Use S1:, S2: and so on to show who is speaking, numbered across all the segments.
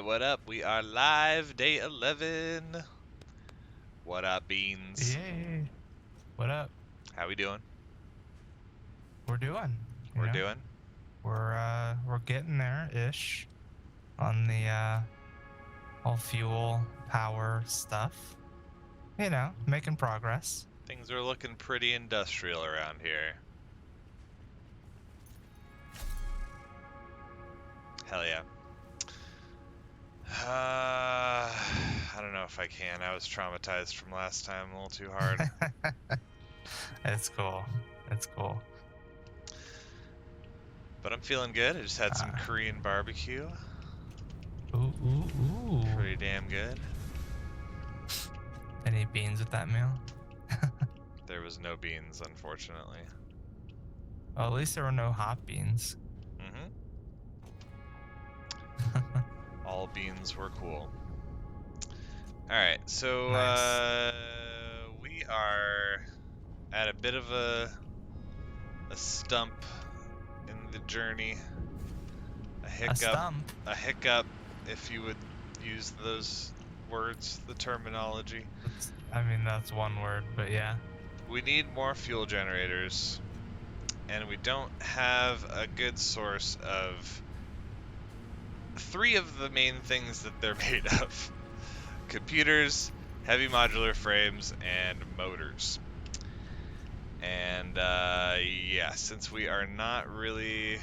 S1: what up? We are live, day 11. What up, Beans?
S2: Yay. What up?
S1: How we doing?
S2: We're doing.
S1: We're doing?
S2: We're getting there-ish on the all fuel power stuff. You know, making progress.
S1: Things are looking pretty industrial around here. Hell yeah. I don't know if I can. I was traumatized from last time a little too hard.
S2: It's cool. It's cool.
S1: But I'm feeling good. I just had some Korean barbecue.
S2: Ooh.
S1: Pretty damn good.
S2: Any beans with that meal?
S1: There was no beans, unfortunately.
S2: Well, at least there were no hot beans.
S1: All beans were cool. Alright, so
S2: Nice.
S1: we are at a bit of a stump in the journey.
S2: A stump?
S1: A hiccup, if you would use those words, the terminology.
S2: I mean, that's one word, but yeah.
S1: We need more fuel generators, and we don't have a good source of 3 of the main things that they're made of. Computers, heavy modular frames, and motors. And yeah, since we are not really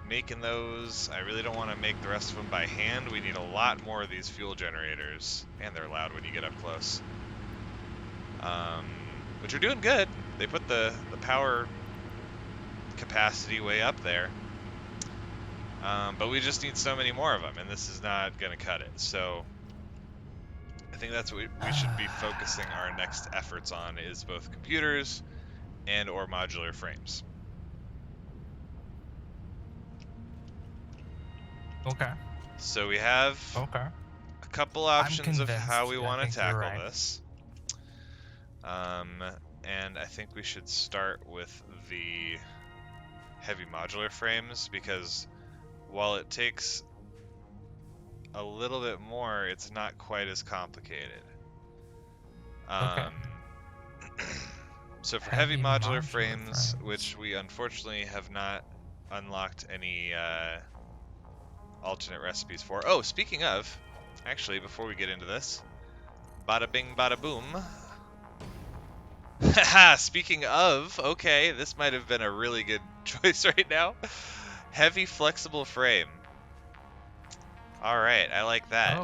S1: making those, I really don't want to make the rest of them by hand. We need a lot more of these fuel generators, and they're loud when you get up close. Which are doing good. They put the power capacity way up there. But we just need so many more of them, and this is not going to cut it. So I think that's what we should be focusing our next efforts on, is both computers and or modular frames.
S2: Okay.
S1: So we have a couple options of how we want to tackle this. And I think we should start with the heavy modular frames, because while it takes a little bit more, it's not quite as complicated.
S2: Okay.
S1: So for heavy modular frames, which we unfortunately have not unlocked any alternate recipes for. Oh, speaking of, actually, before we get into this, bada bing, bada boom. Haha, speaking of, okay, this might have been a really good choice right now. Heavy flexible frame. Alright, I like that.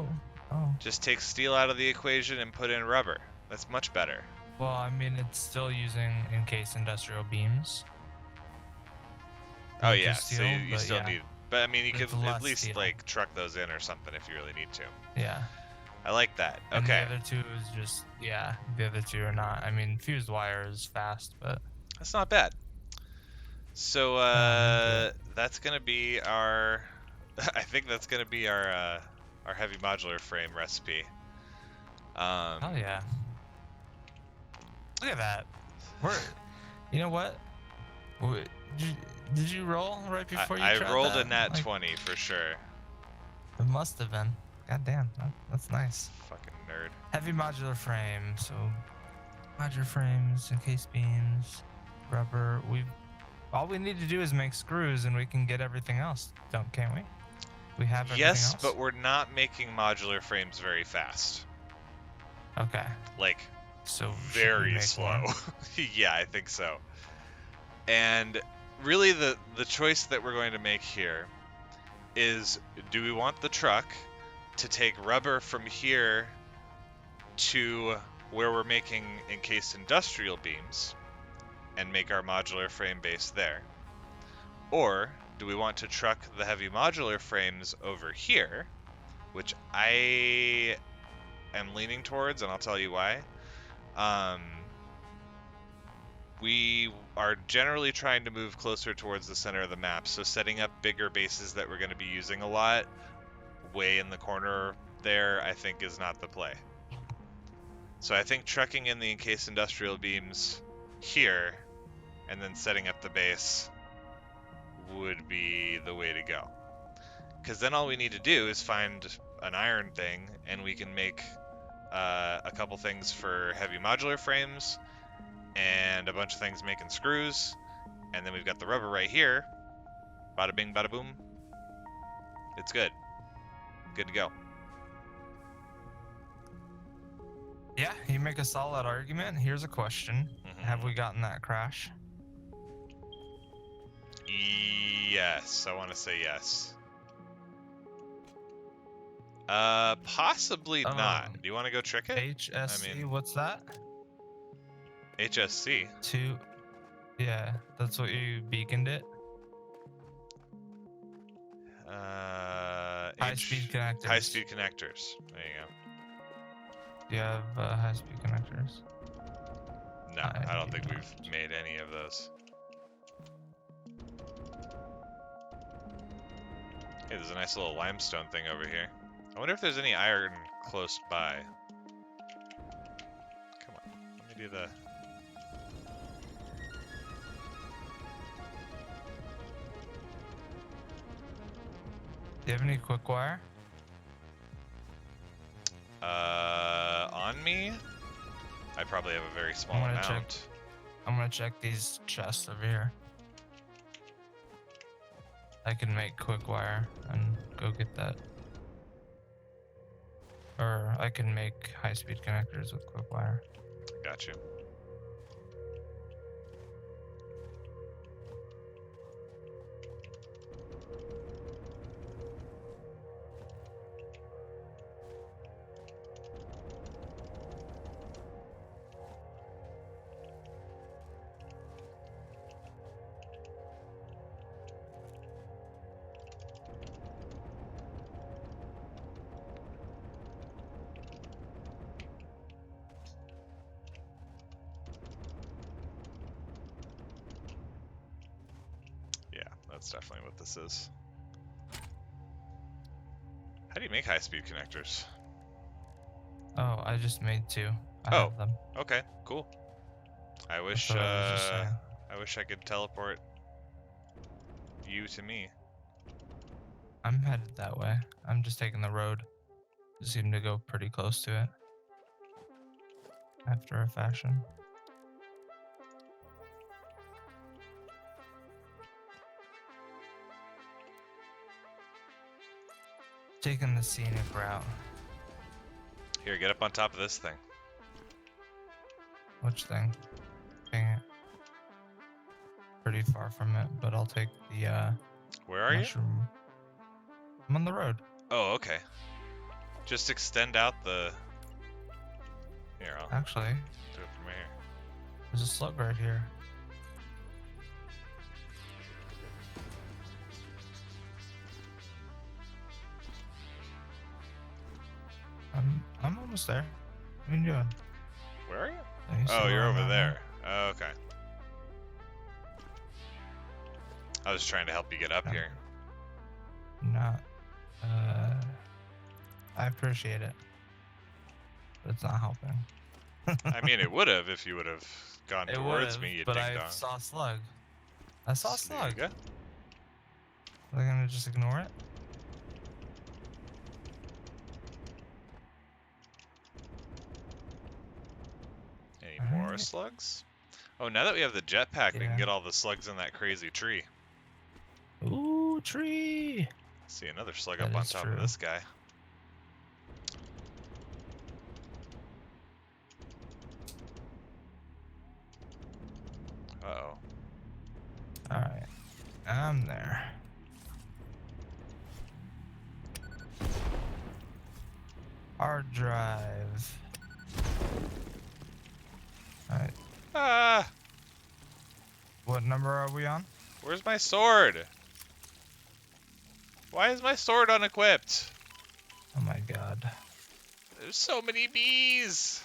S2: Oh.
S1: Just take steel out of the equation and put in rubber. That's much better.
S2: Well, I mean, it's still using encased industrial beams.
S1: Oh yeah, so you still need... But I mean, you could at least
S2: steel.
S1: like truck those in or something if you really need to.
S2: Yeah.
S1: I like that. Okay.
S2: And the other two is just, yeah, the other two are not. I mean, fused wire is fast, but...
S1: That's not bad. So, that's gonna be our... I think that's gonna be our heavy modular frame recipe.
S2: Oh yeah. Look at that. You know what? Did you roll right before you tried that?
S1: I rolled a nat 20 for sure.
S2: It must have been. God damn, that's nice.
S1: Fucking nerd.
S2: Heavy modular frame, so modular frames, encased beams, rubber. All we need to do is make screws, and we can get everything else. Can't we? We have everything else.
S1: Yes, but we're not making modular frames very fast.
S2: Okay.
S1: Like,
S2: so
S1: very slow. Yeah, I think so. And really, the choice that we're going to make here is, do we want the truck to take rubber from here to where we're making encased industrial beams and make our modular frame base there? Or do we want to truck the heavy modular frames over here, which I am leaning towards, and I'll tell you why. We are generally trying to move closer towards the center of the map, so setting up bigger bases that we're going to be using a lot way in the corner there, I think, is not the play. So I think trucking in the encased industrial beams here and then setting up the base would be the way to go. Because then all we need to do is find an iron thing, and we can make a couple things for heavy modular frames, and a bunch of things making screws, and then we've got the rubber right here. Bada bing, bada boom. It's good. Good to go.
S2: Yeah, you make a solid argument. Here's a question. Have we gotten that crash?
S1: Yes, I want to say yes. Possibly not. Do you want to go trick it?
S2: HSC,
S1: I mean,
S2: what's that?
S1: HSC.
S2: Yeah, that's what you beaconed it. High-speed connectors.
S1: High-speed connectors. There you go.
S2: Do you have high-speed connectors?
S1: No, I don't think we've made any of those. Hey, there's a nice little limestone thing over here. I wonder if there's any iron close by. Come on, let me do the...
S2: Do you have any quick wire?
S1: On me? I probably have a very small amount.
S2: I'm gonna check these chests over here. I can make quick wire and go get that. Or I can make high-speed connectors with quick wire.
S1: Got you. That's definitely what this is. How do you make high-speed connectors?
S2: Oh, I just made two. I have them.
S1: Okay, cool. I wish I wish I could teleport you to me.
S2: I'm headed that way. I'm just taking the road. Just seem to go pretty close to it. After a fashion. Taking the scenic route.
S1: Here, get up on top of this thing.
S2: Which thing? Dang it. Pretty far from it, but I'll take the
S1: Where are
S2: mushroom.
S1: you?
S2: I'm on the road.
S1: Oh, okay. Just extend out the... Here, I'll
S2: Actually,
S1: do it from here.
S2: there's a slug right here. I'm almost there. What are you doing?
S1: Where are you?
S2: You see
S1: Oh,
S2: where
S1: you're
S2: I'm
S1: over
S2: at
S1: there. Oh, okay. I was trying to help you get up here.
S2: Not. I appreciate it, but it's not helping.
S1: I mean, it would have if you would have gone towards me, you
S2: but
S1: ding-dong.
S2: I saw a slug. I saw a slug.
S1: Slug.
S2: Are they gonna just ignore it?
S1: Any more slugs? Oh, now that we have the jetpack, we can get all the slugs in that crazy tree.
S2: Ooh, tree!
S1: See another slug up on top of this guy. Uh-oh.
S2: Alright. I'm there. Hard drive. Alright.
S1: Ah!
S2: What number are we on?
S1: Where's my sword? Why is my sword unequipped?
S2: Oh my god.
S1: There's so many bees!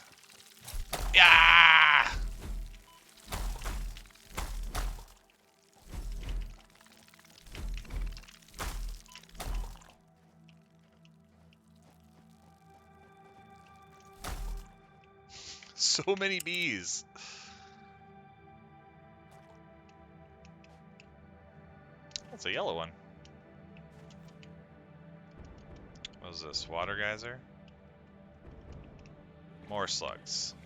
S1: Yeah! So many bees. That's a yellow one. was this? Water geyser? More slugs.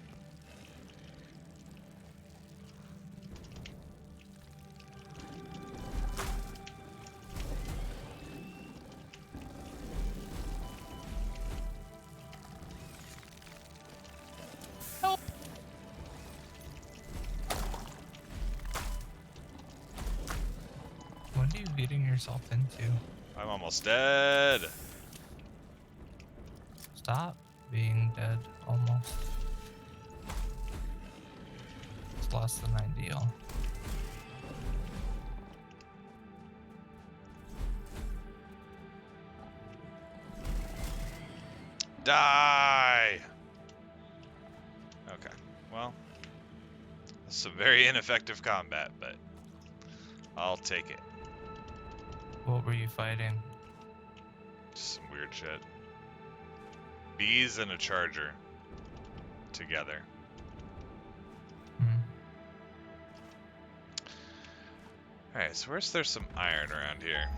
S2: Help! What are you getting yourself into?
S1: I'm almost dead.
S2: Stop being dead, almost. It's less than ideal.
S1: Die! Okay, well, that's some very ineffective combat, but I'll take it.
S2: What were you fighting?
S1: Just some weird shit. Bees and a charger together.
S2: Hmm.
S1: Alright, so where's there some iron around here?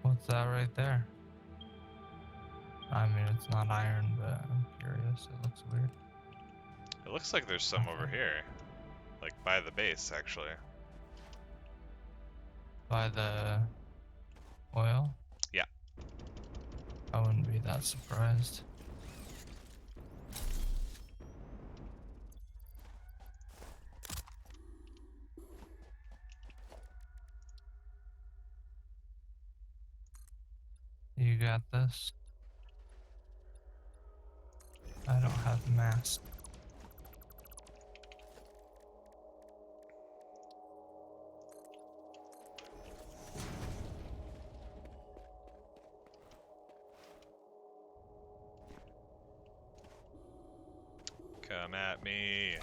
S2: What's that right there? I mean, it's not iron, but I'm curious. It looks weird.
S1: It looks like there's some over here. Like by the base, actually.
S2: By the oil?
S1: Yeah.
S2: I wouldn't be that surprised. You got this. I don't have the mask.
S1: Come at me.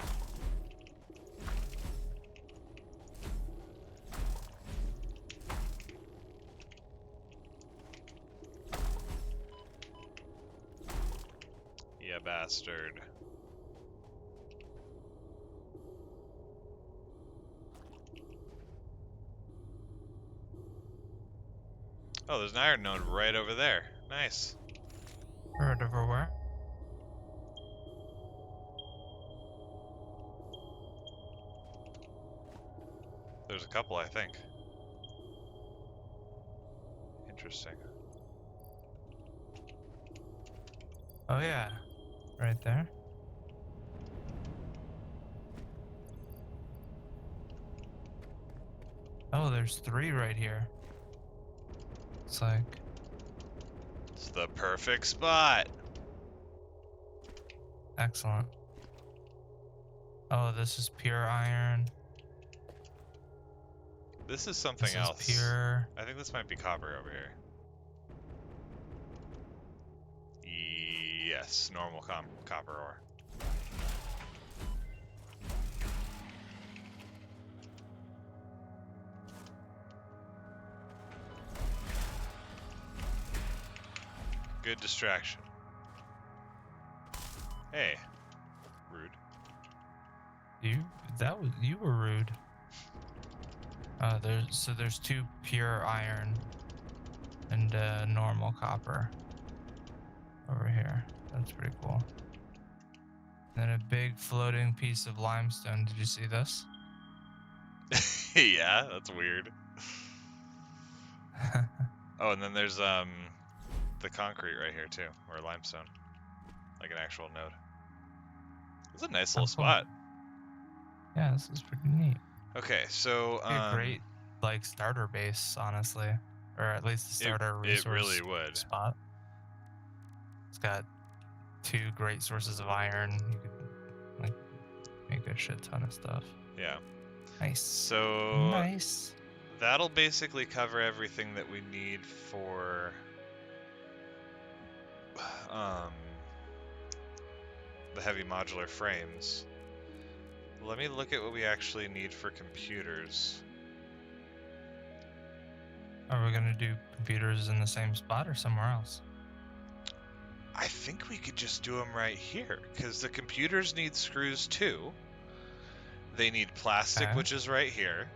S1: You bastard. Oh, there's an iron node right over there. Nice.
S2: Heard everywhere.
S1: There's a couple, I think. Interesting.
S2: Oh yeah, right there. Oh, there's 3 right here. It's like,
S1: It's the perfect spot.
S2: excellent. Oh, this is pure iron.
S1: This is something
S2: This
S1: else.
S2: is pure.
S1: I think this might be copper over here. Yes, normal copper ore. Good distraction. Hey, rude.
S2: You were rude. There's 2 pure iron and normal copper over here. That's pretty cool. Then a big floating piece of limestone. Did you see this?
S1: Yeah, that's weird. Oh, and then there's the concrete right here too, or limestone, like an actual node. It's a nice little
S2: cool.
S1: spot.
S2: Yeah, this is pretty neat.
S1: Okay, so
S2: Be a great like starter base, honestly, or at least a starter resource.
S1: It really would.
S2: Spot. It's got 2 great sources of iron. You could like make a shit ton of stuff.
S1: Yeah.
S2: Nice.
S1: So
S2: nice.
S1: That'll basically cover everything that we need for the heavy modular frames. Let me look at what we actually need for computers.
S2: Are we gonna do computers in the same spot or somewhere else?
S1: I think we could just do them right here, because the computers need screws too. They need plastic,
S2: Okay.
S1: which is right here.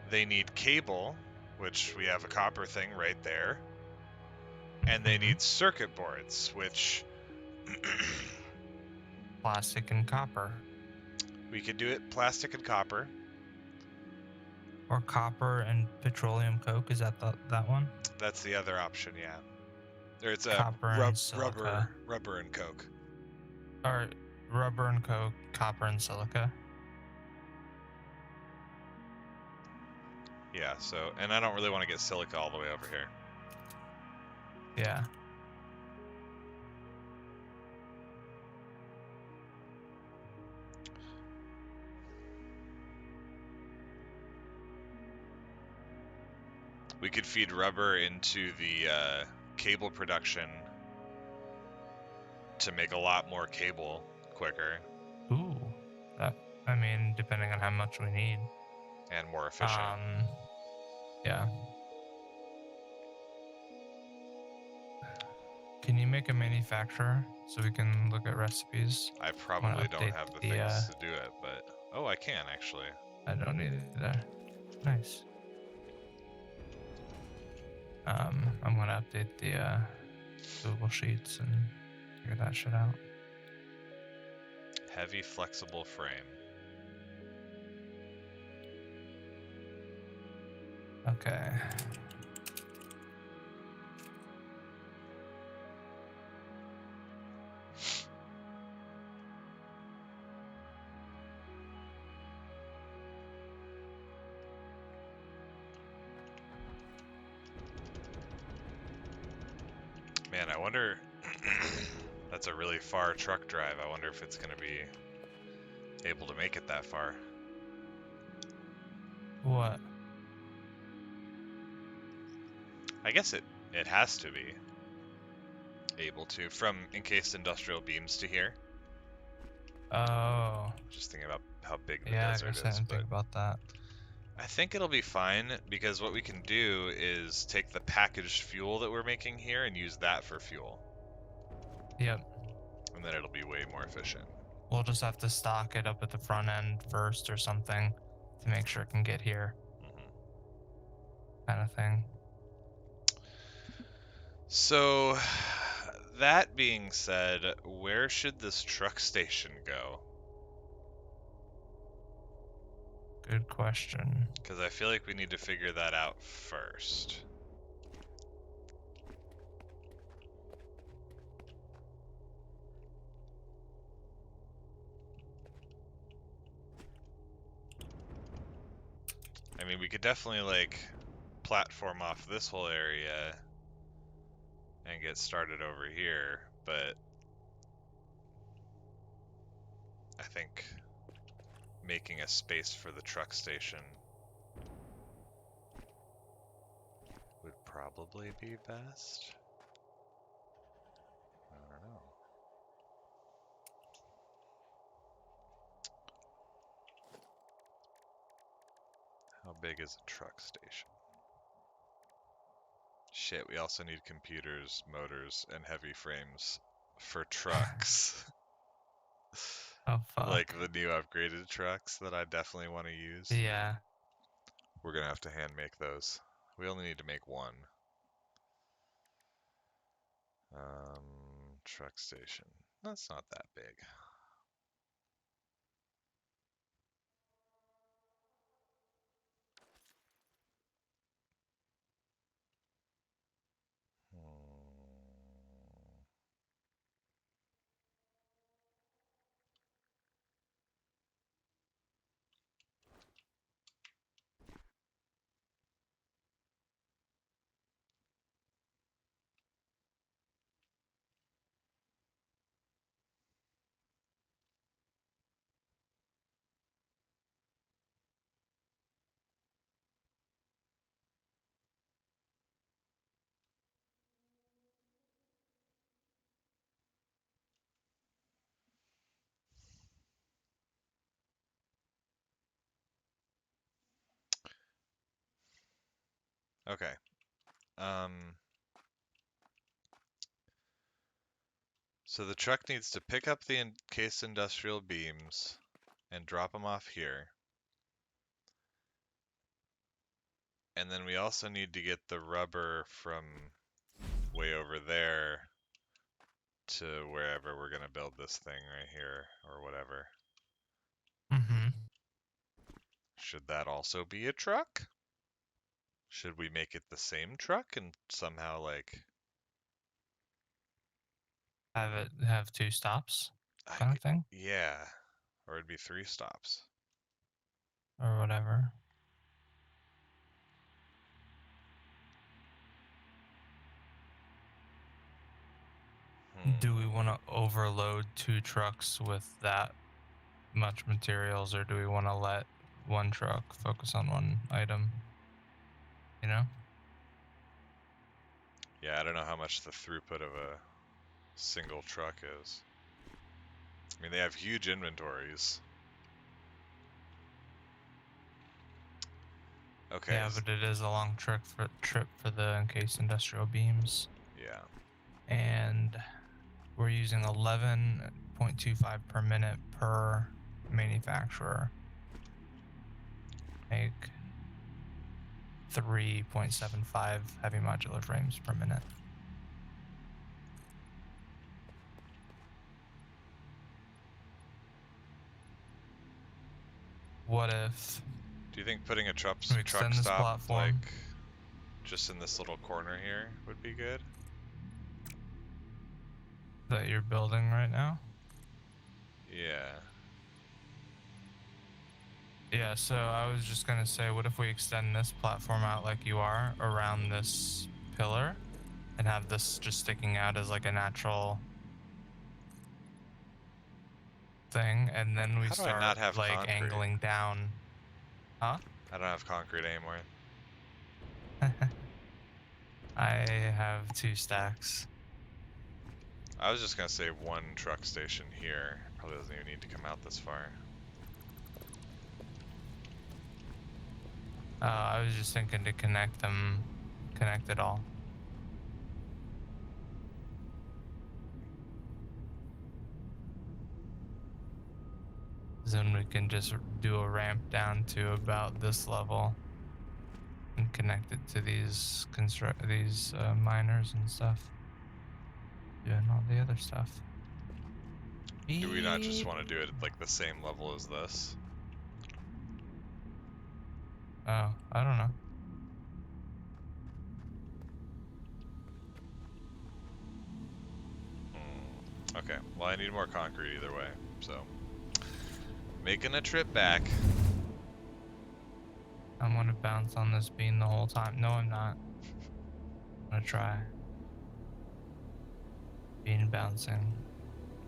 S1: They need cable, which we have a copper thing right there. And they need circuit boards, which
S2: Plastic and copper.
S1: we could do it plastic and copper.
S2: Or copper and petroleum coke. Is that that one?
S1: That's the other option, yeah. Or it's a
S2: Copper and silica.
S1: rubber and coke.
S2: Or rubber and coke, copper and silica.
S1: Yeah, so, and I don't really want to get silica all the way over here.
S2: Yeah.
S1: We could feed rubber into the cable production to make a lot more cable quicker.
S2: Ooh. I mean, depending on how much we need.
S1: And more efficient.
S2: Yeah. Can you make a manufacturer so we can look at recipes?
S1: I probably don't have the things to do it, but oh, I can actually.
S2: I don't need it there. Nice. I'm gonna update the Google Sheets and figure that shit out.
S1: Heavy flexible frame.
S2: Okay.
S1: Man, I wonder. That's a really far truck drive. I wonder if it's going to be able to make it that far.
S2: What?
S1: I guess it has to be able to, from encased industrial beams to here.
S2: Oh.
S1: Just thinking about how big the
S2: Yeah,
S1: desert
S2: I guess I
S1: is,
S2: didn't
S1: but
S2: think about that.
S1: I think it'll be fine because what we can do is take the packaged fuel that we're making here and use that for fuel.
S2: Yep.
S1: And then it'll be way more efficient.
S2: We'll just have to stock it up at the front end first or something to make sure it can get here. Kind of thing.
S1: So, that being said, where should this truck station go?
S2: Good question.
S1: Because I feel like we need to figure that out first. I mean, we could definitely, like, platform off this whole area and get started over here, but I think making a space for the truck station would probably be best. I don't know. How big is a truck station? Shit, we also need computers, motors, and heavy frames for trucks.
S2: Oh, fuck.
S1: Like the new upgraded trucks that I definitely want to use.
S2: Yeah.
S1: We're gonna have to hand make those. We only need to make one. Truck station. That's not that big. Okay. So the truck needs to pick up the encased industrial beams and drop them off here. And then we also need to get the rubber from way over there to wherever we're going to build this thing right here or whatever.
S2: Mm-hmm.
S1: Should that also be a truck? Should we make it the same truck and somehow like
S2: Have it have 2 stops,
S1: I,
S2: kind of thing,
S1: yeah, or it'd be 3 stops.
S2: or whatever. Do we want to overload 2 trucks with that much materials, or do we want to let one truck focus on one item? You know?
S1: Yeah, I don't know how much the throughput of a single truck is. I mean, they have huge inventories. Okay.
S2: Yeah, but it is a long trip for the encased industrial beams,
S1: Yeah.
S2: and we're using 11.25 per minute per manufacturer. Make 3.75 heavy modular frames per minute. What if
S1: Do you think putting a truck
S2: we extend this
S1: stop
S2: platform
S1: like just in this little corner here would be good?
S2: that you're building right now?
S1: Yeah.
S2: Yeah, so I was just gonna say, what if we extend this platform out like you are around this pillar and have this just sticking out as like a natural thing, and then we
S1: How do I not
S2: start
S1: have
S2: like
S1: concrete?
S2: angling down? Huh?
S1: I don't have concrete anymore.
S2: I have 2 stacks.
S1: I was just gonna say one truck station here. Probably doesn't even need to come out this far.
S2: I was just thinking to connect it all. Then we can just do a ramp down to about this level and connect it to these miners and stuff, doing all the other stuff.
S1: Do we not just
S2: Beep.
S1: want to do it at like the same level as this?
S2: Oh, I don't know.
S1: Okay, well I need more concrete either way, so making a trip back.
S2: I'm gonna bounce on this beam the whole time. No, I'm not. I'm gonna try. Beam bouncing.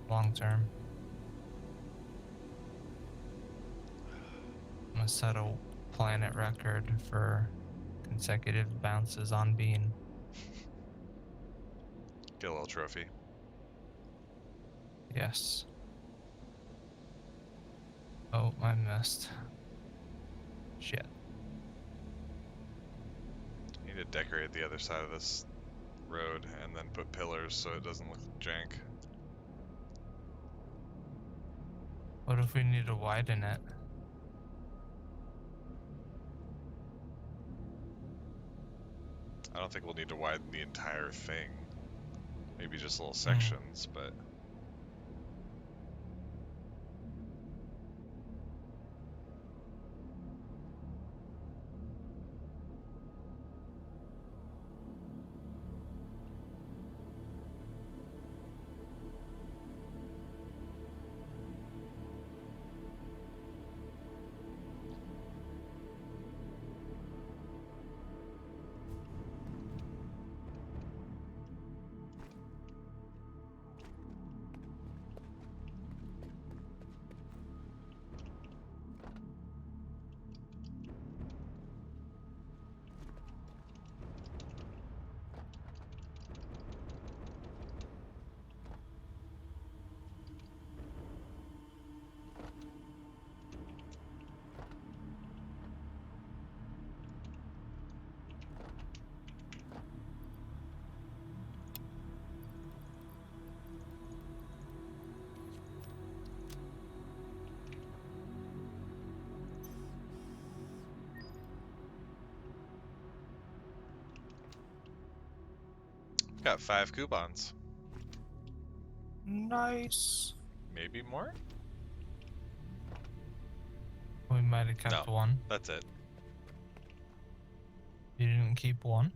S2: Long term. I'm gonna set a planet record for consecutive bounces on beam.
S1: Get a little trophy.
S2: Yes. Oh, I missed. Shit.
S1: Need to decorate the other side of this road and then put pillars so it doesn't look jank.
S2: What if we need to widen it?
S1: I don't think we'll need to widen the entire thing. Maybe just little
S2: Hmm.
S1: sections, but Got 5 coupons.
S2: Nice.
S1: Maybe more?
S2: We might have kept
S1: No.
S2: one.
S1: That's it.
S2: You didn't keep one?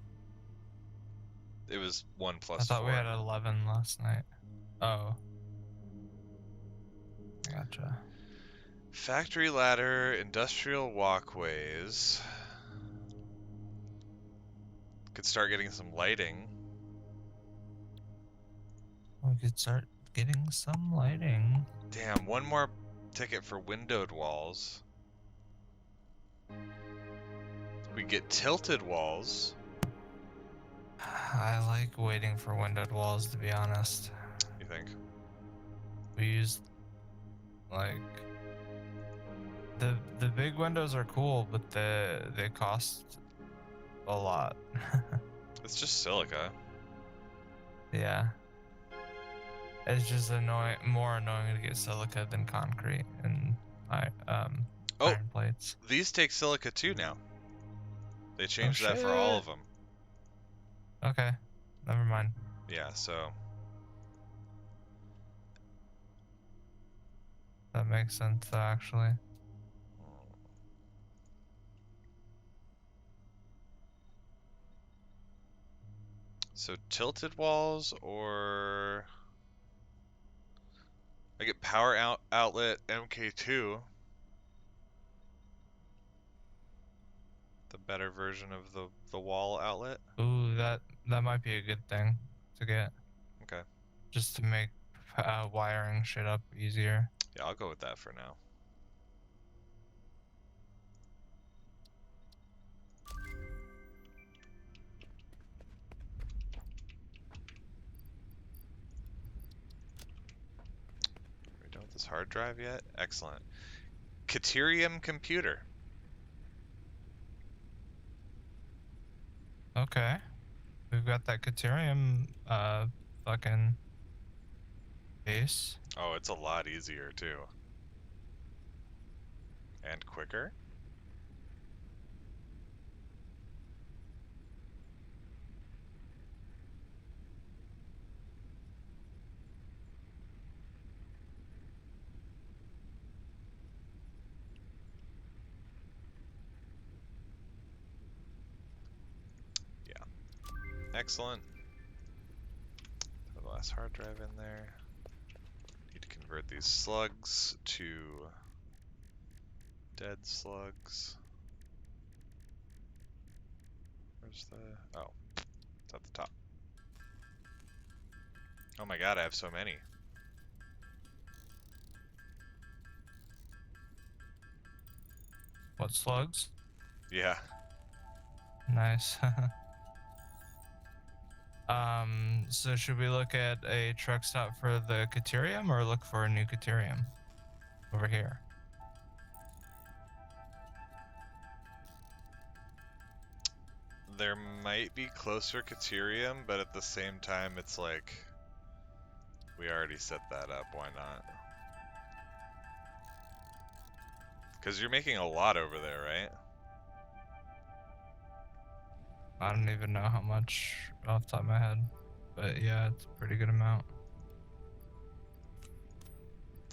S1: It was 1
S2: I
S1: plus
S2: thought
S1: 4.
S2: we had 11 last night. Oh. Gotcha.
S1: Factory ladder, industrial walkways. Could start getting some lighting.
S2: We could start getting some lighting.
S1: Damn, one more ticket for windowed walls. We get tilted walls.
S2: I like waiting for windowed walls, to be honest.
S1: You think?
S2: We use like the big windows are cool, but they cost a lot.
S1: It's just silica.
S2: Yeah. It's just more annoying to get silica than concrete and
S1: Oh,
S2: iron plates.
S1: these take silica too now. They changed that
S2: shit.
S1: for all of them.
S2: Okay, never mind.
S1: Yeah, so
S2: That makes sense, actually.
S1: tilted walls, or I get power outlet MK2. The better version of the wall outlet.
S2: Ooh, that might be a good thing to get.
S1: Okay.
S2: Just to make wiring shit up easier.
S1: Yeah, I'll go with that for now. Are we done with this hard drive yet? Excellent. Caterium computer.
S2: Okay. We've got that Caterium fucking base.
S1: Oh, it's a lot easier too. And quicker. Yeah. Excellent. Throw the last hard drive in there. Need to convert these slugs to dead slugs. Where's the... Oh. It's at the top. Oh my god, I have so many.
S2: What, slugs?
S1: Yeah.
S2: Nice. So should we look at a truck stop for the Caterium or look for a new Caterium over here?
S1: There might be closer Caterium, but at the same time, it's like... We already set that up, why not? Because you're making a lot over there, right?
S2: I don't even know how much off the top of my head, but yeah, it's a pretty good amount.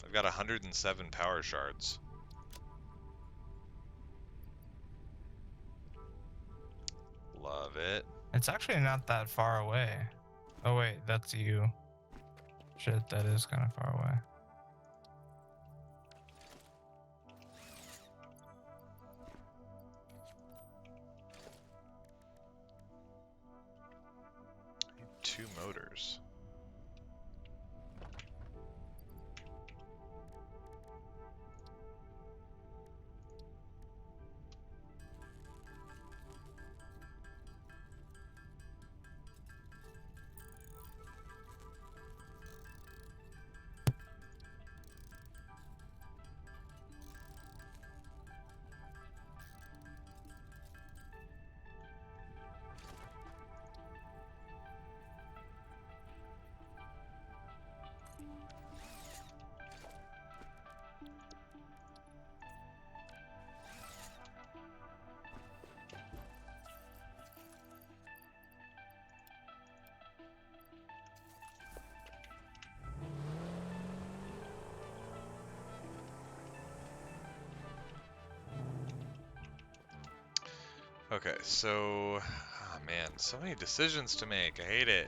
S1: I've got 107 power shards. Love it.
S2: It's actually not that far away. Oh wait, that's you. Shit, that is kind of far away.
S1: Need 2 motors. Okay, so, oh man, so many decisions to make. I hate it.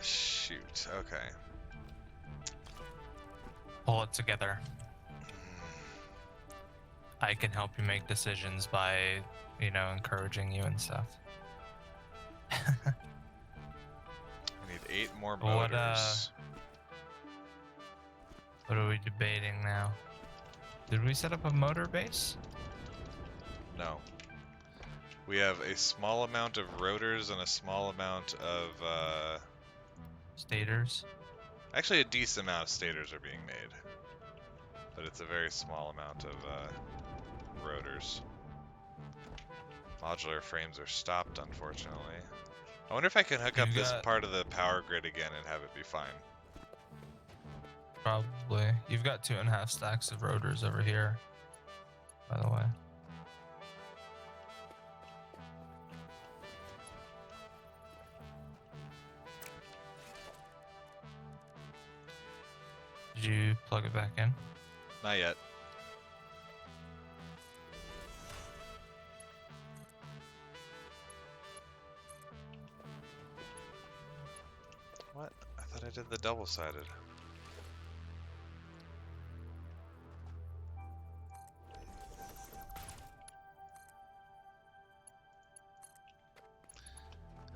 S1: Shoot. Okay.
S2: Pull it together. I can help you make decisions by, encouraging you and stuff.
S1: I need 8 more
S2: What
S1: motors.
S2: what are we debating now? Did we set up a motor base?
S1: No. We have a small amount of rotors and a small amount of,
S2: Stators?
S1: actually a decent amount of stators are being made. But it's a very small amount of, rotors. Modular frames are stopped, unfortunately. I wonder if I can hook up this part of the power grid again and have it be fine.
S2: Probably. You've got 2.5 stacks of rotors over here, by the way. Did you plug it back in?
S1: Not yet. What? I thought I did the double-sided.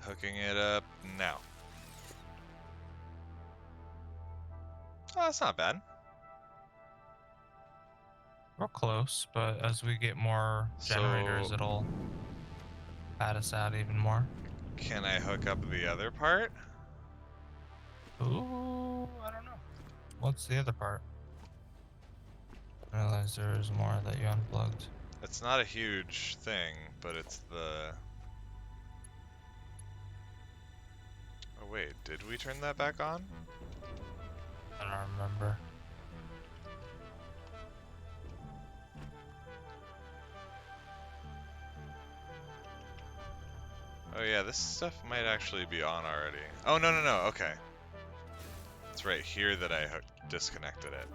S1: Hooking it up now. Oh, that's not bad.
S2: We're close, but as we get more generators, it'll pad us out even more.
S1: Can I hook up the other part?
S2: Ooh, I don't know. What's the other part? I realize there is more that you unplugged.
S1: It's not a huge thing, but it's the... Oh wait, did we turn that back on?
S2: I don't remember.
S1: Oh yeah, this stuff might actually be on already. Oh, no, okay. It's right here that I disconnected it.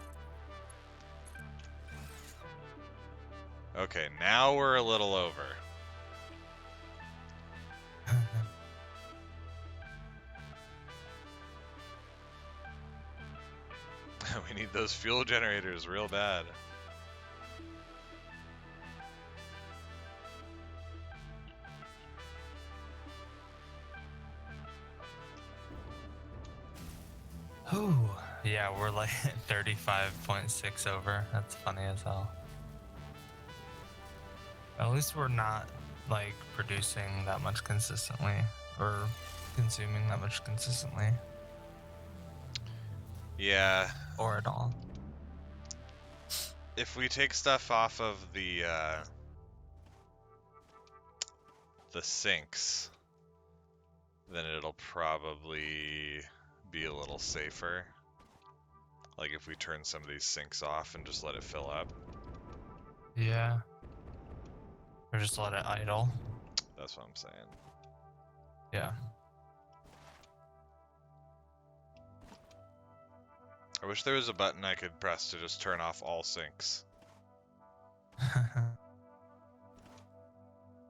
S1: Okay, now we're a little over. We need those fuel generators real bad.
S2: Ooh, yeah, we're like 35.6 over. That's funny as hell. At least we're not like producing that much consistently or consuming that much consistently.
S1: Yeah.
S2: Or at all.
S1: If we take stuff off of the sinks, then it'll probably be a little safer. Like if we turn some of these sinks off and just let it fill up.
S2: Yeah. Or just let it idle.
S1: That's what I'm saying.
S2: Yeah.
S1: I wish there was a button I could press to just turn off all sinks.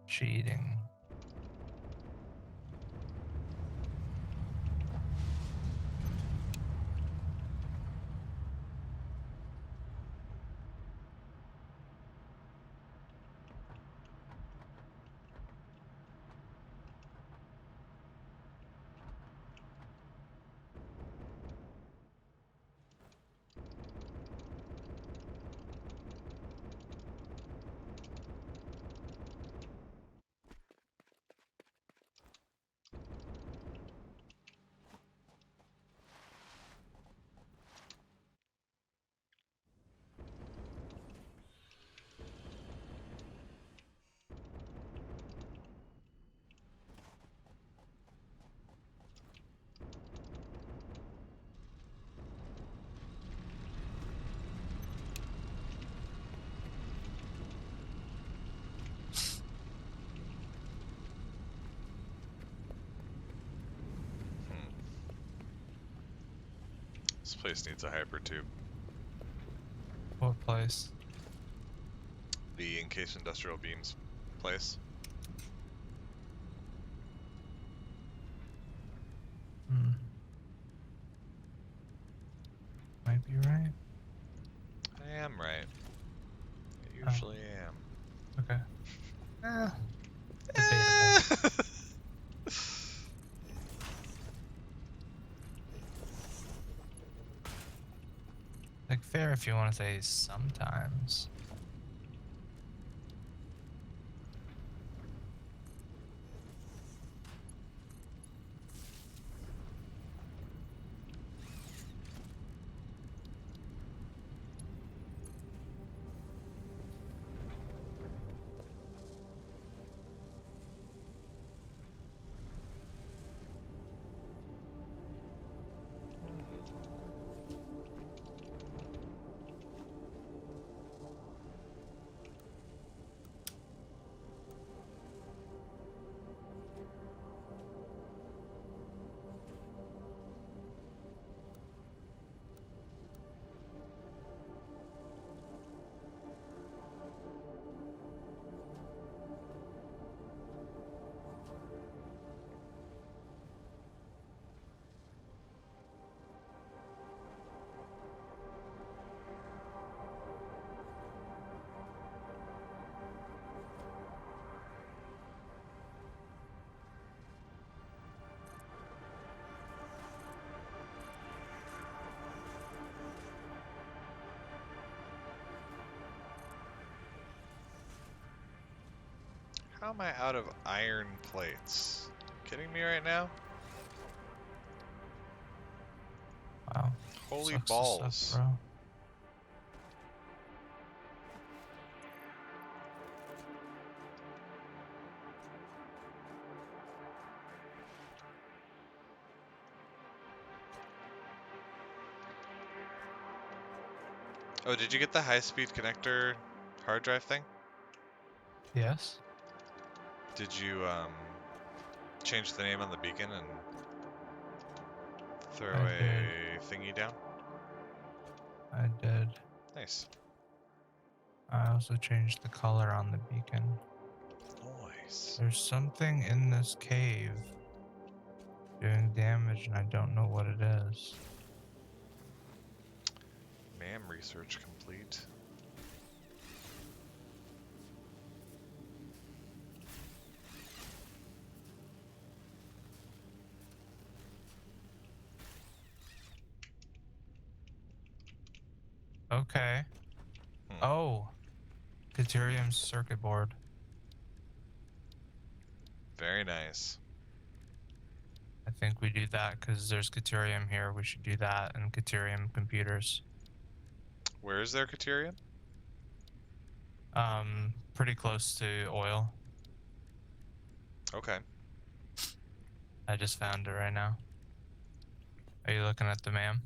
S2: Cheating.
S1: This place needs a hyper tube.
S2: What place?
S1: the encased industrial beams place.
S2: Hmm. Might be right.
S1: I am right. I
S2: Oh.
S1: usually am.
S2: Okay. Debatable. Like fair if you want to say sometimes.
S1: How am I out of iron plates? Kidding me right now?
S2: Wow.
S1: Holy
S2: Sucks to
S1: balls.
S2: suck, bro.
S1: Oh, did you get the high-speed connector hard drive thing?
S2: Yes.
S1: Did you change the name on the beacon and throw
S2: I did.
S1: a thingy down?
S2: I did.
S1: Nice.
S2: I also changed the color on the beacon.
S1: Nice.
S2: There's something in this cave doing damage, and I don't know what it is.
S1: MAM research complete.
S2: Okay. Oh, Deuterium's circuit board.
S1: Very nice.
S2: I think we do that because there's Deuterium here. We should do that and Deuterium computers.
S1: Where is there Caterium?
S2: Pretty close to oil.
S1: Okay.
S2: I just found it right now. Are you looking at the MAM?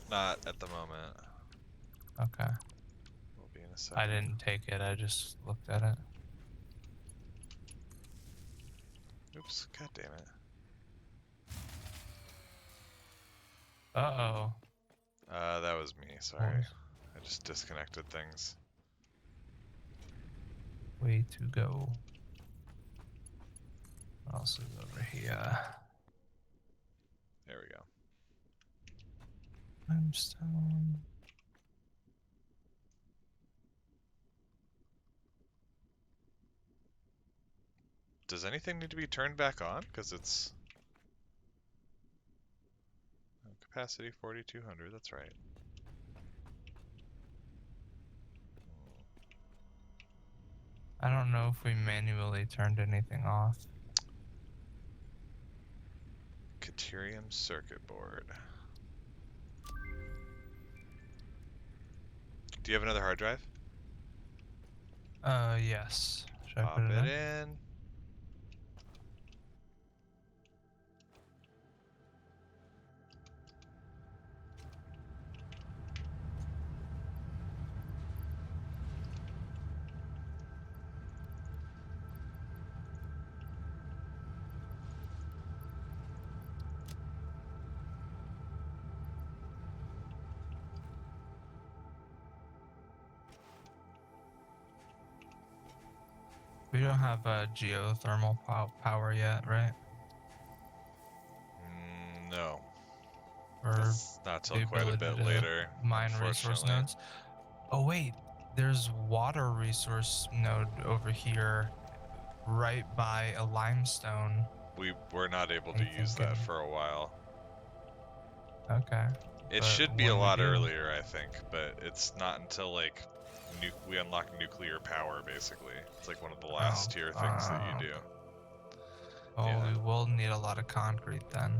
S1: Not at the moment.
S2: Okay.
S1: We'll be in a second.
S2: I didn't take it. I just looked at it.
S1: Oops. God damn it.
S2: Uh-oh.
S1: That was me. Sorry. I just disconnected things.
S2: Way to go. What else is over here?
S1: There we go.
S2: Limestone.
S1: Does anything need to be turned back on? Because it's... capacity 4200, that's right.
S2: I don't know if we manually turned anything off.
S1: Caterium circuit board. Do you have another hard drive?
S2: Yes. Should I
S1: Pop
S2: put it
S1: it
S2: in?
S1: in.
S2: We don't have geothermal power yet, right?
S1: No,
S2: Or
S1: that's not till
S2: the
S1: quite a
S2: ability
S1: bit
S2: to
S1: later,
S2: mine resource
S1: unfortunately.
S2: nodes. Oh wait, there's water resource node over here, right by a limestone.
S1: We were not able to
S2: I'm
S1: use that
S2: thinking,
S1: for a while.
S2: okay,
S1: It
S2: but
S1: should be a
S2: when we
S1: lot
S2: do,
S1: earlier, I think, but it's not until like we unlock nuclear power. Basically, it's like one of the last
S2: oh,
S1: tier things that you do.
S2: well,
S1: Yeah.
S2: we will need a lot of concrete then.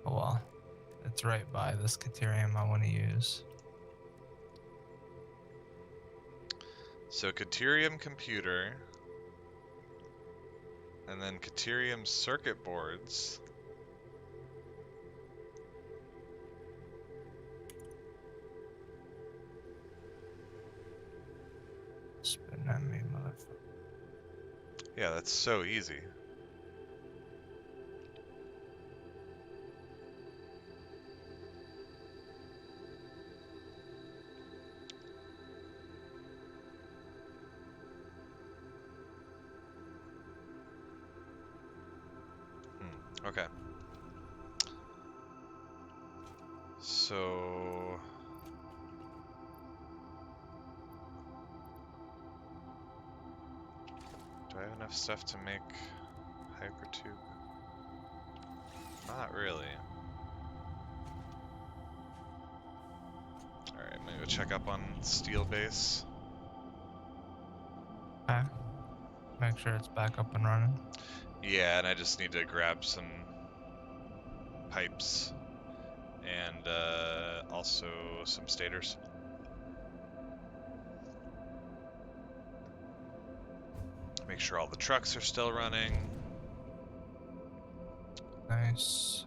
S2: Oh well, it's right by this Caterium I want to use.
S1: So Caterium computer, and then Caterium circuit boards.
S2: Spin at me, motherfucker.
S1: Yeah, that's so easy. Okay. So do I have enough stuff to make hypertube? Not really. Alright, I'm gonna go check up on steel base.
S2: Okay. Make sure it's back up and running.
S1: Yeah, and I just need to grab some pipes and also some stators. Make sure all the trucks are still running.
S2: Nice.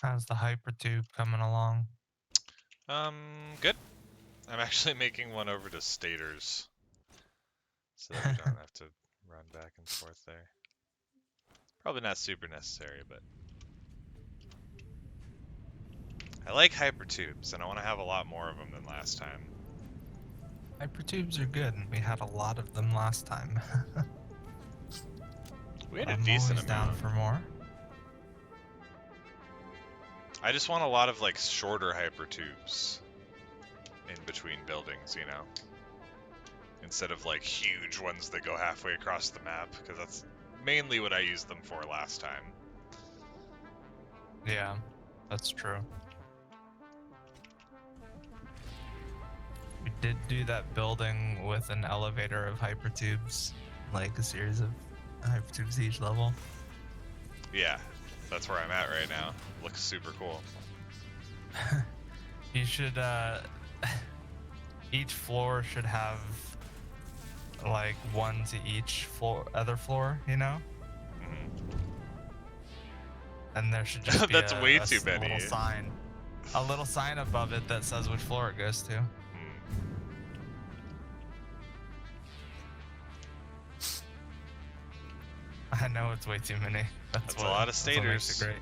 S2: How's the hypertube coming along?
S1: Good. I'm actually making one over to stators so that we don't have to run back and forth there. Probably not super necessary, but I like hypertubes, and I want to have a lot more of them than last time.
S2: Hypertubes are good, and we had a lot of them last time.
S1: We had a
S2: I'm
S1: decent
S2: always down
S1: amount.
S2: for more.
S1: I just want a lot of like shorter hypertubes in between buildings, you know, instead of like huge ones that go halfway across the map, because that's mainly what I used them for last time.
S2: Yeah, that's true. We did do that building with an elevator of hypertubes, like a series of hypertubes each level.
S1: Yeah, that's where I'm at right now. Looks super cool.
S2: You should, each floor should have like one to each other floor, you know?
S1: Mhm.
S2: And there should just be
S1: That's way
S2: a
S1: too many.
S2: a little sign above it that says which floor it goes to. I know it's way too many.
S1: That's a lot of
S2: that's what makes
S1: stators.
S2: it great.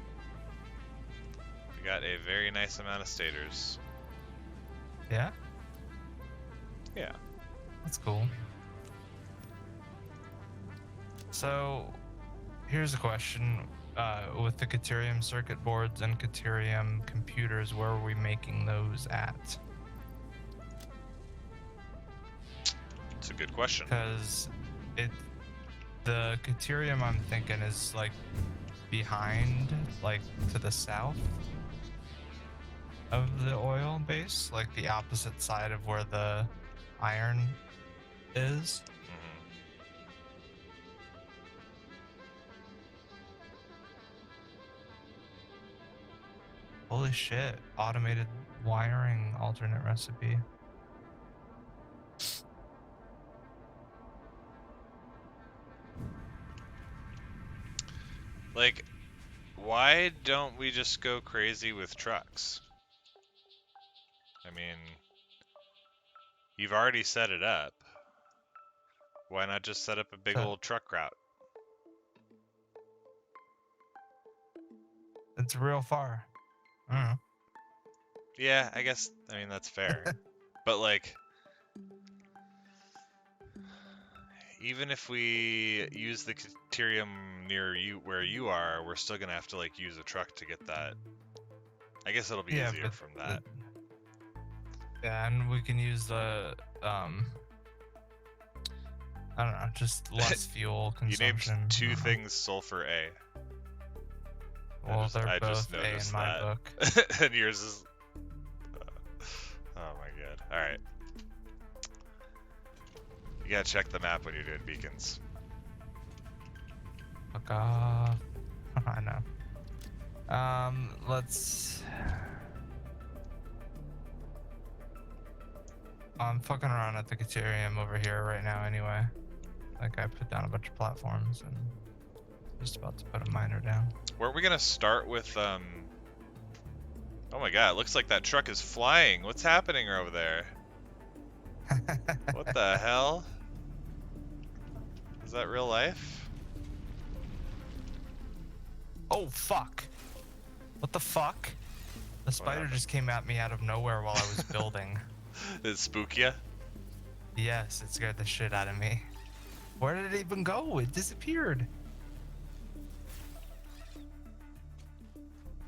S1: We got a very nice amount of stators.
S2: Yeah?
S1: Yeah.
S2: That's cool. So, here's a question. With the Caterium circuit boards and Caterium computers, where are we making those at?
S1: It's a good question.
S2: Because the Caterium I'm thinking is like behind, like to the south of the oil base, like the opposite side of where the iron is. Holy shit, automated wiring alternate recipe.
S1: Like, why don't we just go crazy with trucks? I mean, you've already set it up. Why not just set up a big old truck route?
S2: It's real far. I don't know.
S1: Yeah, I guess, I mean, that's fair. But, like, even if we use the Caterium near you, where you are, we're still gonna have to, like, use a truck to get that. I guess it'll be easier from that.
S2: Yeah, and we can use the, I don't know, just less fuel consumption.
S1: You named two things sulfur A.
S2: Well, they're both
S1: just
S2: A in my book.
S1: And yours is... oh my god. Alright. You gotta check the map when you're doing beacons.
S2: Fuck off. I know. Let's... I'm fucking around at the Caterium over here right now anyway. Like, I put down a bunch of platforms and just about to put a miner down.
S1: Where are we gonna start with, oh my god, it looks like that truck is flying. What's happening over there? What the hell? Is that real life?
S2: Oh, fuck. What the fuck? The spider just came at me out of nowhere while I was building.
S1: Did it spook ya?
S2: Yes, it scared the shit out of me. Where did it even go? It disappeared.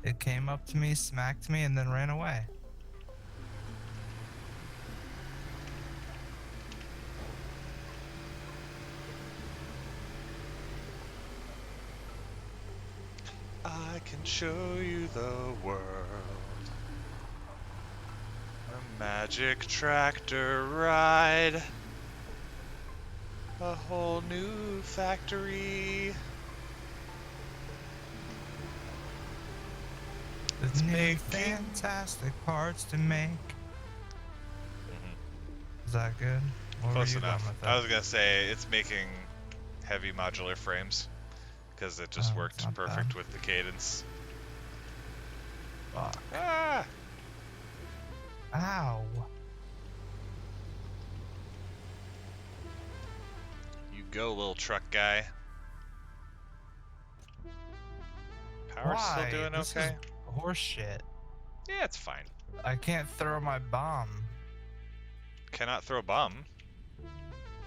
S2: It came up to me, smacked me, and then ran away.
S1: I can show you the world. A magic tractor ride. A whole new factory.
S2: It's making fantastic parts to make. Is that good?
S1: Close enough. I was gonna say it's making heavy modular frames because it just worked perfect with the cadence.
S2: Fuck.
S1: Ah!
S2: Ow.
S1: You go, little truck guy. Power's still
S2: Why?
S1: doing
S2: This is
S1: okay?
S2: horse shit.
S1: Yeah, it's fine.
S2: I can't throw my bomb.
S1: Cannot throw a bomb.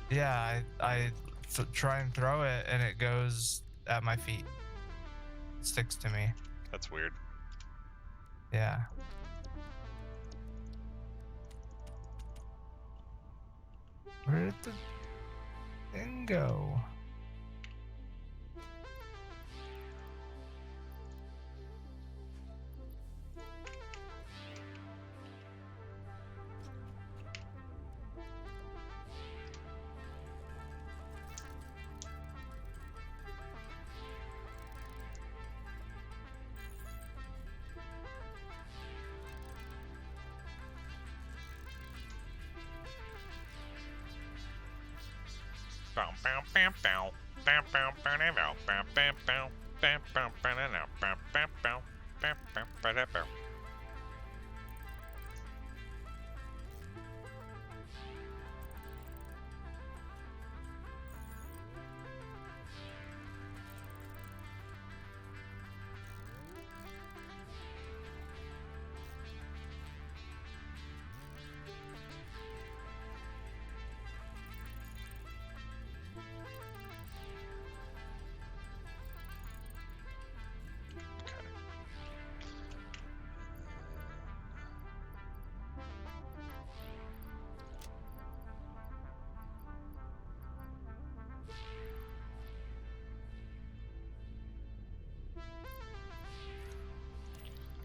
S2: Yeah, I try and throw it and it goes at my feet. It sticks to me.
S1: That's weird.
S2: Yeah. Where did the thing go?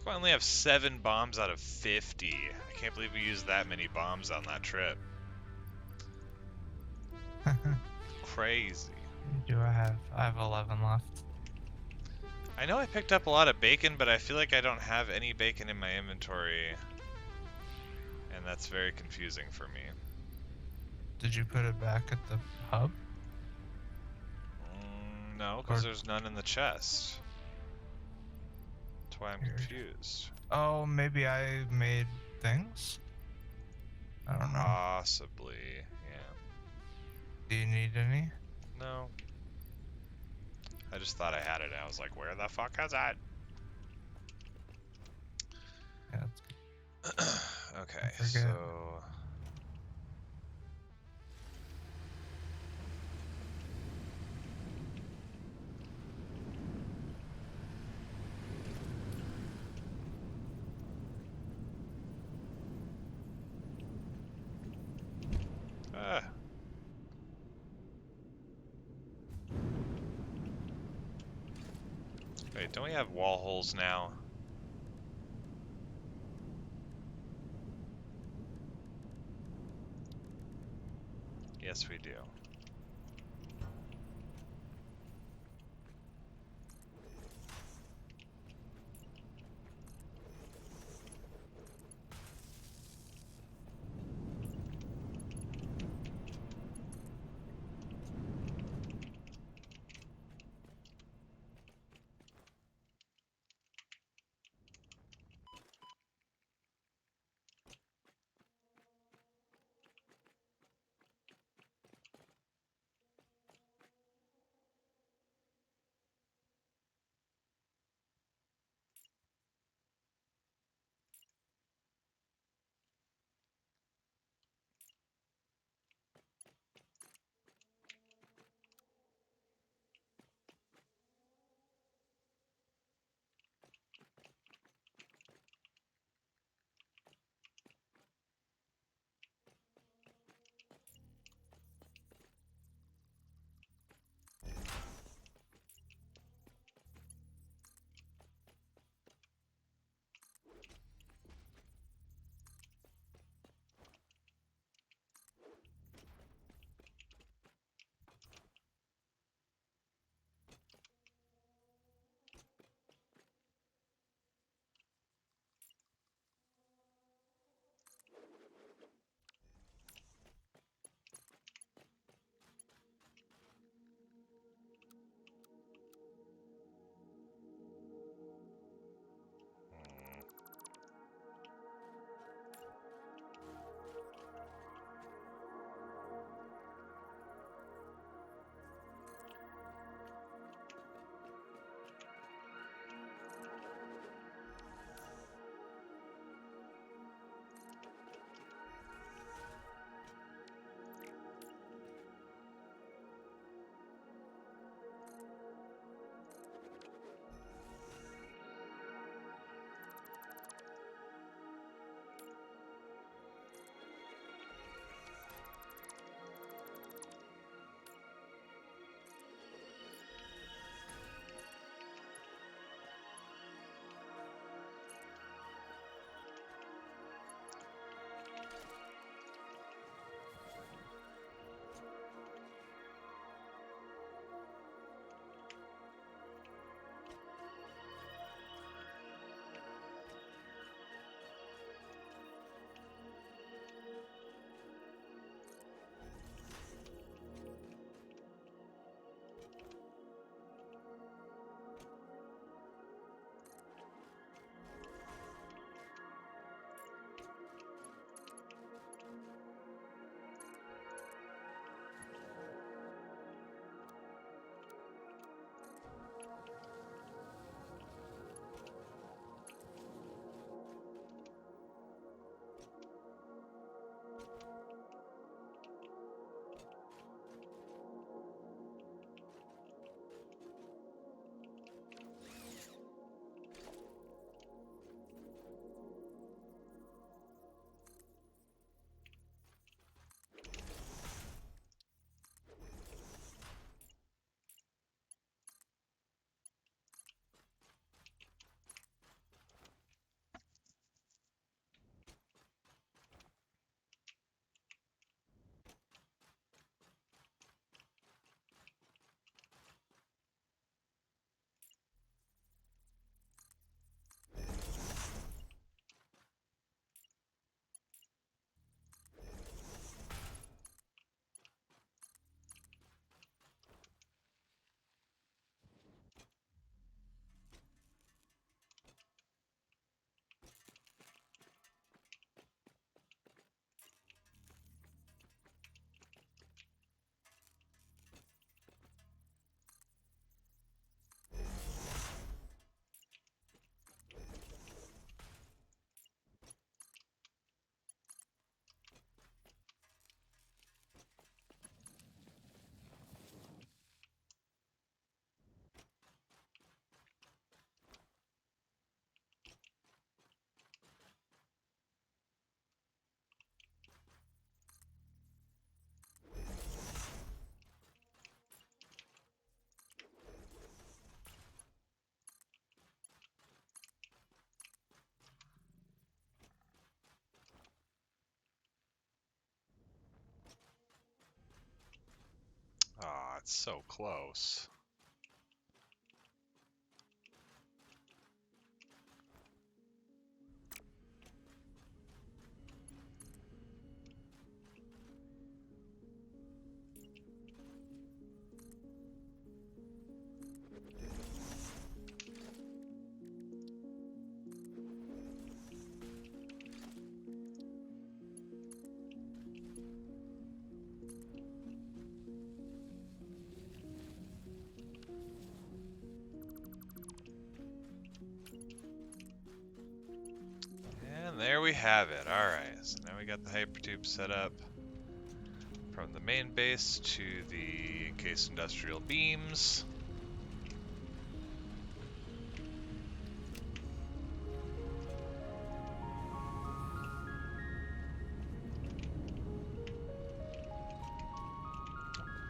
S1: I only have 7 bombs out of 50. I can't believe we used that many bombs on that trip. Crazy.
S2: Do I have? I have 11 left.
S1: I know I picked up a lot of bacon, but I feel like I don't have any bacon in my inventory. And that's very confusing for me.
S2: Did you put it back at the hub?
S1: No, because
S2: Or-
S1: there's none in the chest. That's why I'm
S2: Weird.
S1: confused.
S2: Oh, maybe I made things? I don't know.
S1: Possibly, yeah.
S2: Do you need any?
S1: No. I just thought I had it. I was like, where the fuck is that?
S2: Yeah, that's good.
S1: Okay,
S2: forget.
S1: so... Ah. Wait, don't we have wall holes now? Yes, we do. it's so close. And there we have it. Alright, so now we got the hypertube set up from the main base to the encased industrial beams.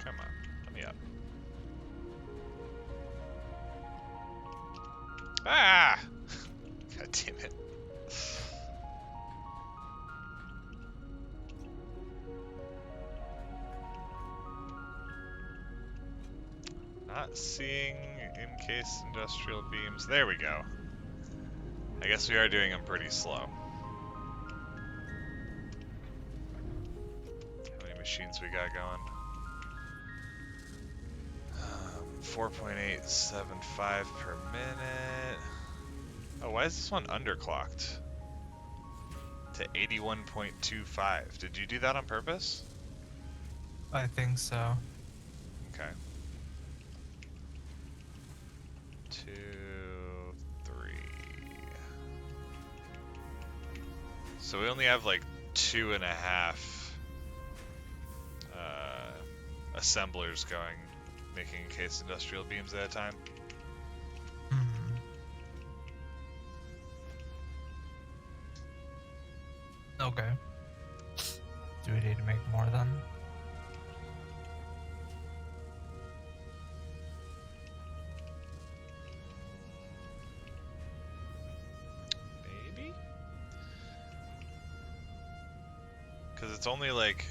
S1: Come on, let me up. Ah! God damn it. Not seeing encased industrial beams. There we go. I guess we are doing them pretty slow. How many machines we got going? 4.875 per minute. Oh, why is this one underclocked? To 81.25. Did you do that on purpose?
S2: I think so.
S1: Okay. 2, 3. So we only have like 2.5 assemblers going, making encased industrial beams at a time.
S2: Hmm. Okay. Do we need to make more then?
S1: Maybe? Because it's only like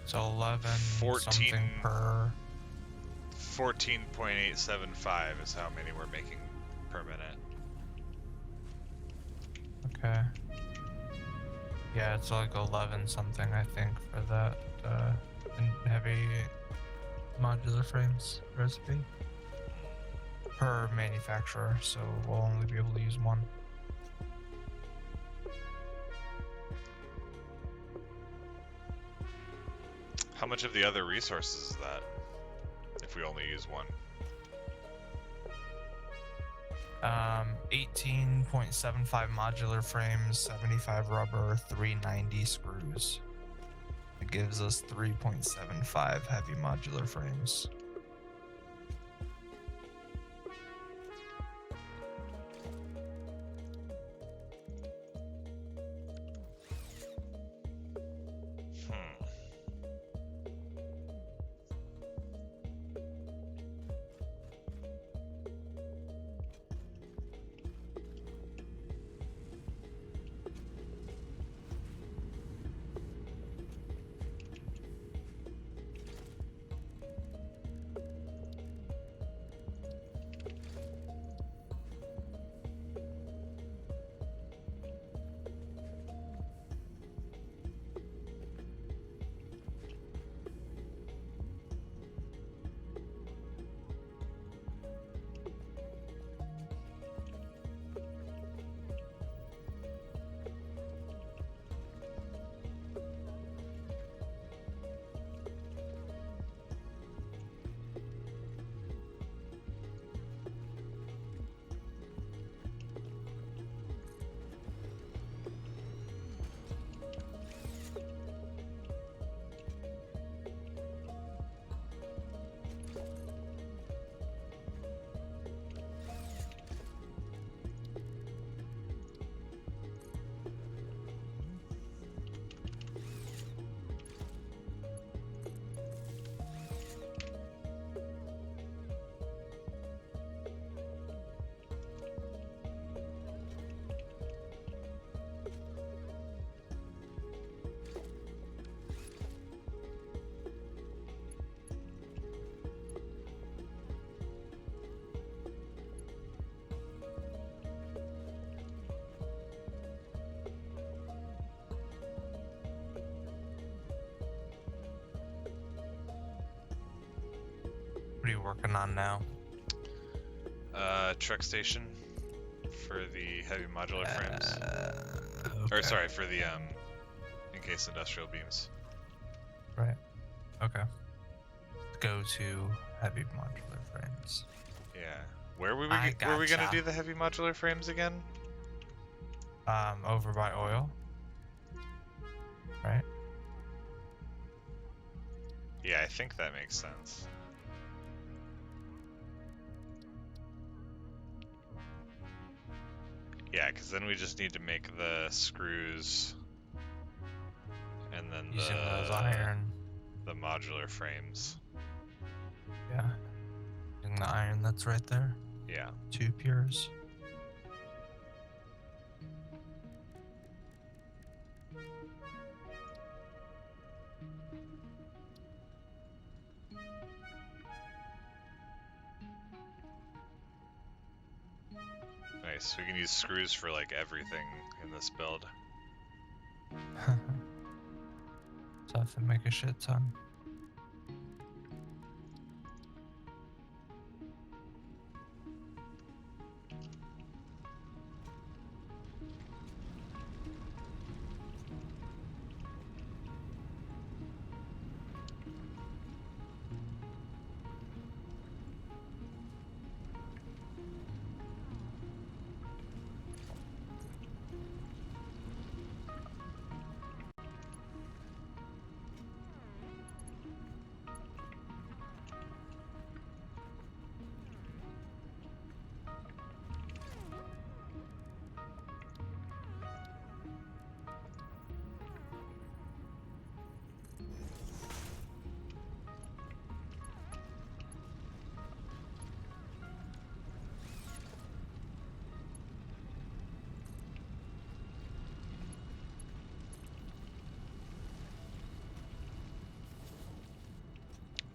S2: So 11
S1: 14
S2: something per.
S1: 14.875 is how many we're making per minute.
S2: Okay. Yeah, it's like 11 something, I think, for that heavy modular frames recipe per manufacturer, so we'll only be able to use one.
S1: How much of the other resources is that if we only use one?
S2: 18.75 modular frames, 75 rubber, 390 screws. It gives us 3.75 heavy modular frames. What are you working on now?
S1: Truck station for the heavy modular frames.
S2: Okay.
S1: Or sorry, for the encased industrial beams.
S2: Right. Okay. Let's go to heavy modular frames.
S1: Yeah. Where were
S2: I
S1: we gonna
S2: gotcha.
S1: do the heavy modular frames again?
S2: Over by oil. Right?
S1: Yeah, I think that makes sense. Yeah, because then we just need to make the screws and then
S2: Using those iron.
S1: the modular frames.
S2: Yeah. Using the iron that's right there.
S1: Yeah.
S2: 2 pures.
S1: Nice. We can use screws for like everything in this build.
S2: So I have to make a shit ton.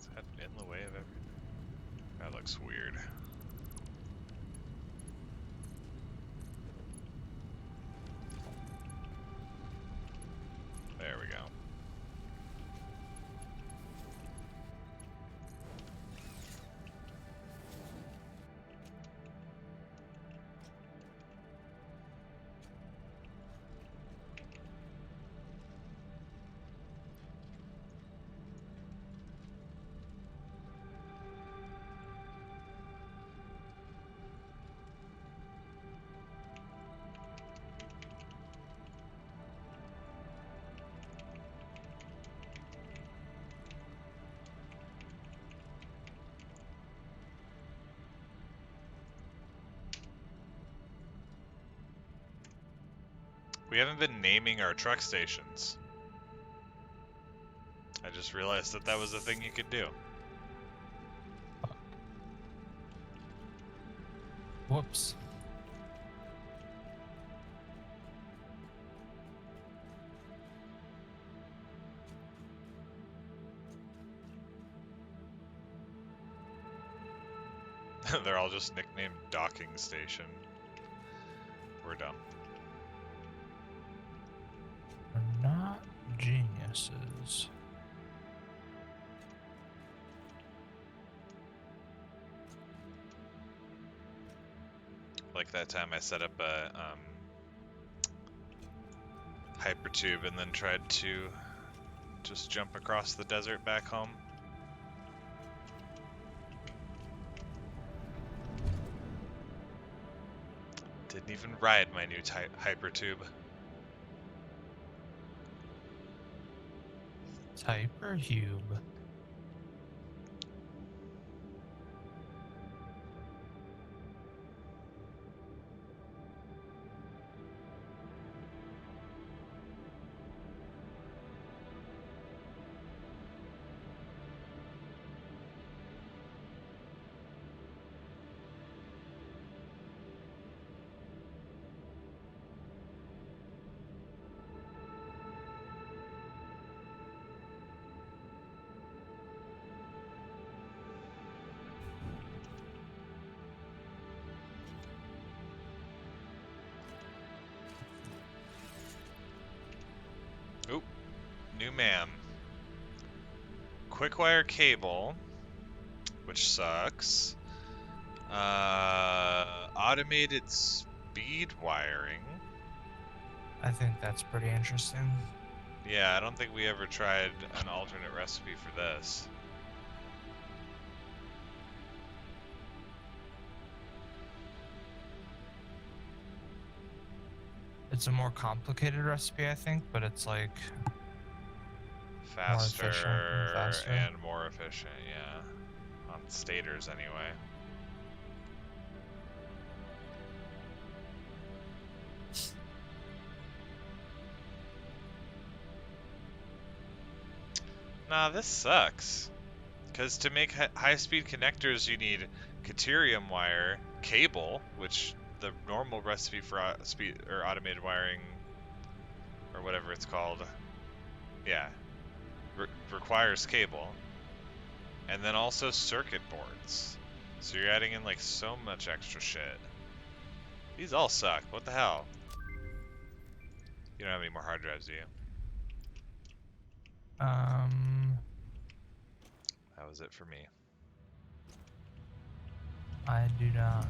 S1: Is that in the way of everything? That looks weird. There we go. We haven't been naming our truck stations. I just realized that that was a thing you could do.
S2: Whoops.
S1: They're all just nicknamed docking station. We're dumb.
S2: We're not geniuses.
S1: Like that time I set up a hypertube and then tried to just jump across the desert back home. Didn't even ride my new hypertube.
S2: Hyperhube.
S1: Oop, new ma'am. Quick wire cable which sucks. Automated speed wiring.
S2: I think that's pretty interesting.
S1: Yeah, I don't think we ever tried an alternate recipe for this.
S2: It's a more complicated recipe, I think, but it's like more efficient and
S1: Faster
S2: faster.
S1: and more efficient, yeah. On stators, anyway. Nah, this sucks. Because to make high-speed connectors, you need Caterium wire, cable, which the normal recipe for speed or automated wiring, or whatever it's called, yeah, requires cable, and then also circuit boards. So you're adding in like so much extra shit. These all suck. What the hell? You don't have any more hard drives, do you? That was it for me.
S2: I do not.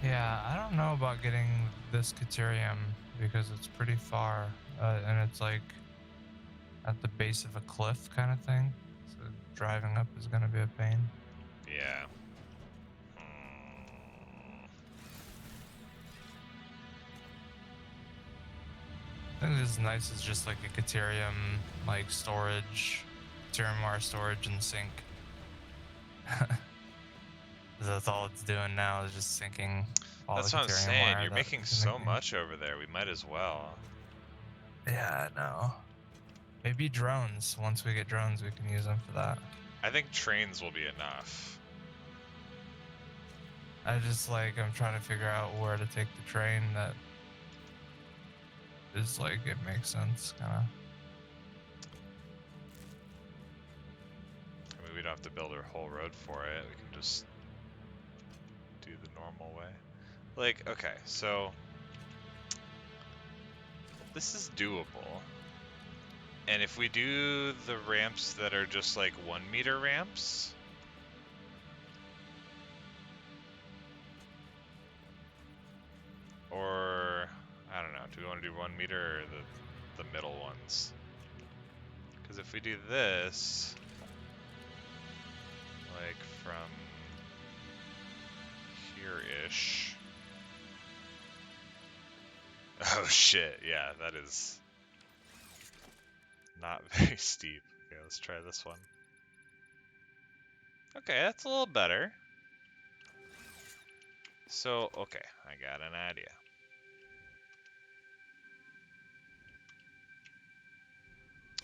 S2: Yeah, I don't know about getting this Caterium because it's pretty far, and it's like at the base of a cliff kind of thing. So driving up is gonna be a pain.
S1: Yeah.
S2: I think this is nice. It's just like a Caterium, like storage, Caterium wire storage and sync. That's all it's doing now is just syncing all
S1: That's
S2: the
S1: what I'm
S2: Caterium
S1: saying.
S2: wire
S1: You're
S2: that
S1: making
S2: we've been
S1: so
S2: making.
S1: much over there. We might as well.
S2: Yeah, I know. Maybe drones. Once we get drones, we can use them for that.
S1: I think trains will be enough.
S2: I'm trying to figure out where to take the train that is like, it makes sense, kind of.
S1: I mean, we don't have to build a whole road for it. We can just do the normal way. Like, okay, so this is doable. And if we do the ramps that are just like 1 meter ramps, or I don't know, do we want to do 1 meter or the middle ones? Because if we do this, like from here-ish. Oh shit, yeah, that is not very steep. Okay, let's try this one. Okay, that's a little better. So, okay, I got an idea.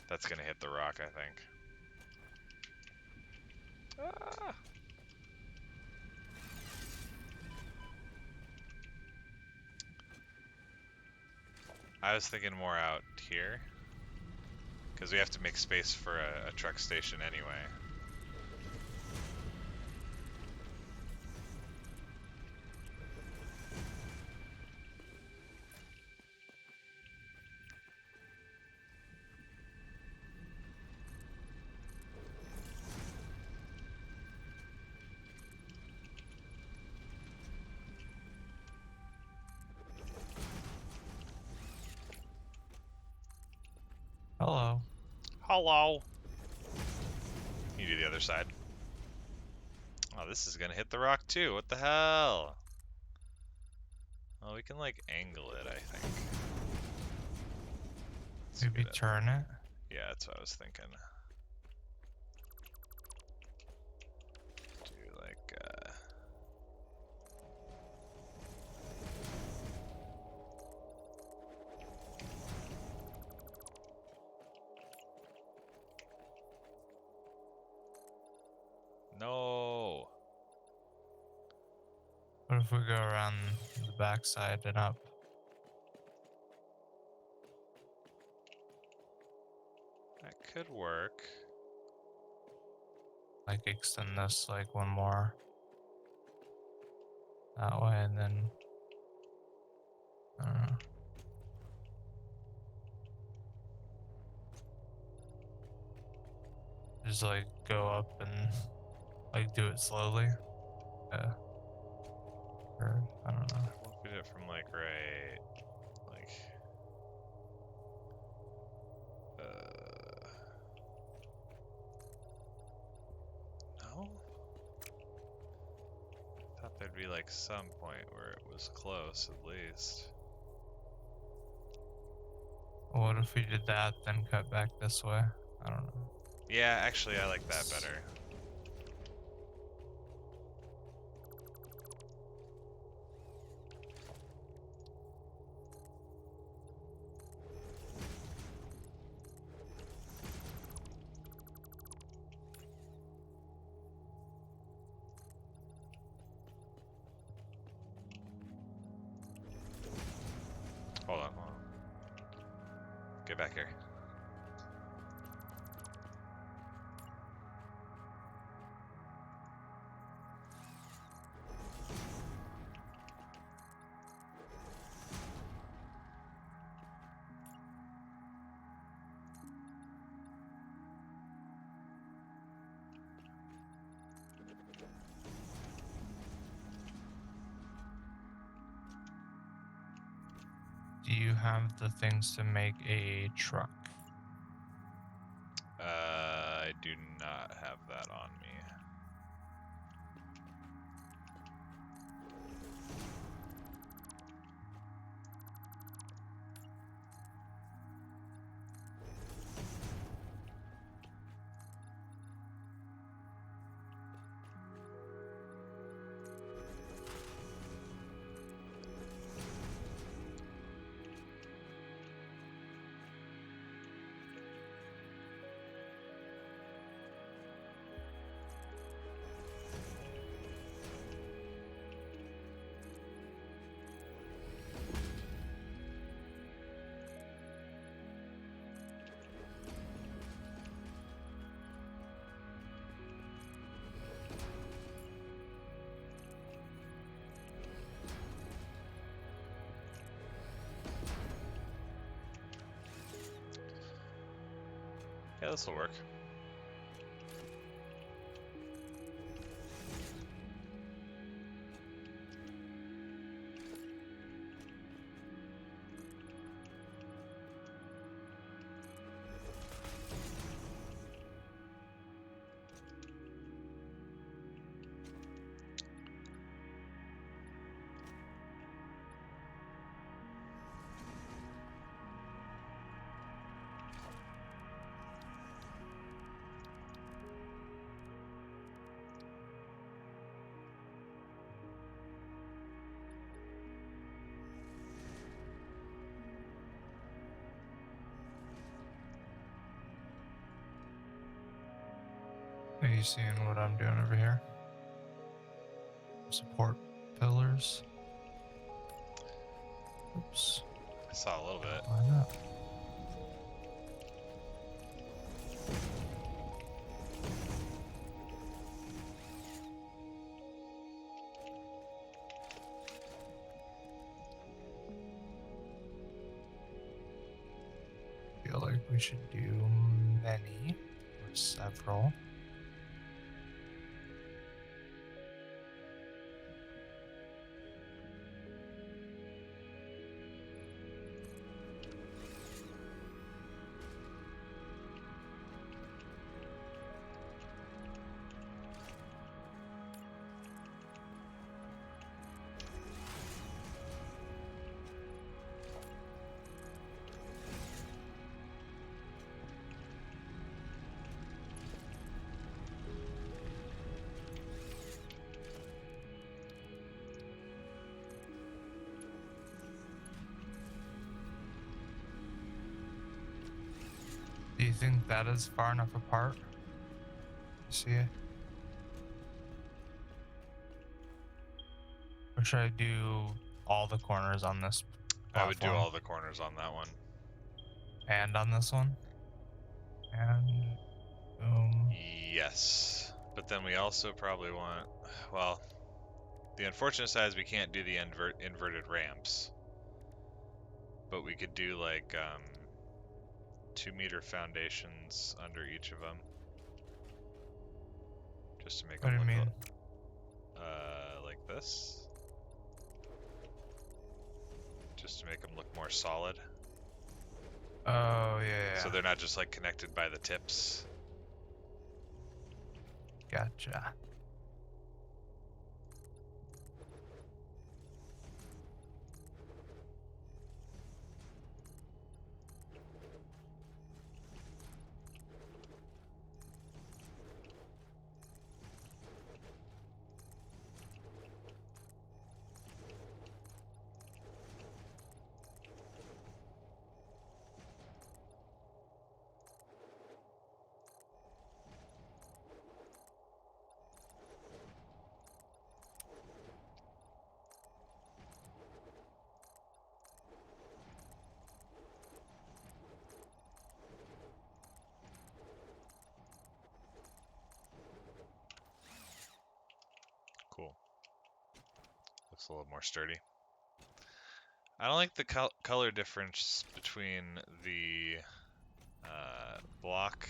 S1: That's gonna hit the rock, I think. Ah! I was thinking more out here. Because we have to make space for a truck station anyway.
S2: Hello.
S1: Hello! You do the other side. Oh, this is gonna hit the rock too. What the hell? Oh, we can like angle it, I think. Let's
S2: Maybe
S1: get it.
S2: turn it.
S1: Yeah, that's what I was thinking. Do like, no!
S2: What if we go around the backside and up?
S1: That could work.
S2: Like extend this like one more that way, and then I don't know. Just like go up and like do it slowly. Or I don't know.
S1: What if we did it from like right, like, no? Thought there'd be like some point where it was close at least.
S2: What if we did that, then cut back this way? I don't know.
S1: Yeah, actually, I like that better. Hold on. Get back here.
S2: Do you have the things to make a truck?
S1: I do not have that on me. Yeah, this will work.
S2: Are you seeing what I'm doing over here? Support pillars. Oops.
S1: I saw a little bit.
S2: Why not? Feel like we should do many or several. Do you think that is far enough apart? You see it? Or should I do all the corners on this platform?
S1: I would do all the corners on that one.
S2: And on this one? And boom.
S1: Yes. But then we also probably want, well, the unfortunate side is we can't do the inverted ramps. But we could do like 2-meter foundations under each of them. just to make
S2: What
S1: them
S2: do you
S1: look
S2: mean?
S1: like this, just to make them look more solid.
S2: Oh yeah.
S1: So they're not just like connected by the tips.
S2: Gotcha.
S1: Cool. Looks a little more sturdy. I don't like the color difference between the block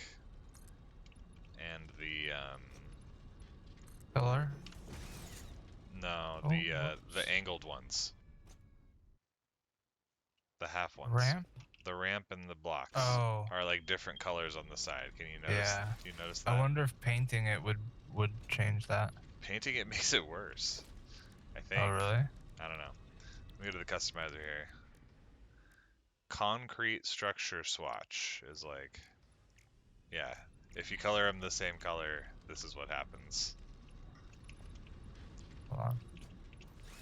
S1: and the
S2: Pillar.
S1: no,
S2: Oh,
S1: the angled ones, the half ones.
S2: ramp.
S1: The ramp and the blocks
S2: Oh,
S1: are like different colors on the side. Can you notice?
S2: yeah.
S1: Do you notice
S2: I
S1: that?
S2: wonder if painting it would change that.
S1: Painting it makes it worse, I
S2: Oh,
S1: think.
S2: really?
S1: I don't know. Let me go to the customizer here. Concrete structure swatch is like, yeah, if you color them the same color, this is what happens.
S2: Hold on.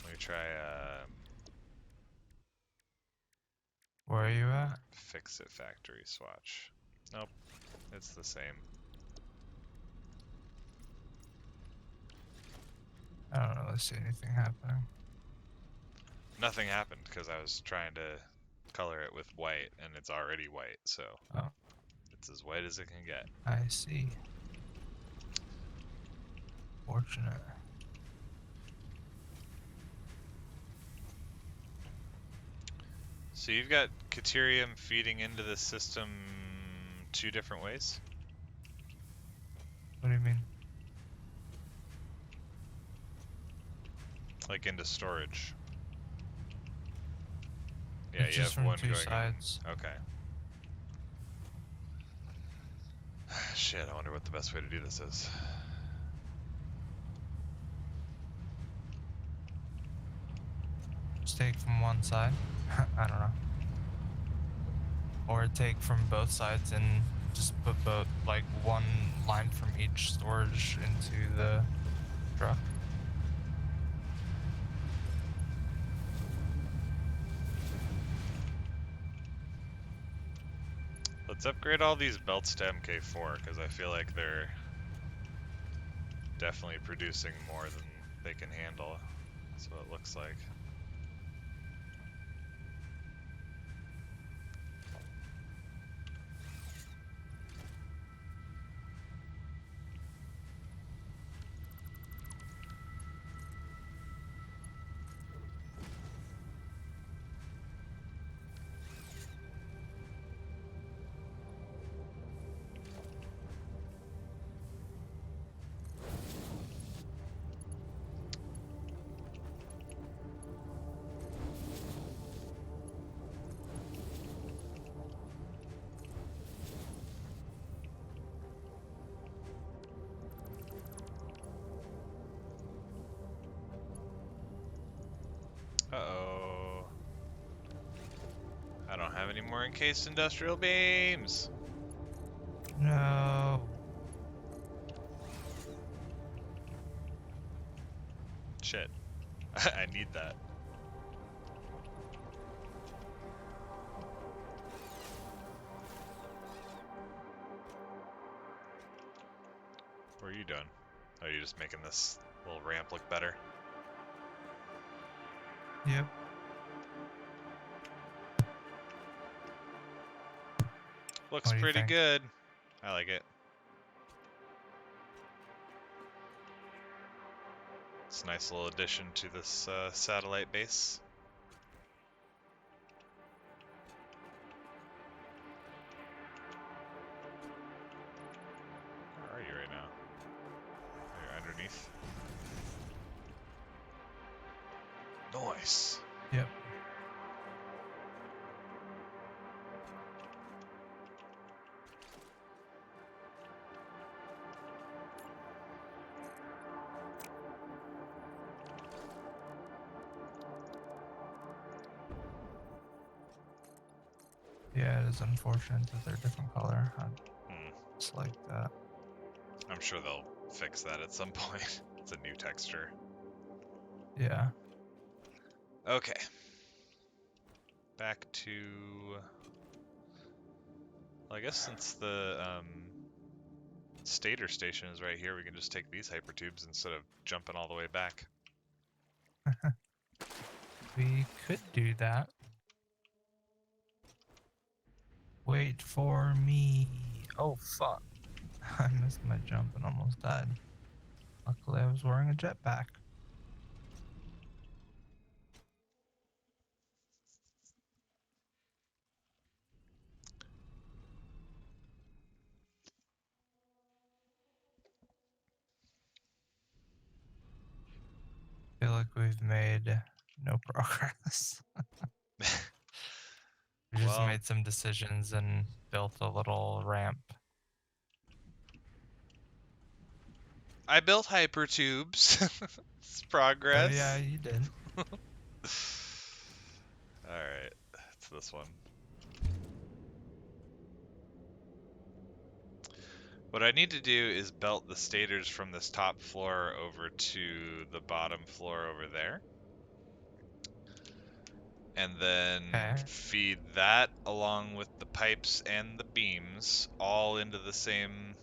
S1: Let me try
S2: Where are you at?
S1: fix it factory swatch. Nope, it's the same.
S2: I don't really see anything happening.
S1: Nothing happened because I was trying to color it with white and it's already white, so
S2: Oh,
S1: it's as white as it can get.
S2: I see. Fortunate.
S1: So you've got Caterium feeding into the system 2 different ways?
S2: What do you mean?
S1: Like into storage. Yeah,
S2: It's
S1: you
S2: just
S1: have
S2: from
S1: one
S2: two
S1: going
S2: sides.
S1: in. Okay. Shit, I wonder what the best way to do this is.
S2: Just take from one side. I don't know. Or take from both sides and just put both, like one line from each storage into the truck.
S1: Let's upgrade all these belts to MK4 because I feel like they're definitely producing more than they can handle. That's what it looks like. Uh-oh. I don't have any more encased industrial beams.
S2: No.
S1: Shit. I need that. What are you doing? Oh, you're just making this little ramp look better.
S2: Yep.
S1: Looks
S2: What do you
S1: pretty
S2: think?
S1: good. I like it. It's a nice little addition to this satellite base. Where are you right now? There you underneath. Nice.
S2: Yep. Yeah, it is unfortunate that they're different color. I just like that.
S1: I'm sure they'll fix that at some point. It's a new texture.
S2: Yeah.
S1: Okay. Back to... Well, I guess since the stator station is right here, we can just take these hypertubes instead of jumping all the way back.
S2: We could do that. Wait for me. Oh, fuck. I missed my jump and almost died. Luckily, I was wearing a jetpack. I feel like we've made no progress. We just
S1: Well,
S2: made some decisions and built a little ramp.
S1: I built hypertubes. It's
S2: Oh,
S1: progress.
S2: yeah, you did.
S1: Alright, it's this one. What I need to do is belt the stators from this top floor over to the bottom floor over there. And then
S2: Okay.
S1: feed that along with the pipes and the beams all into the same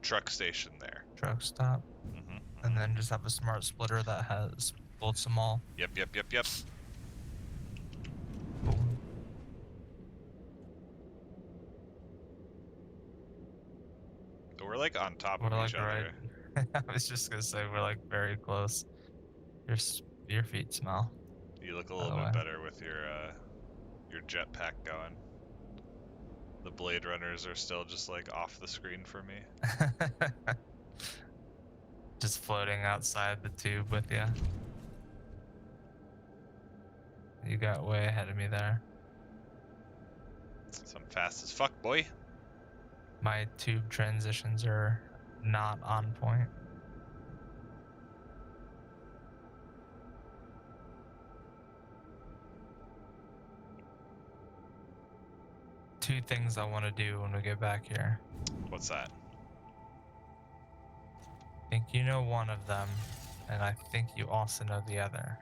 S1: truck station there.
S2: Truck stop. And then just have a smart splitter that has bolts them all.
S1: Yep, yep, yep, yep.
S2: Cool.
S1: We're like on top
S2: We're
S1: of each
S2: like right.
S1: other.
S2: I was just gonna say we're like very close. Your feet smell.
S1: You look a
S2: By
S1: little
S2: the
S1: bit
S2: way.
S1: better with your jetpack going. The Blade Runners are still just like off the screen for me.
S2: Just floating outside the tube with you. You got way ahead of me there.
S1: So I'm fast as fuck, boy.
S2: My tube transitions are not on point. Two things I want to do when we get back here.
S1: What's that?
S2: I think you know one of them, and I think you also know the other.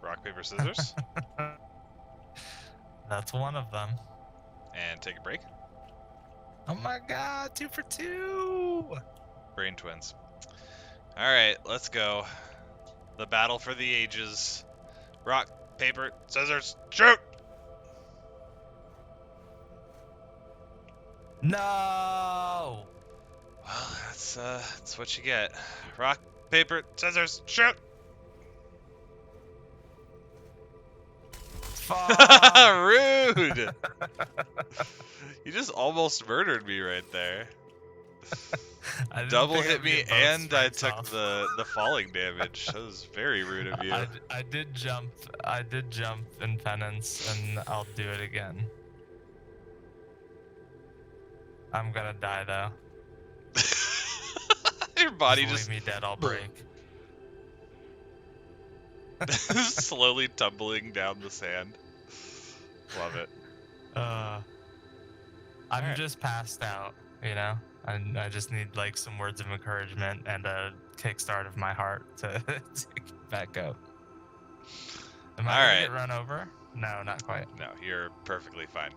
S1: Rock, paper, scissors?
S2: That's one of them.
S1: And take a break.
S2: Oh my god, 2 for 2!
S1: Brain twins. Alright, let's go. The battle for the ages. Rock, paper, scissors, shoot!
S2: No!
S1: Well, that's what you get. Rock, paper, scissors, shoot!
S2: Fuck!
S1: Rude! You just almost murdered me right there. Double hit me and I took the falling damage. That was very rude of you.
S2: I did jump in penance, and I'll do it again. I'm gonna die though.
S1: Your body
S2: Leave me dead, I'll break.
S1: slowly tumbling down the sand. Love it.
S2: I'm just passed out, you know? And I just need like some words of encouragement and a kickstart of my heart to get back up. Am I gonna get run over? No, not quite.
S1: No, you're perfectly fine.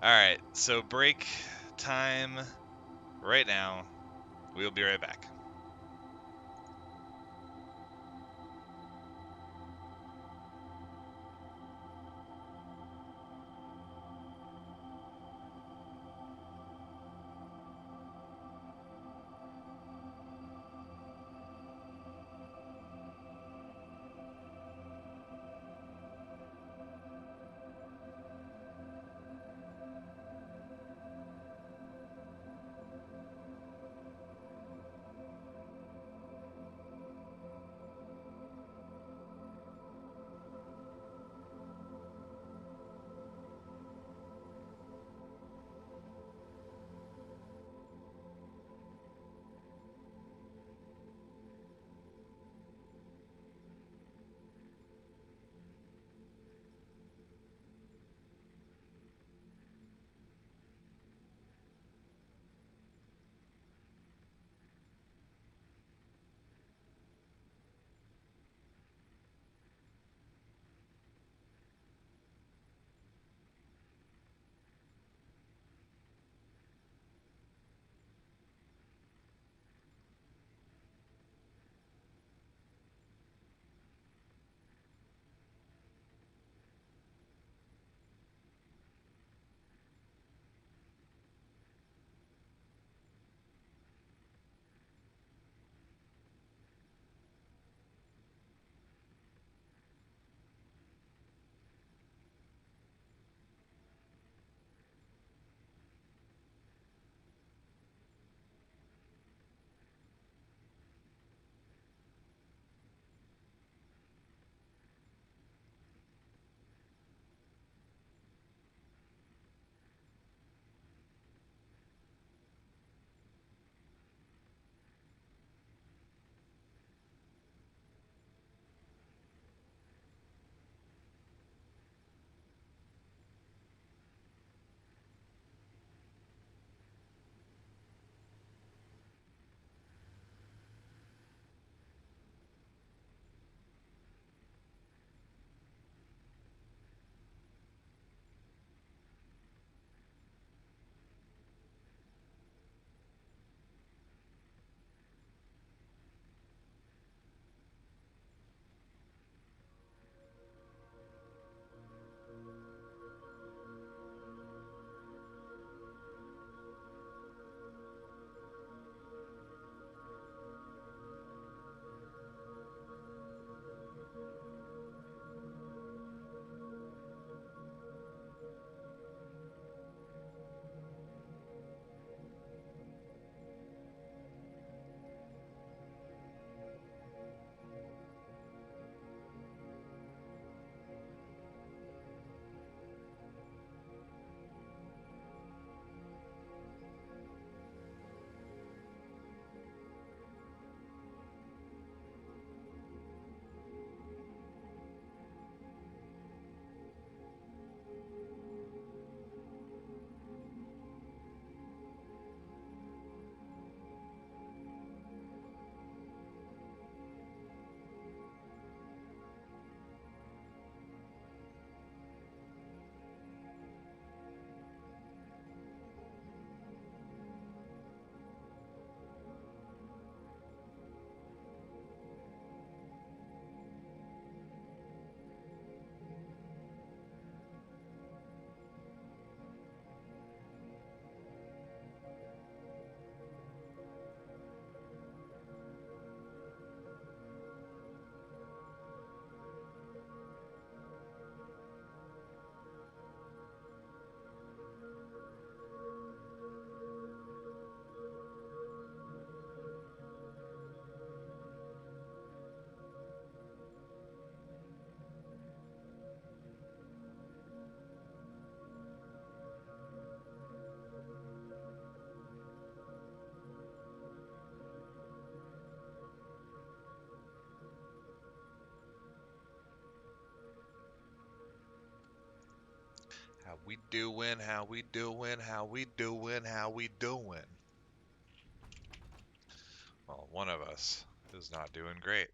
S1: Alright, so break time right now. We'll be right back. we doing? How we doing? How we doing? How we doing? Well, one of us is not doing great.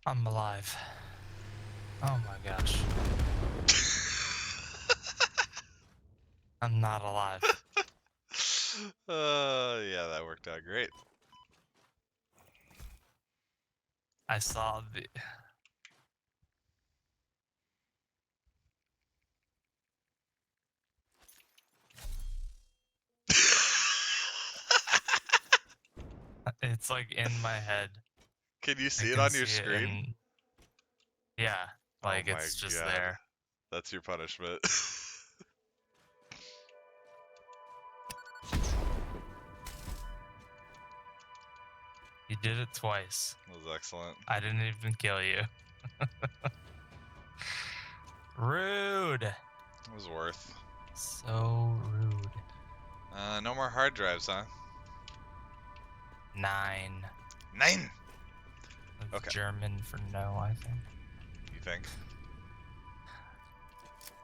S2: I'm alive. Oh my gosh. I'm not alive.
S1: Yeah, that worked out great.
S2: I saw the. It's like in my head.
S1: Can you
S2: I
S1: see it
S2: can
S1: on your
S2: see it
S1: screen?
S2: in. Yeah,
S1: Oh
S2: like
S1: my
S2: it's just
S1: god.
S2: there.
S1: That's your punishment.
S2: You did it twice.
S1: That was excellent.
S2: I didn't even kill you. Rude.
S1: It was worth.
S2: So rude.
S1: No more hard drives, huh?
S2: 9.
S1: 9!
S2: That's
S1: Okay.
S2: German for no, I think.
S1: You think?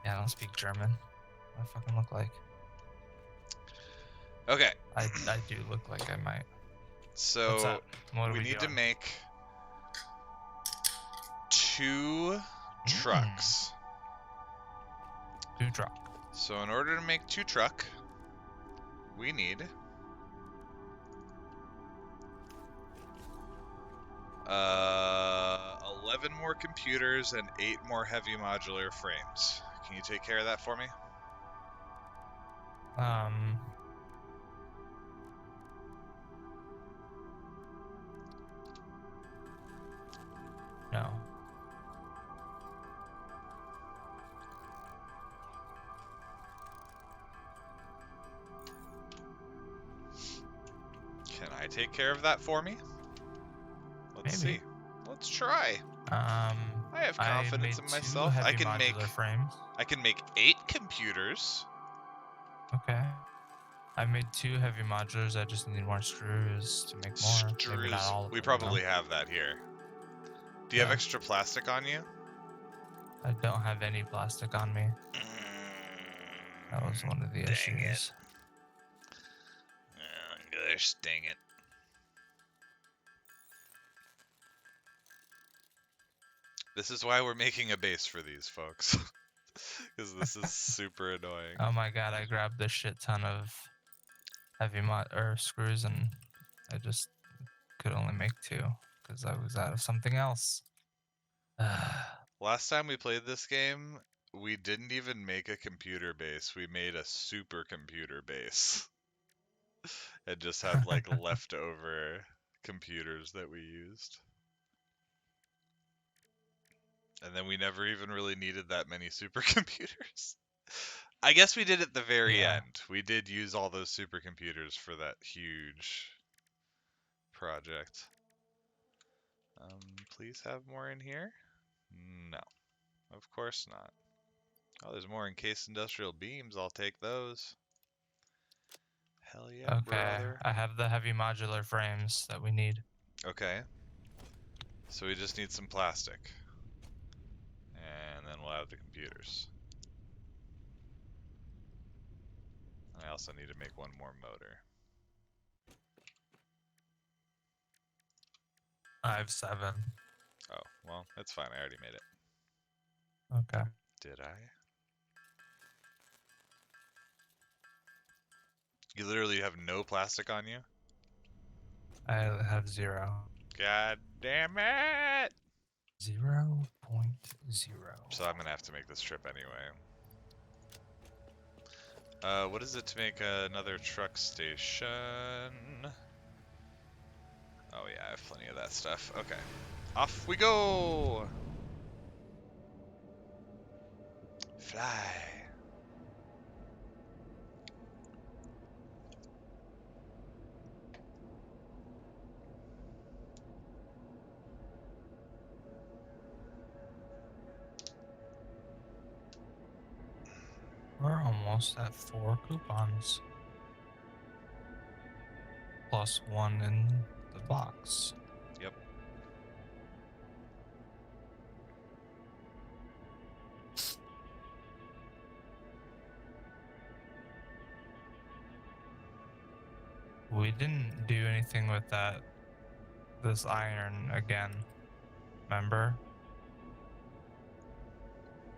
S2: Yeah, I don't speak German. What do I fucking look like?
S1: Okay.
S2: I do look like I might. What's
S1: So,
S2: up? What are
S1: we
S2: we
S1: need
S2: doing?
S1: to make 2 trucks.
S2: 2 truck.
S1: So, in order to make 2 truck, we need 11 more computers and 8 more heavy modular frames. Can you take care of that for me?
S2: No.
S1: Can I take care of that for me? Let's
S2: Maybe.
S1: see. Let's try. I have
S2: I
S1: confidence
S2: made
S1: in
S2: 2
S1: myself.
S2: heavy modular frames.
S1: I can make 8 computers.
S2: Okay. I made 2 heavy modulars. I just need more screws to make more. Maybe not
S1: Screws.
S2: all of
S1: We
S2: them,
S1: probably
S2: though.
S1: have that here. Do you have
S2: Yeah.
S1: extra plastic on you?
S2: I don't have any plastic on me. That was one of the
S1: Dang
S2: issues.
S1: it. Gosh, dang it. This is why we're making a base for these folks. Because this is super annoying.
S2: Oh my god, I grabbed a shit ton of heavy screws and I just could only make 2 because I was out of something else.
S1: Last time we played this game, we didn't even make a computer base. We made a supercomputer base. And just had like leftover computers that we used. And then we never even really needed that many supercomputers. I guess we did at the very
S2: Yeah.
S1: end. We did use all those supercomputers for that huge project. Please have more in here? No, of course not. Oh, there's more encased industrial beams. I'll take those. Hell yeah,
S2: Okay,
S1: brother.
S2: I have the heavy modular frames that we need.
S1: Okay. So we just need some plastic. And then we'll have the computers. I also need to make one more motor.
S2: I have 7.
S1: Oh, well, that's fine. I already made it.
S2: Okay.
S1: Did I? You literally have no plastic on you?
S2: I have 0.
S1: God damn it!
S2: 0.0.
S1: So I'm gonna have to make this trip anyway. What is it to make another truck station? Oh yeah, I have plenty of that stuff. Okay. Off we go! Fly.
S2: We're almost at 4 coupons. Plus 1 in the box.
S1: Yep.
S2: We didn't do anything with this iron again. Remember?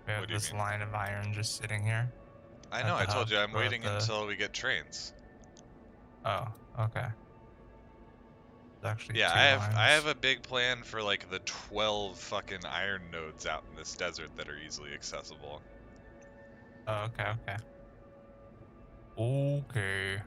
S2: We
S1: What
S2: have
S1: do you
S2: this
S1: mean?
S2: line of iron just sitting here
S1: I
S2: at
S1: know,
S2: the
S1: I told
S2: hub
S1: you I'm
S2: or at
S1: waiting
S2: the.
S1: until we get trains.
S2: Oh, okay. There's actually
S1: Yeah,
S2: 2
S1: I have
S2: lines.
S1: a big plan for like the 12 fucking iron nodes out in this desert that are easily accessible.
S2: Oh, okay, okay. Okay.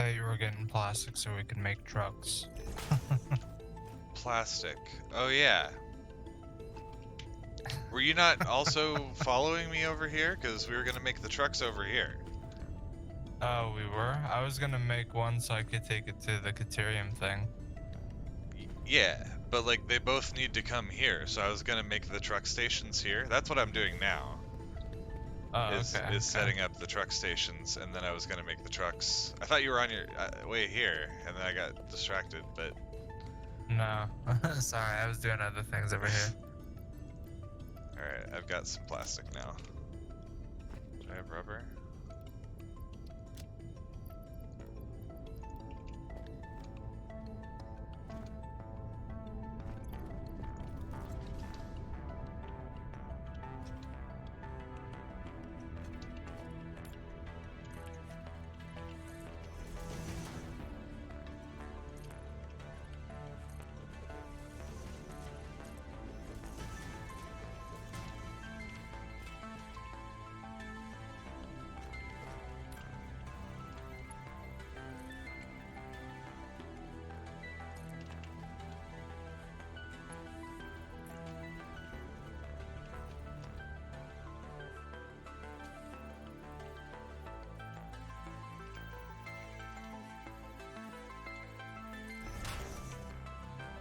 S2: thought you were getting plastic so we could make trucks.
S1: Plastic. Oh yeah. Were you not also following me over here? Because we were gonna make the trucks over here.
S2: Oh, we were? I was gonna make one so I could take it to the Caterium thing.
S1: Yeah, but like they both need to come here, so I was gonna make the truck stations here. That's what I'm doing now.
S2: Oh,
S1: Is
S2: okay.
S1: setting up the truck stations, and then I was gonna make the trucks. I thought you were on your way here, and then I got distracted. But
S2: No. Sorry, I was doing other things over here.
S1: all right, I've got some plastic now. Do I have rubber?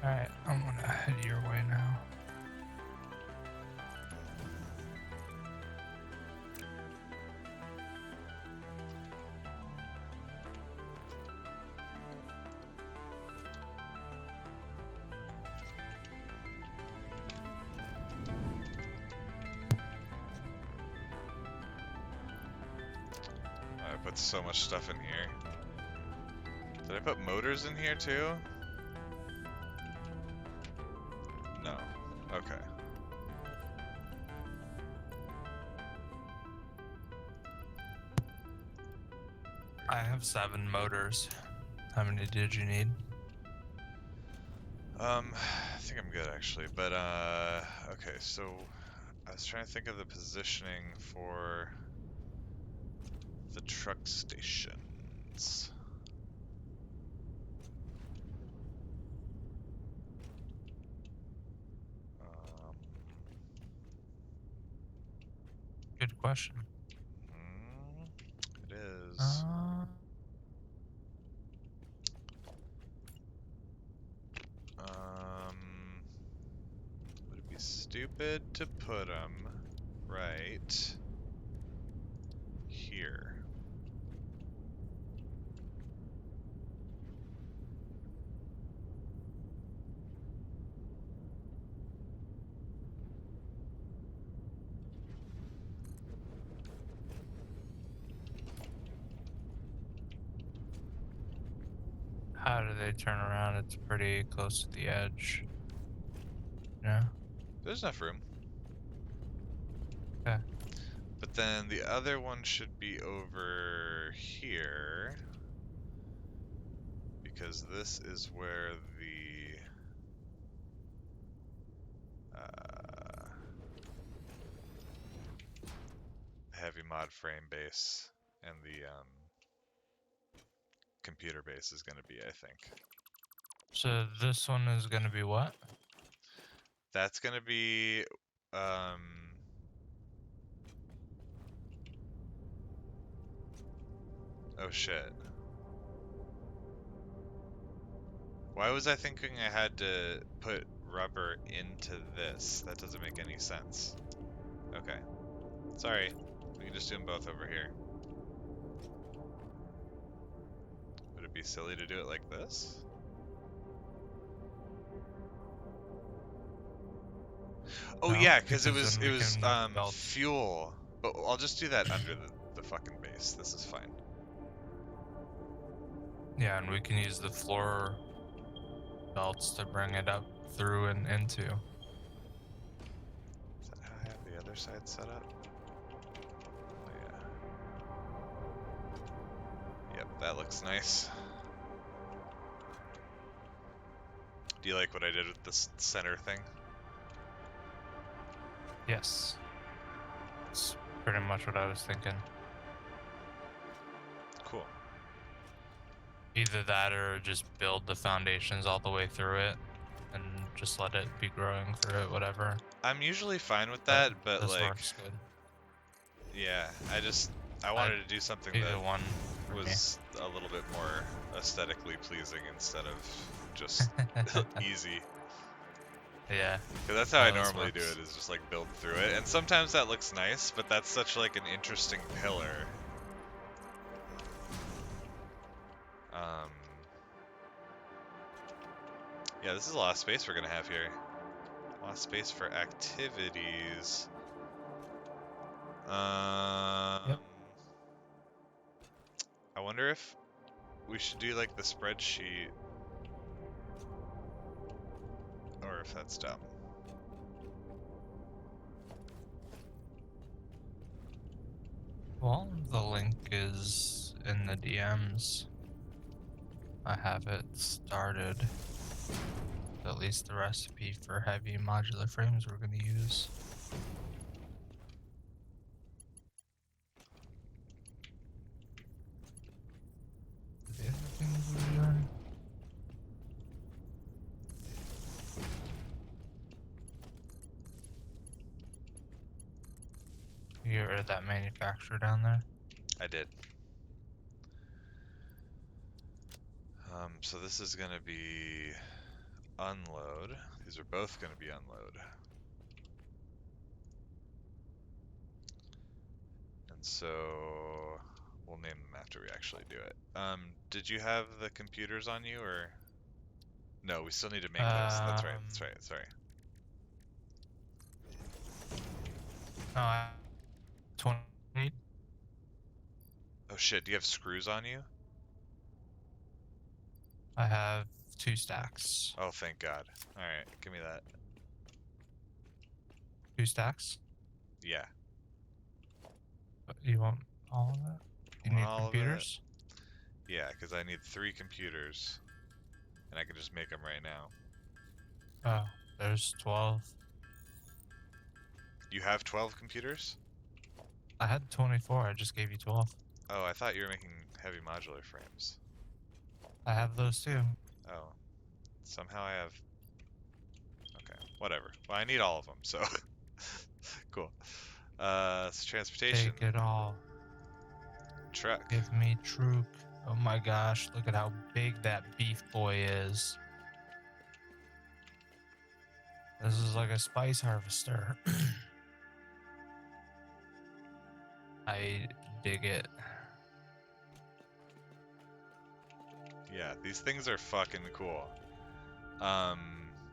S2: Alright, I'm gonna head your way now.
S1: I put so much stuff in here. Did I put motors in here too? No. Okay.
S2: I have 7 motors. How many did you need?
S1: I think I'm good actually, but okay, so I was trying to think of the positioning for the truck stations.
S2: Good question.
S1: It is. Would it be stupid to put them right here?
S2: How do they turn around? It's pretty close to the edge. Yeah.
S1: There's enough room.
S2: Okay.
S1: But then the other one should be over here, because this is where the heavy mod frame base and the computer base is going to be, I think.
S2: So this one is gonna be what?
S1: That's going to be oh shit. Why was I thinking I had to put rubber into this? That doesn't make any sense. Okay. Sorry. We can just do them both over here. Would it be silly to do it like this? Oh
S2: No,
S1: yeah, because it
S2: then
S1: was
S2: we can belt.
S1: fuel. But I'll just do that under the fucking base. This is fine.
S2: Yeah, and we can use the floor belts to bring it up through and into.
S1: Is that how I have the other side set up? Oh yeah. Yep, that looks nice. Do you like what I did with this center thing?
S2: Yes. It's pretty much what I was thinking.
S1: Cool.
S2: Either that or just build the foundations all the way through it and just let it be growing through it, whatever.
S1: I'm usually fine with
S2: But
S1: that, but
S2: this
S1: like,
S2: works good.
S1: yeah, I
S2: I
S1: wanted to do something
S2: either
S1: that
S2: one for me.
S1: was a little bit more aesthetically pleasing instead of just easy.
S2: Yeah,
S1: Because that's how I
S2: no, this
S1: normally do
S2: works.
S1: it, is just like build through it. And sometimes that looks nice, but that's such like an interesting pillar. Um, yeah, this is a lot of space we're gonna have here. A lot of space for activities.
S2: Yep.
S1: I wonder if we should do like the spreadsheet, or if that's dumb.
S2: Well, the link is in the DMs. I have it started. At least the recipe for heavy modular frames we're going to use. The other things we're doing. You get rid of that manufacturer down there?
S1: I did. So this is gonna be unload. These are both gonna be unload. And so we'll name them after we actually do it. Did you have the computers on you, or no? We still need to make those. That's right. That's right. Sorry.
S2: No, I 20.
S1: Oh shit. Do you have screws on you?
S2: I have 2 stacks.
S1: Oh, thank God. All right, give me that.
S2: 2 stacks?
S1: Yeah.
S2: You want all of it? You
S1: Want
S2: need
S1: all of it?
S2: computers?
S1: Yeah, because I need 3 computers, and I can just make them right now.
S2: Oh, there's 12.
S1: You have 12 computers?
S2: I had 24, I just gave you 12.
S1: Oh, I thought you were making heavy modular frames.
S2: I have those too.
S1: Oh, somehow I have. Okay, whatever. Well, I need all of them, so cool. So transportation,
S2: Take it all.
S1: truck.
S2: Give me Truk. Oh my gosh, look at how big that beef boy is. This is like a spice harvester. I dig it.
S1: Yeah, these things are fucking cool.
S2: I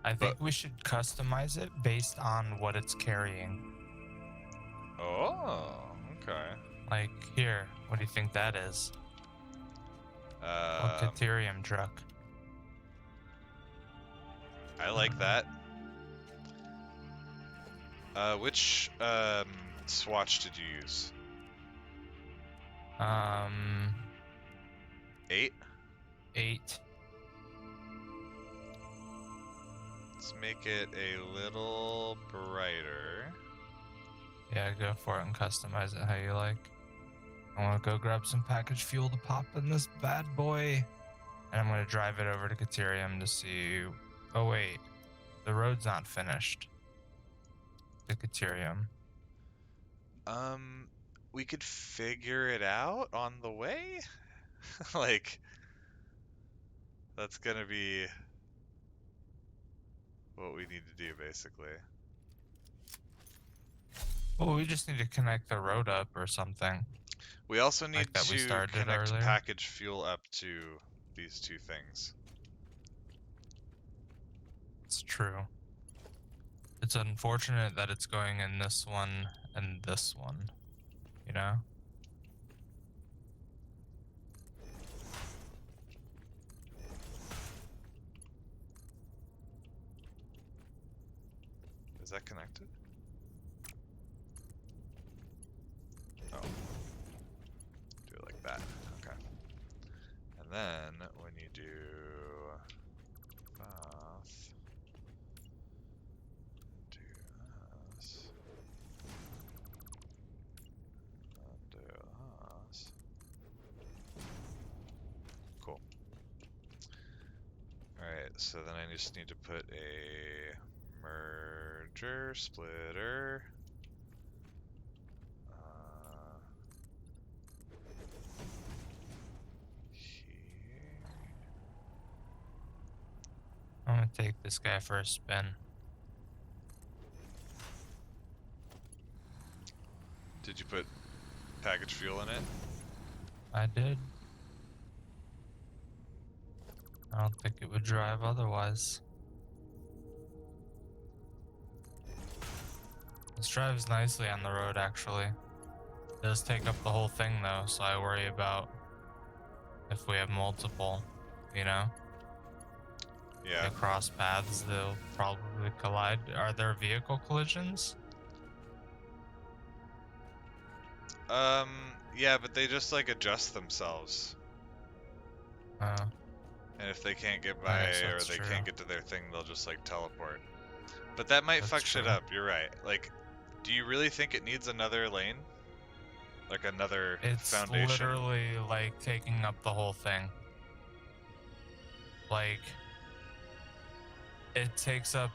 S1: But
S2: think we should customize it based on what it's carrying.
S1: oh, okay.
S2: Like, here, what do you think that is? A Caterium truck.
S1: I like that. Which swatch did you use? 8?
S2: 8.
S1: Let's make it a little brighter.
S2: Yeah, go for it and customize it how you like. I want to go grab some packaged fuel to pop in this bad boy. And I'm going to drive it over to Caterium to see... Oh, wait. The road's not finished. The Caterium.
S1: We could figure it out on the way? Like, that's gonna be what we need to do, basically.
S2: Well, we just need to connect the road up or something.
S1: We also need
S2: Like that we
S1: to
S2: started
S1: connect
S2: earlier.
S1: package fuel up to these 2 things.
S2: It's true. It's unfortunate that it's going in this one and this one, you know?
S1: Is that connected? Oh. Do it like that. Okay. And then when you do path, do this, and do this. Cool. so then I just need to put a merger splitter. Here.
S2: I'm gonna take this guy for a spin.
S1: Did you put package fuel in it?
S2: I did. I don't think it would drive otherwise. This drives nicely on the road, actually. It does take up the whole thing, though, so I worry about if we have multiple, you know?
S1: Yeah.
S2: They cross paths, they'll probably collide. Are there vehicle collisions?
S1: Yeah, but they just like adjust themselves.
S2: Oh,
S1: And if they can't get
S2: I
S1: by
S2: guess
S1: or
S2: that's
S1: they
S2: true.
S1: can't get to their thing, they'll just like teleport. But that might
S2: That's
S1: fuck shit
S2: true.
S1: up. You're right. Like, do you really think it needs another lane? Like another
S2: It's
S1: foundation?
S2: literally like taking up the whole thing. Like, it takes up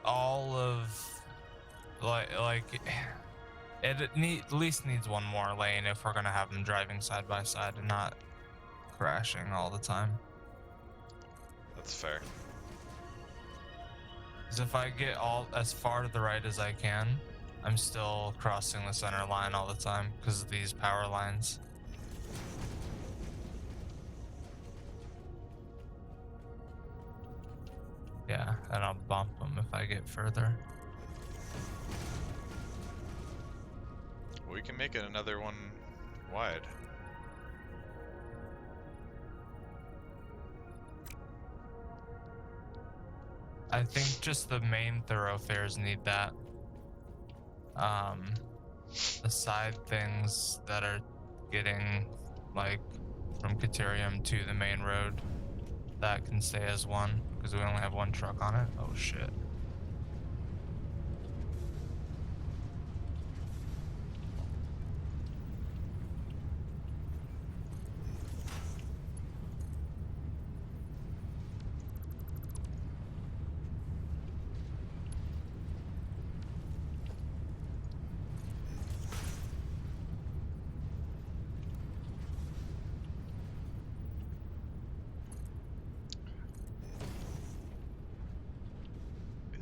S2: all of like it at least needs one more lane if we're gonna have them driving side by side and not crashing all the time.
S1: That's fair.
S2: Because if I get all as far to the right as I can, I'm still crossing the center line all the time because of these power lines. Yeah, and I'll bump them if I get further.
S1: We can make it another one wide.
S2: I think just the main thoroughfares need that. The side things that are getting like from Caterium to the main road, that can stay as one because we only have one truck on it. Oh shit.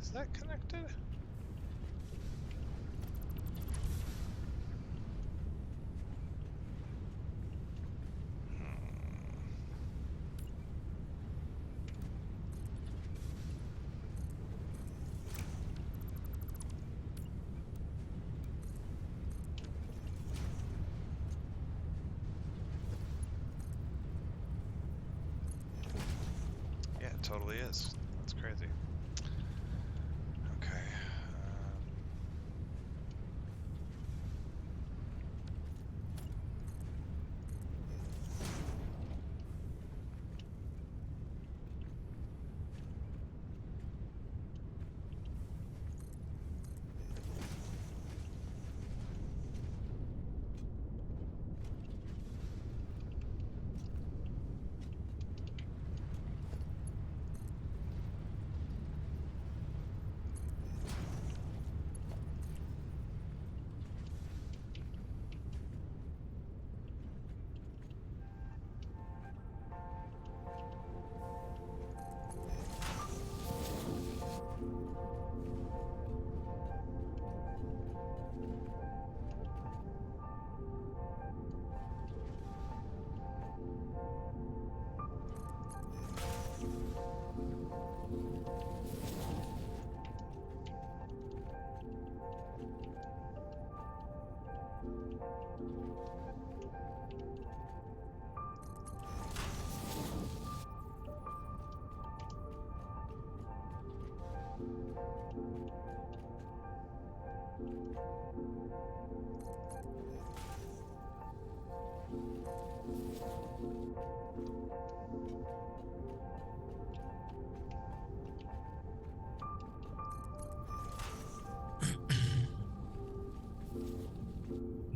S1: Is that connected? Yeah, it totally is. That's crazy. Okay.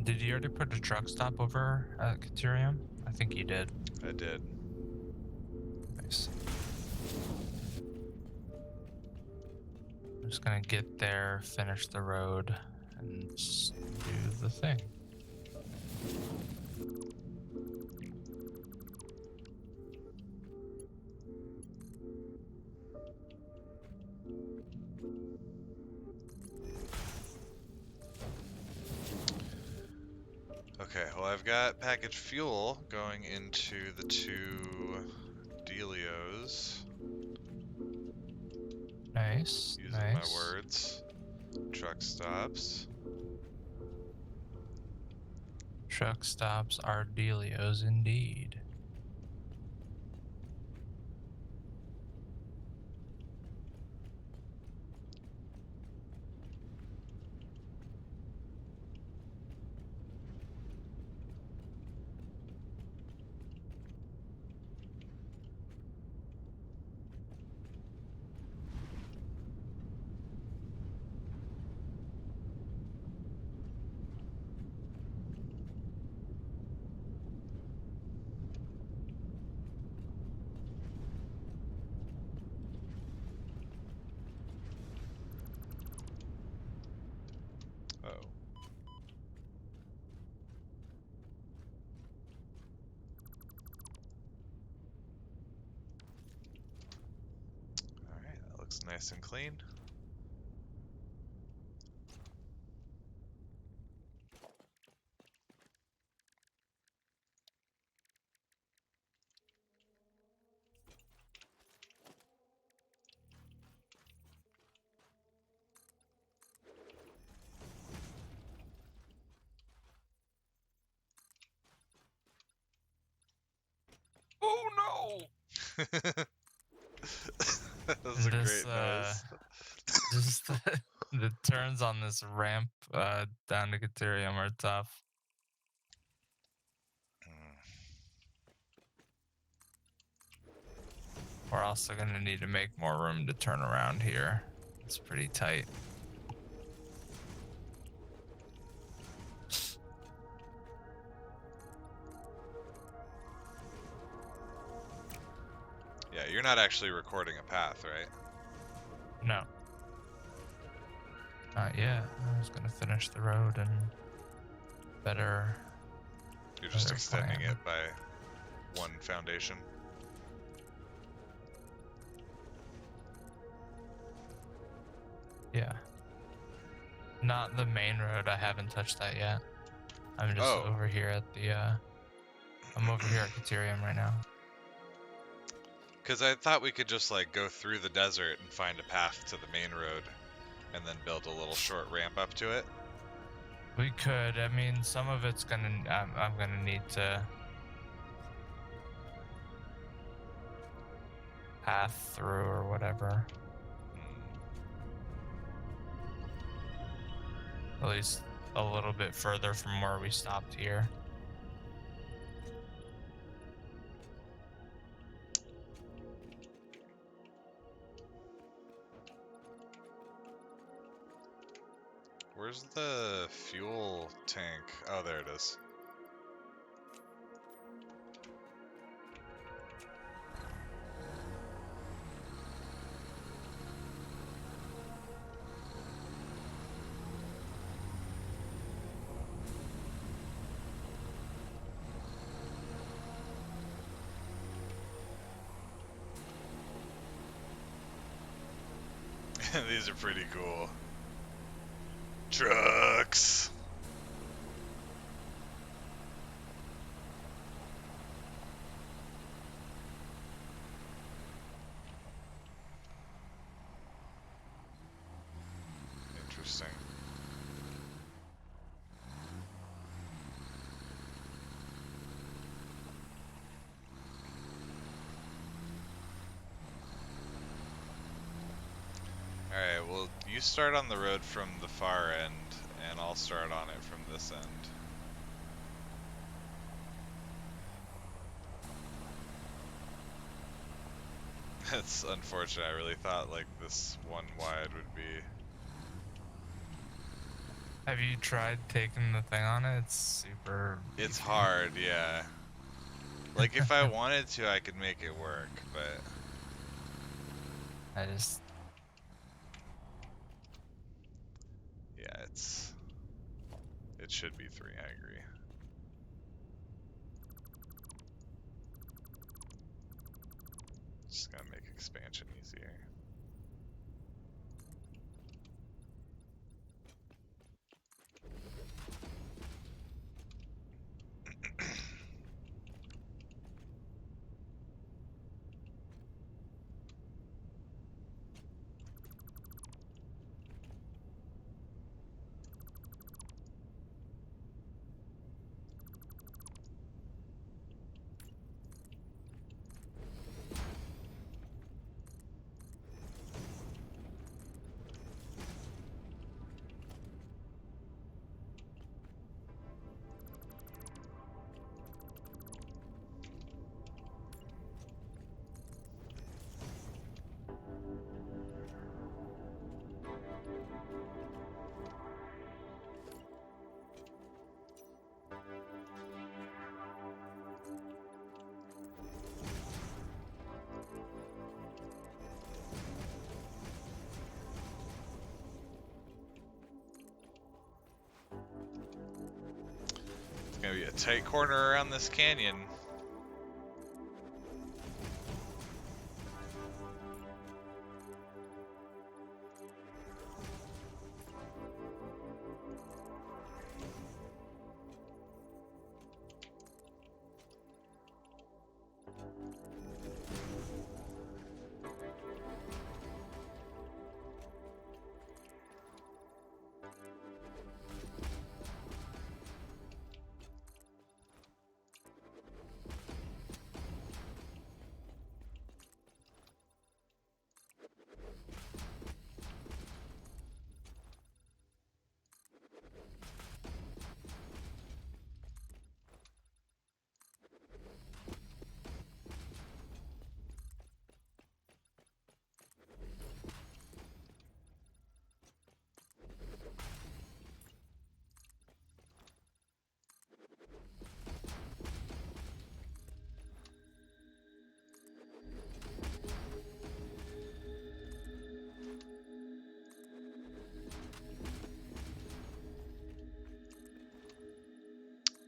S2: Did you already put a truck stop over at Caterium? I think you did.
S1: I did.
S2: Nice. just gonna get there, finish the road, and just do the thing.
S1: Okay, well I've got packaged fuel going into the 2 Delios.
S2: Nice,
S1: Using my
S2: nice.
S1: words. Truck stops.
S2: Truck stops are Delios indeed.
S1: Oh. Alright, that looks nice and clean.
S2: Oh no!
S1: That was a
S2: This
S1: great noise.
S2: just the turns on this ramp down to Caterium are tough. We're also gonna need to make more room to turn around here. It's pretty tight.
S1: Yeah, you're not actually recording a path, right?
S2: No. Not yet. I was gonna finish the road and better.
S1: You're just
S2: better
S1: extending
S2: plan.
S1: it by 1 foundation.
S2: Yeah. Not the main road. I haven't touched that yet. I'm just
S1: Oh.
S2: over here at the I'm over here at Caterium right now.
S1: Because I thought we could just like go through the desert and find a path to the main road and then build a little short ramp up to it.
S2: We could. I mean, some of it's gonna. I'm gonna need to path through or whatever. At least a little bit further from where we stopped here.
S1: Where's the fuel tank? Oh, there it is. These are pretty cool. Trucks! Interesting. Alright, well, you start on the road from the far end, and I'll start on it from this end. It's unfortunate. I really thought like this 1 wide would be.
S2: Have you tried taking the thing on it? It's super.
S1: It's
S2: beefy.
S1: hard, yeah. Like if I wanted to, I could make it work, but
S2: I just.
S1: It should be 3, I agree. Just gonna make expansion easier. It's gonna be a tight corner around this canyon.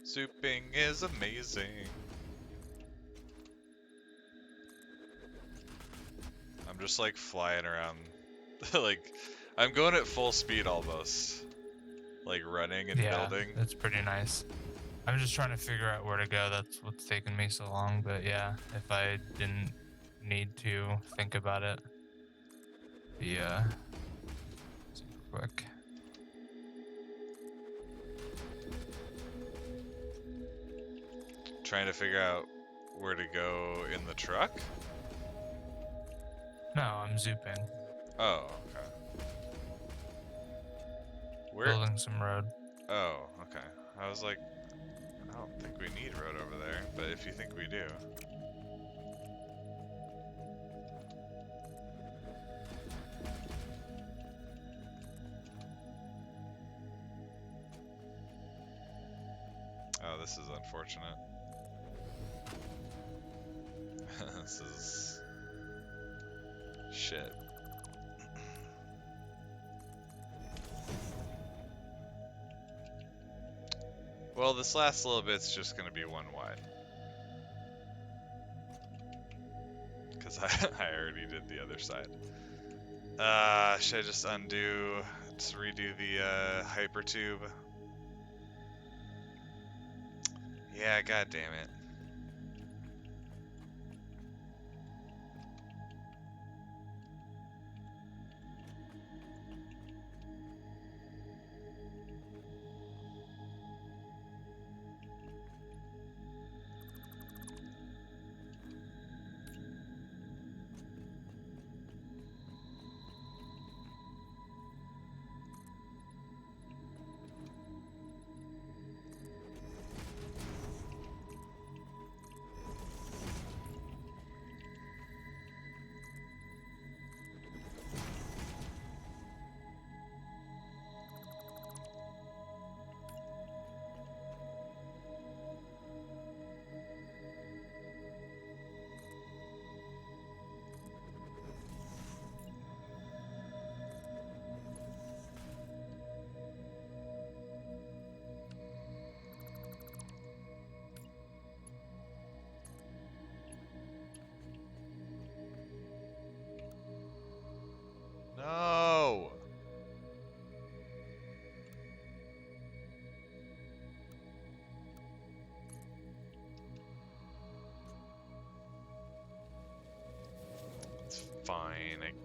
S1: Zooping is amazing. I'm just like flying around. Like, I'm going at full speed almost. Like running and building.
S2: That's pretty nice. I'm just trying to figure out where to go. That's what's taken me so long. But yeah, if I didn't need to think about it, yeah, super quick.
S1: Trying to figure out where to go in the truck?
S2: No, I'm zooping.
S1: Oh, okay. Where?
S2: Building some road.
S1: Oh, okay. I was like, I don't think we need road over there, but if you think we do. Oh, this is unfortunate. This is shit. Well, this last little bit's just gonna be one wide. Because I already did the other side. Should I just redo the hyper tube? Yeah, god damn it.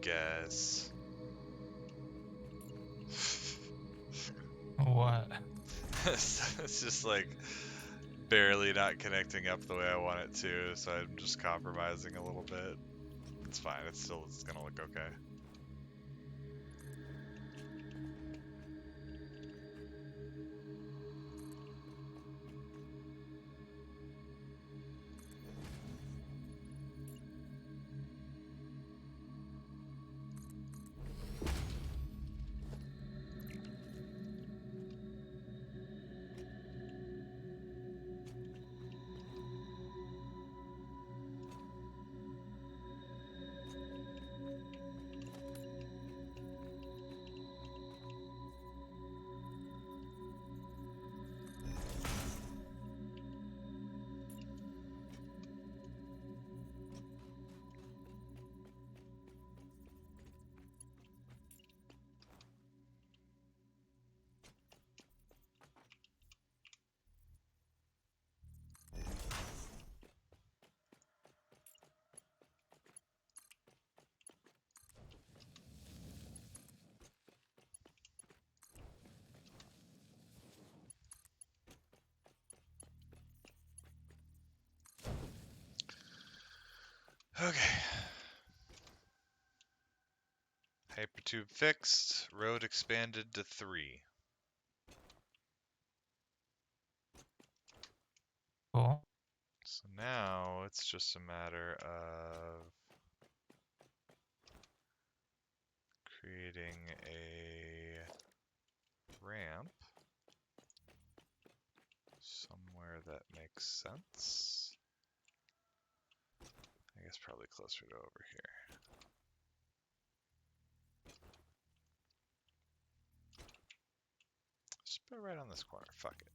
S1: guess.
S2: What?
S1: It's just like barely not connecting up the way I want it to, so I'm just compromising a little bit. It's fine. It's gonna look okay. Okay. Hypertube fixed. Road expanded to 3.
S2: Cool.
S1: So now it's just a matter of creating a ramp somewhere that makes sense. I guess probably closer to over here. Just put it right on this corner. Fuck it.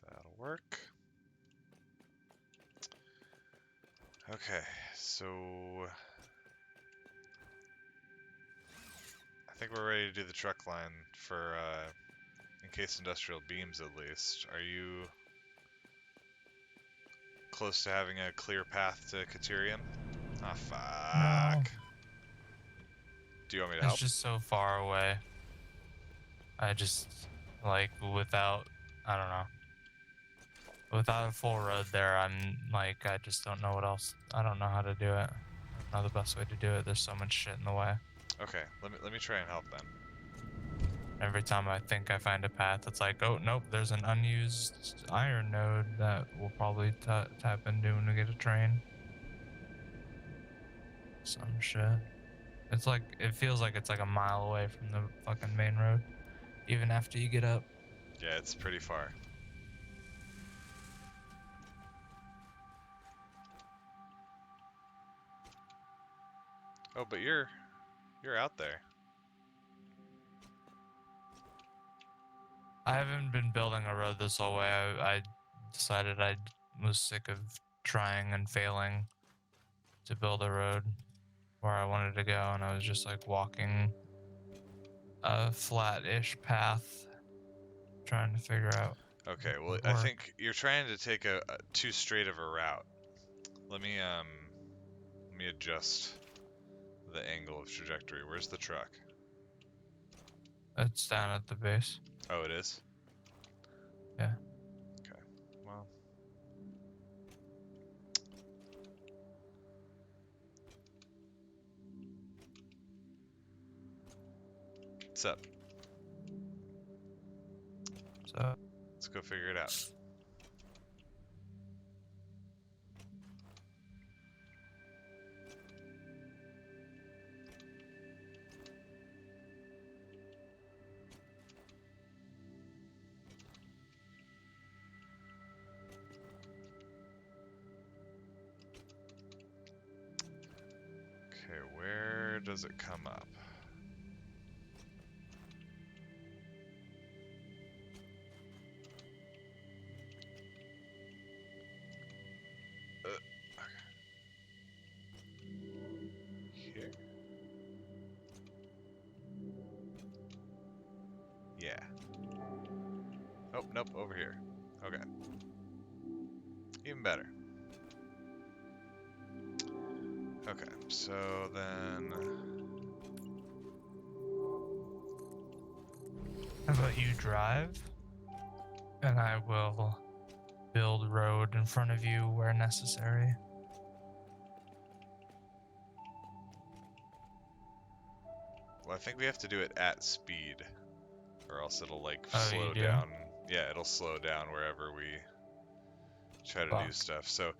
S1: That'll work. Okay, so I think we're ready to do the truck line for encased industrial beams at least. Are you close to having a clear path to Caterium? Ah,
S2: No.
S1: fuck. Do you want me to
S2: It's
S1: help?
S2: just so far away. I just, like, without, I don't know. Without a full road there, I'm like, I just don't know what else. I don't know how to do it. I don't know the best way to do it. There's so much shit in the way.
S1: Okay, let me try and help then.
S2: Every time I think I find a path, it's like, oh, nope, there's an unused iron node that we'll probably tap into when we get a train. Some shit. It's like, it feels like it's like a mile away from the fucking main road, even after you get up.
S1: Yeah, it's pretty far. Oh, but you're out there.
S2: I haven't been building a road this whole way. I decided I was sick of trying and failing to build a road where I wanted to go, and I was just like walking a flat-ish path, trying to figure out
S1: Okay,
S2: what
S1: well
S2: would
S1: I
S2: work.
S1: think you're trying to take a too straight of a route. Let me adjust the angle of trajectory. Where's the truck?
S2: It's down at the base.
S1: Oh, it is?
S2: Yeah.
S1: Okay. Well, what's up?
S2: So
S1: Let's go figure it out. does it come up? Here? Yeah. Oh, nope, over here. Okay. Even better. Okay, so then...
S2: How about you drive? And I will build road in front of you where necessary.
S1: Well, I think we have to do it at speed, or else it'll like
S2: Oh, you
S1: slow
S2: do?
S1: down. Yeah, it'll slow down wherever we try to do
S2: Fuck.
S1: stuff. So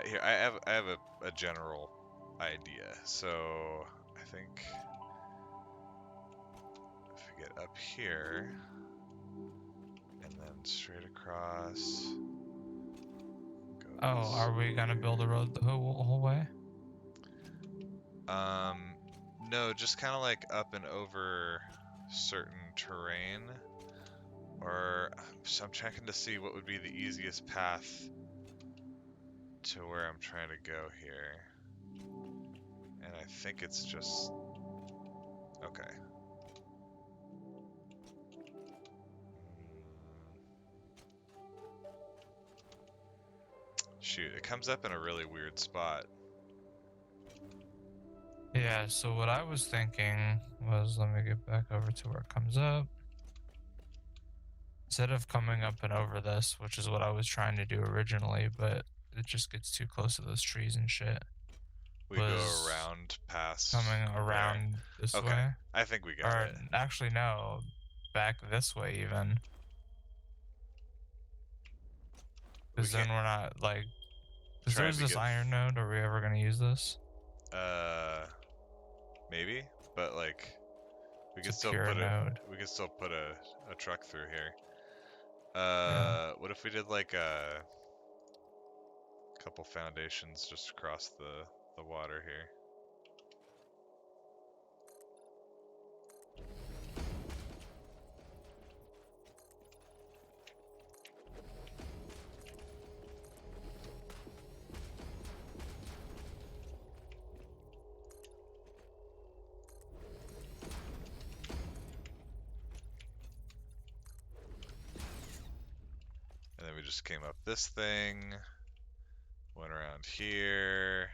S1: here I have a general idea. So I think if we get up here and then straight across.
S2: Oh, are we gonna build a road the whole way?
S1: No, just kind of like up and over certain terrain. Or so I'm checking to see what would be the easiest path to where I'm trying to go here. And I think it's just... Okay. Shoot, it comes up in a really weird spot.
S2: Yeah, so what I was thinking was, let me get back over to where it comes up. Instead of coming up and over this, which is what I was trying to do originally, but it just gets too close to those trees and shit,
S1: We go
S2: was
S1: around past
S2: coming
S1: there.
S2: around this
S1: Okay,
S2: way.
S1: I think we got
S2: Or
S1: it.
S2: actually, no, back this way even.
S1: We
S2: Because then
S1: can't
S2: we're not like, because
S1: trying
S2: there's
S1: to
S2: this
S1: get...
S2: iron node. Are we ever going to use this?
S1: Maybe, but like we
S2: It's
S1: could
S2: a
S1: still
S2: pure
S1: put
S2: node.
S1: a truck through here.
S2: Yeah.
S1: What if we did like a couple foundations just across the water here? And then we just came up this thing, went around here,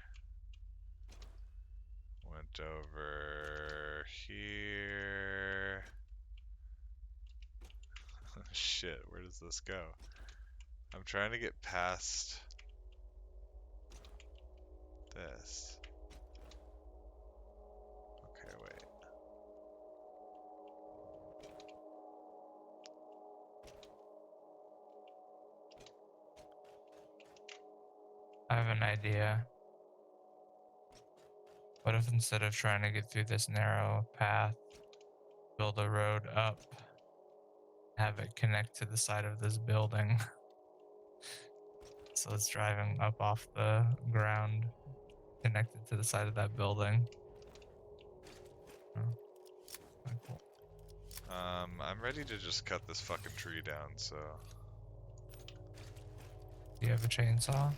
S1: went over here. Shit, where does this go? I'm trying to get past this. Okay, wait.
S2: I have an idea. What if instead of trying to get through this narrow path, build a road up, have it connect to the side of this building? So it's driving up off the ground, connected to the side of that building. Oh, quite cool.
S1: I'm ready to just cut this fucking tree down, so...
S2: Do you have a chainsaw?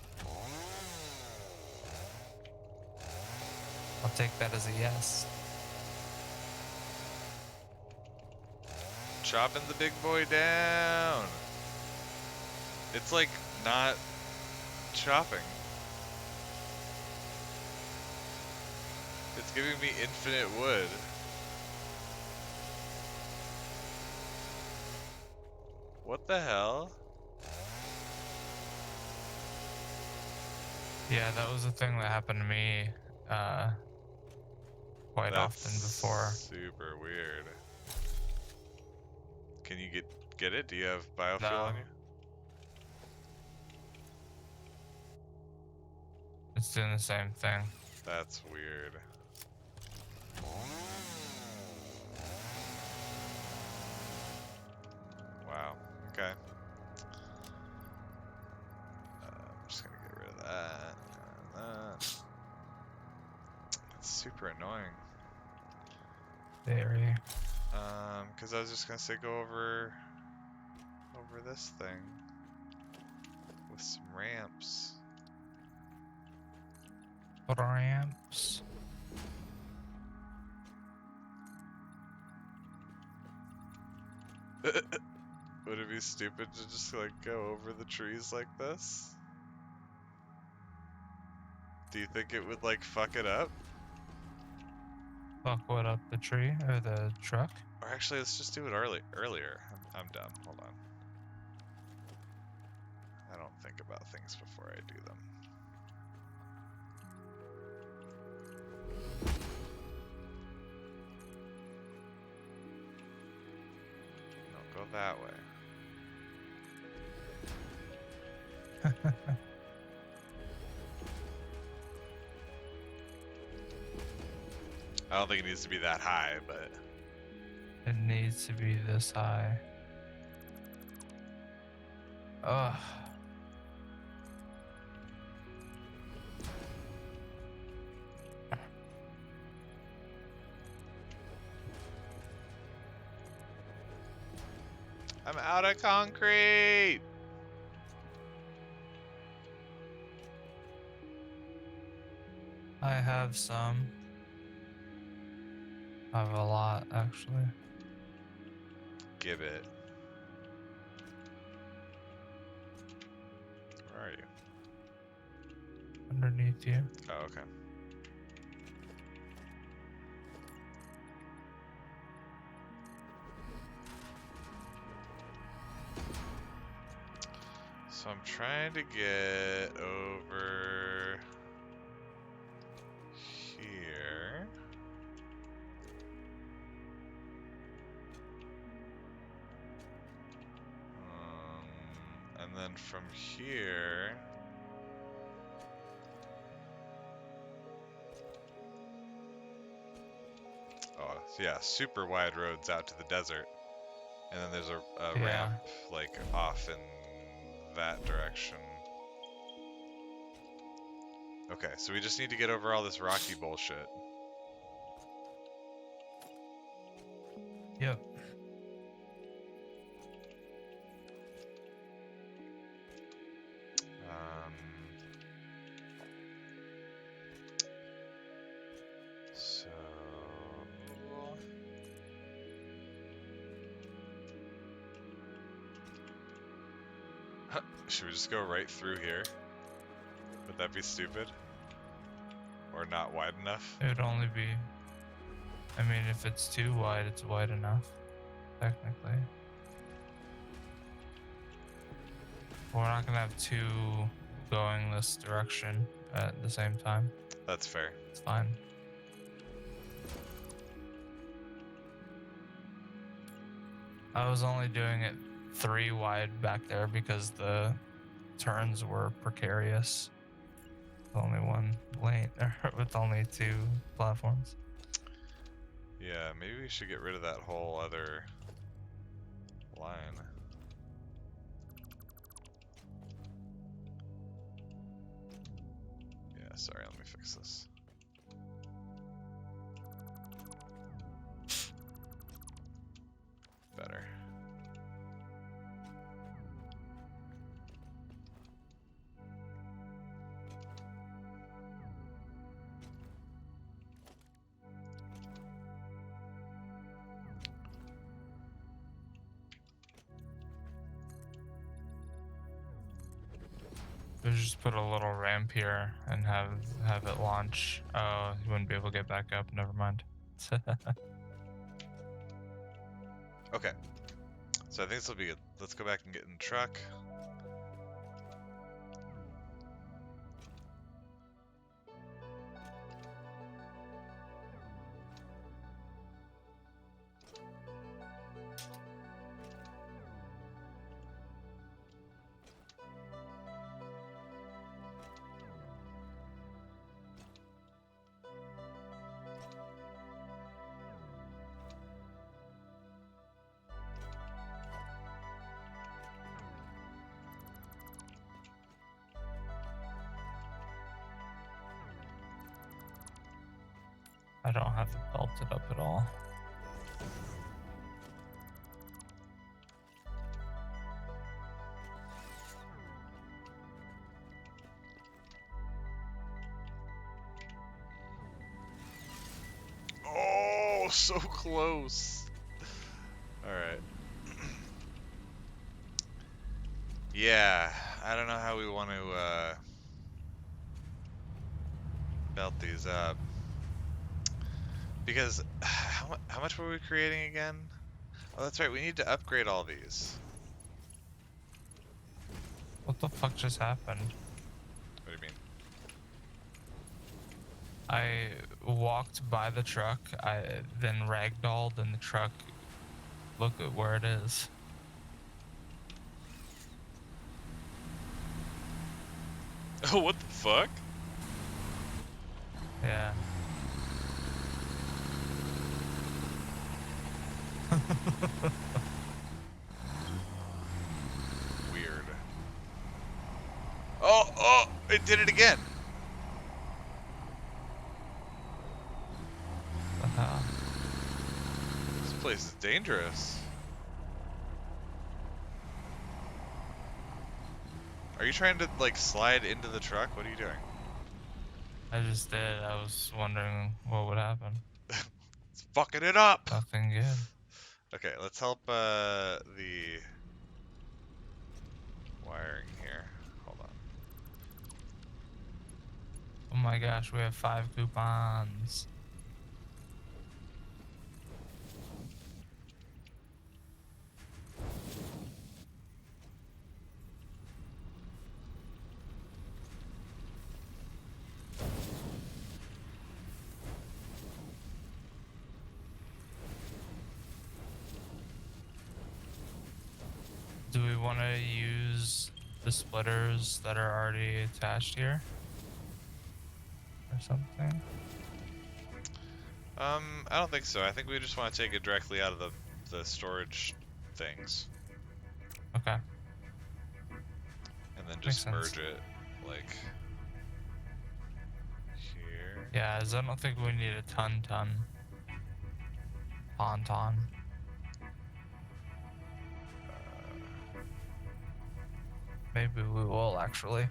S2: I'll take that as a yes.
S1: Chopping the big boy down! It's like not chopping. It's giving me infinite wood. What the hell?
S2: Yeah, that was a thing that happened to me quite often before.
S1: Super weird. Can you get it? Do you have biofuel
S2: No,
S1: on you?
S2: it's doing the same thing.
S1: That's weird. Wow. Okay. I'm just gonna get rid of that and that. It's super annoying.
S2: Very.
S1: Because I was just gonna say go over this thing with some ramps.
S2: Ramps.
S1: Would it be stupid to just like go over the trees like this? Do you think it would like fuck it up?
S2: Fuck what up, the tree or the truck?
S1: Or actually, let's just do it earlier. I'm dumb. Hold on. I don't think about things before I do them. No, go that way. I don't think it needs to be that high, but
S2: It needs to be this high. Ugh.
S1: I'm out of concrete.
S2: I have some. I have a lot, actually.
S1: Give it. Where are you?
S2: Underneath you.
S1: Oh, okay. So I'm trying to get over here. And then from here. Oh, yeah, super wide roads out to the desert. And then there's a
S2: Yeah.
S1: ramp, like, off in that direction. Okay, so we just need to get over all this rocky bullshit.
S2: Yep.
S1: So... Should we just go right through here? Would that be stupid? Or not wide enough?
S2: It would only be. I mean, if it's too wide, it's wide enough. Technically. We're not gonna have two going this direction at the same time.
S1: That's fair.
S2: It's fine. I was only doing it 3 wide back there because the turns were precarious. Only one lane, with only 2 platforms.
S1: Yeah, maybe we should get rid of that whole other line. Yeah, sorry, let me fix this. Better.
S2: We just put a little ramp here and have it launch. Oh, you wouldn't be able to get back up. Never mind.
S1: Okay. So I think this will be good. Let's go back and get in the truck.
S2: I don't have it belted up at all.
S1: Oh, so close. All right. Yeah, I don't know how we want to belt these up. Because how much were we creating again? Oh, that's right. We need to upgrade all these.
S2: What the fuck just happened?
S1: What do you mean?
S2: I walked by the truck, I then ragdolled in the truck. Look at where it is.
S1: Oh, what the fuck?
S2: Yeah.
S1: Weird. Oh, it did it again.
S2: What the hell?
S1: This place is dangerous. Are you trying to, like, slide into the truck? What are you doing?
S2: I just did. I was wondering what would happen.
S1: It's fucking it up.
S2: Nothing good.
S1: Okay, let's help the wiring here. Hold on.
S2: Oh my gosh, we have 5 coupons. Do we want to use the splitters that are already attached here? Or something?
S1: I don't think so. I think we just want to take it directly out of the storage things.
S2: Okay.
S1: And then
S2: Makes
S1: just
S2: sense.
S1: merge it, like, here.
S2: Yeah, as I don't think we need a ton. Tauntaun. Maybe we will actually.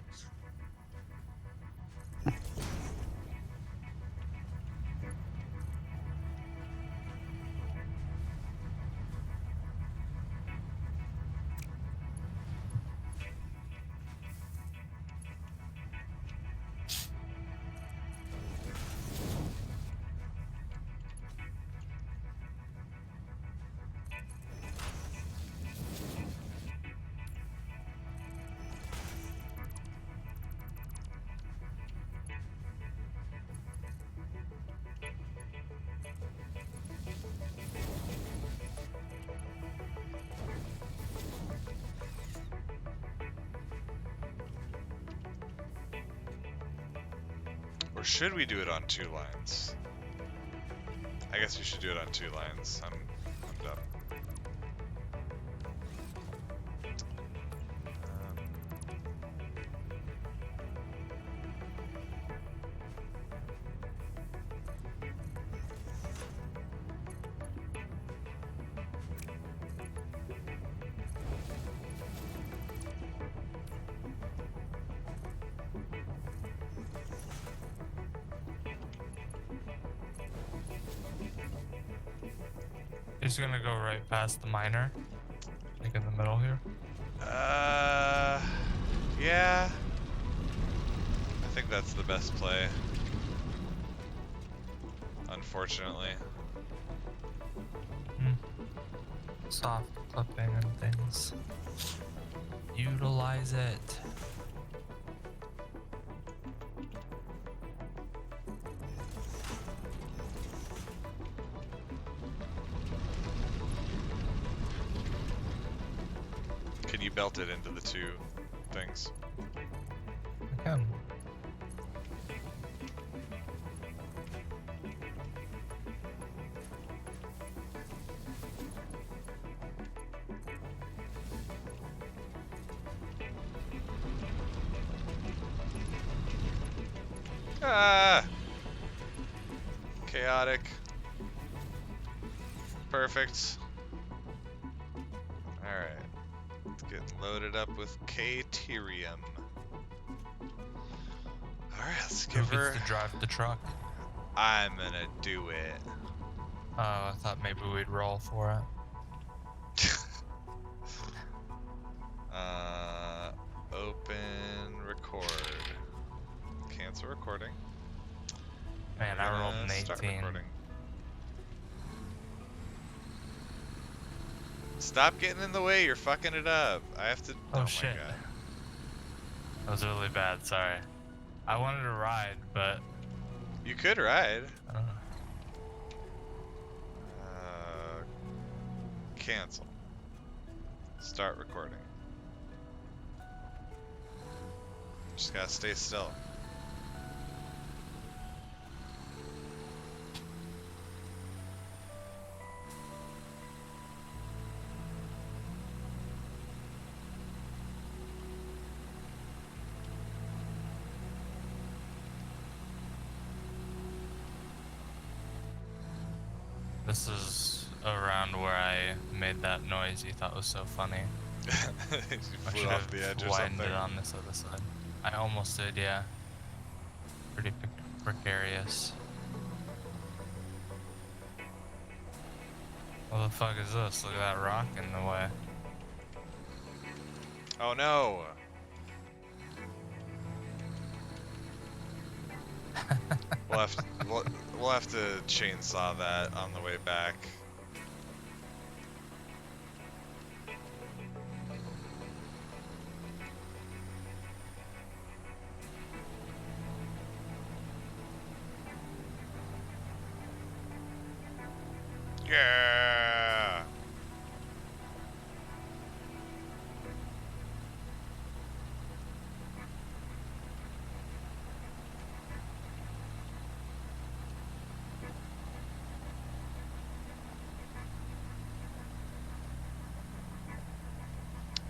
S1: Or should we do it on 2 lines? I guess we should do it on 2 lines. I'm dumb.
S2: He's gonna go right past the miner. Like in the middle here.
S1: Yeah. I think that's the best play. Unfortunately.
S2: Soft clipping and things. Utilize it.
S1: Can you belt it into the 2 things?
S2: I can.
S1: Ah! Chaotic. Perfect. Alright. Let's get loaded up with Caterium. Alright, let's
S2: Who
S1: give
S2: gets
S1: her...
S2: to drive the truck?
S1: I'm gonna do it.
S2: Oh, I thought maybe we'd roll for it.
S1: Open record. Cancel recording.
S2: Man,
S1: We're
S2: I rolled an
S1: gonna start
S2: 18.
S1: recording. Stop getting in the way, you're fucking it up. I have to...
S2: Oh,
S1: my
S2: shit.
S1: god.
S2: That was really bad, sorry. I wanted to ride, but...
S1: You could ride.
S2: I don't know.
S1: Cancel. Start recording. Just gotta stay still.
S2: This is around where I made that noise you thought was so funny.
S1: You
S2: I
S1: flew
S2: should
S1: off the
S2: have
S1: edge or
S2: widened
S1: something.
S2: it on this other side. I almost did, yeah. Pretty precarious. What the fuck is this? Look at that rock in the way.
S1: Oh no! we'll have to chainsaw that on the way back. Yeah!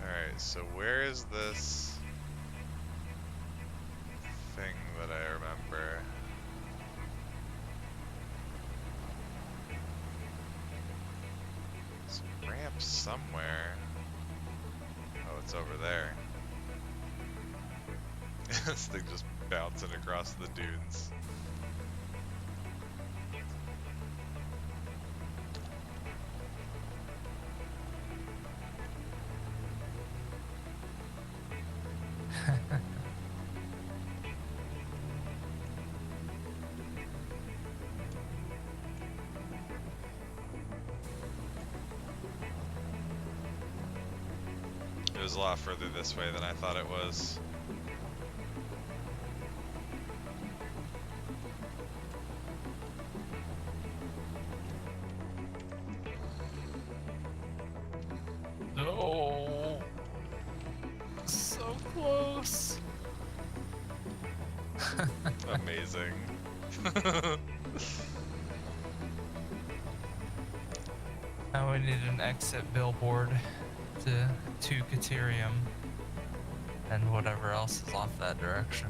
S1: Alright, so where is this thing that I remember? It's a ramp somewhere. Oh, it's over there. This thing just bouncing across the dunes. It was a lot further this way than I thought it was.
S2: No. So close.
S1: Amazing.
S2: Now we need an exit billboard to Caterium and whatever else is off that direction.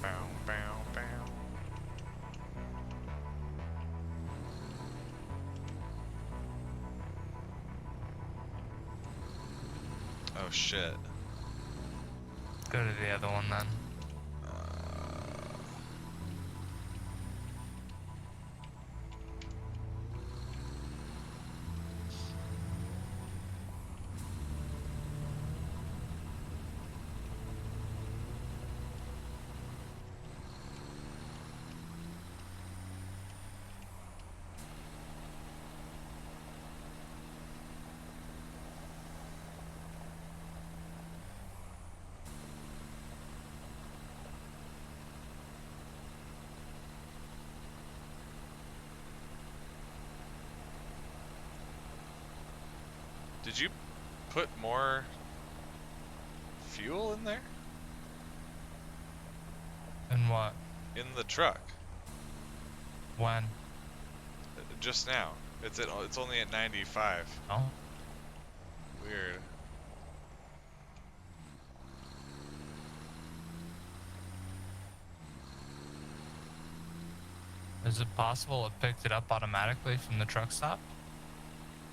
S1: Bow, bow, bow. Oh shit.
S2: Go to the other one then.
S1: Did you put more fuel in there?
S2: And what?
S1: In the truck?
S2: When?
S1: just now. It's only at 95.
S2: Oh.
S1: Weird.
S2: Is it possible it picked it up automatically from the truck stop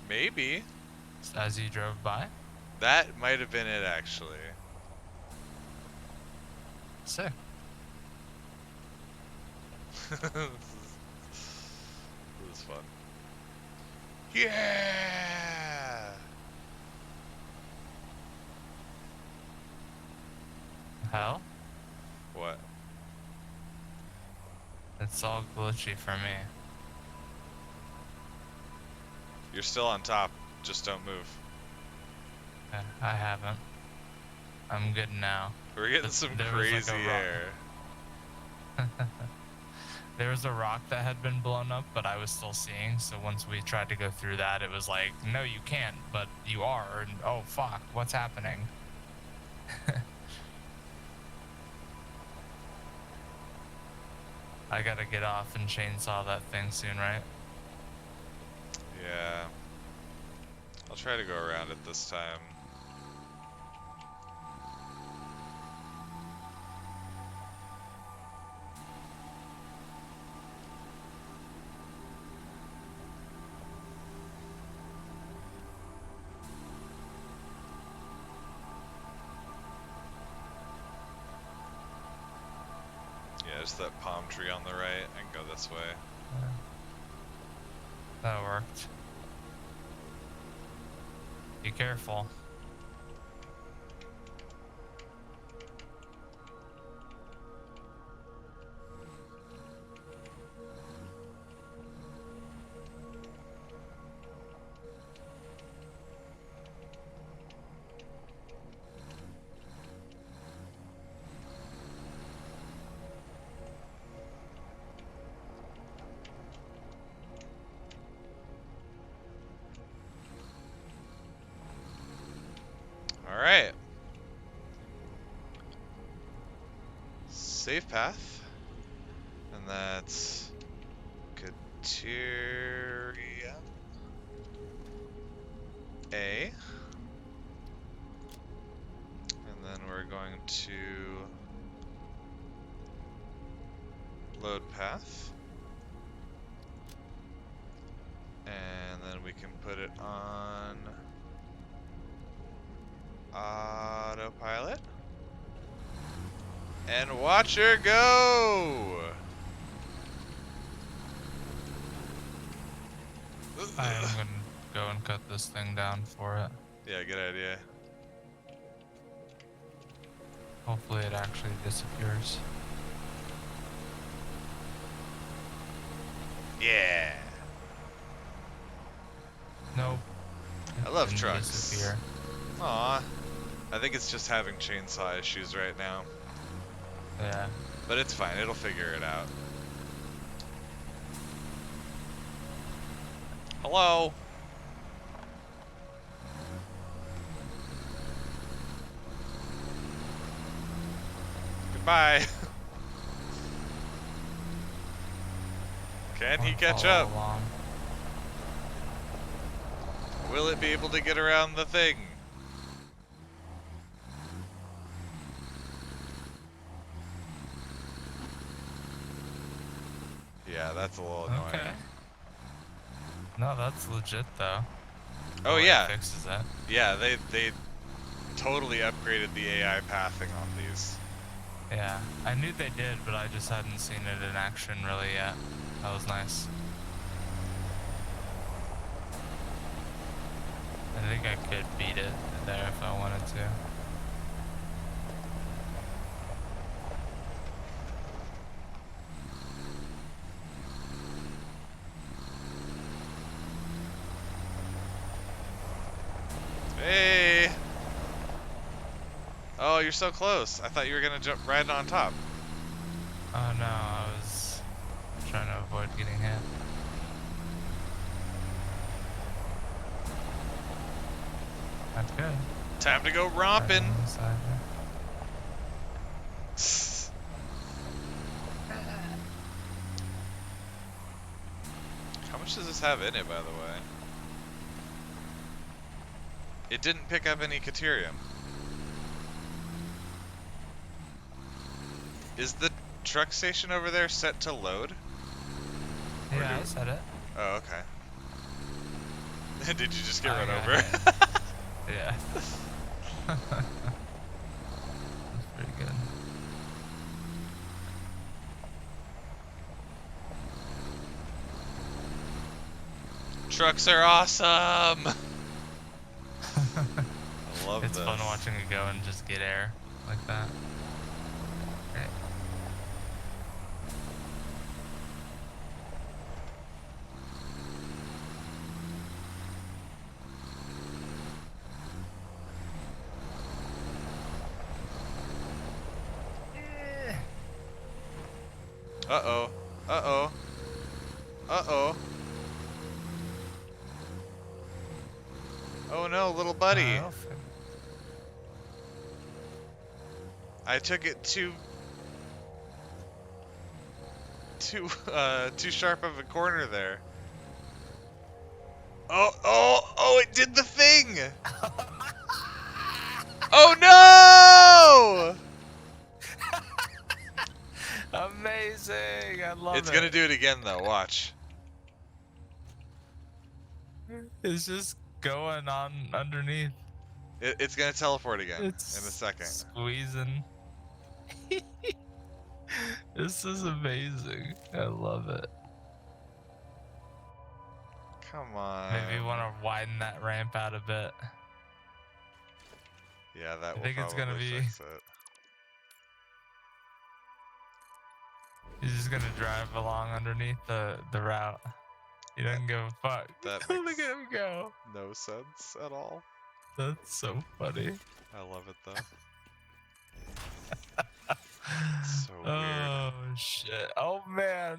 S1: Maybe.
S2: as you drove by?
S1: That might have been it, actually.
S2: Sick.
S1: This is fun. Yeah!
S2: Hell?
S1: What?
S2: It's all glitchy for me.
S1: You're still on top. Just don't move.
S2: Yeah, I haven't. I'm good now.
S1: We're getting some
S2: There was like
S1: crazy
S2: a rock.
S1: air.
S2: There was a rock that had been blown up, but I was still seeing, so once we tried to go through that, it was like, no, you can't, but you are, and oh, fuck, what's happening? I gotta get off and chainsaw that thing soon, right?
S1: Yeah. I'll try to go around it this time. Yeah, there's that palm tree on the right. I can go this way.
S2: Yeah. That worked. Be careful.
S1: Alright. Safe path. And that's Kateria A. And then we're going to load path. And then we can put it on autopilot. And watch her go!
S2: I'm gonna go and cut this thing down for it.
S1: Yeah, good idea.
S2: Hopefully it actually disappears.
S1: Yeah.
S2: Nope.
S1: I love
S2: Didn't
S1: trucks.
S2: disappear.
S1: Aw. I think it's just having chainsaw issues right now.
S2: Yeah.
S1: But it's fine, it'll figure it out. Hello? Goodbye. Can he
S2: Wanna
S1: catch
S2: follow
S1: up?
S2: along.
S1: Will it be able to get around the thing? Yeah, that's a little annoying.
S2: Okay. No, that's legit though. The
S1: Oh
S2: way it
S1: yeah.
S2: fixes it.
S1: Yeah, they totally upgraded the AI pathing on these.
S2: Yeah, I knew they did, but I just hadn't seen it in action really yet. That was nice. I think I could beat it there if I wanted to.
S1: Hey! Oh, you're so close. I thought you were gonna jump right on top.
S2: Oh no, I was trying to avoid getting hit. That's good.
S1: Time to go
S2: Right
S1: romping.
S2: on the side there.
S1: How much does this have in it, by the way? It didn't pick up any Caterium. Is the truck station over there set to load?
S2: Yeah, I said it.
S1: Oh, okay. Did you just get run
S2: got
S1: over?
S2: hit. Yeah. That's pretty good.
S1: Trucks are awesome! I love
S2: It's
S1: this.
S2: fun watching it go and just get air like that. Okay.
S1: Uh-oh. Uh-oh. Uh-oh. Oh no, little buddy. I took it too sharp of a corner there. Oh, it did the thing! Oh no!
S2: Amazing! I love it.
S1: It's gonna do it again though, watch.
S2: It's just going on underneath.
S1: It's gonna teleport again
S2: It's
S1: in a second.
S2: squeezing. This is amazing. I love it.
S1: Come on.
S2: Maybe want to widen that ramp out a bit.
S1: Yeah, that
S2: I
S1: will
S2: think it's gonna
S1: probably
S2: be.
S1: fix it.
S2: He's just gonna drive along underneath the route. He doesn't give a fuck.
S1: That
S2: Look
S1: makes
S2: at him go.
S1: no sense at all.
S2: That's so funny.
S1: I love it though. So weird.
S2: Oh shit. Oh man.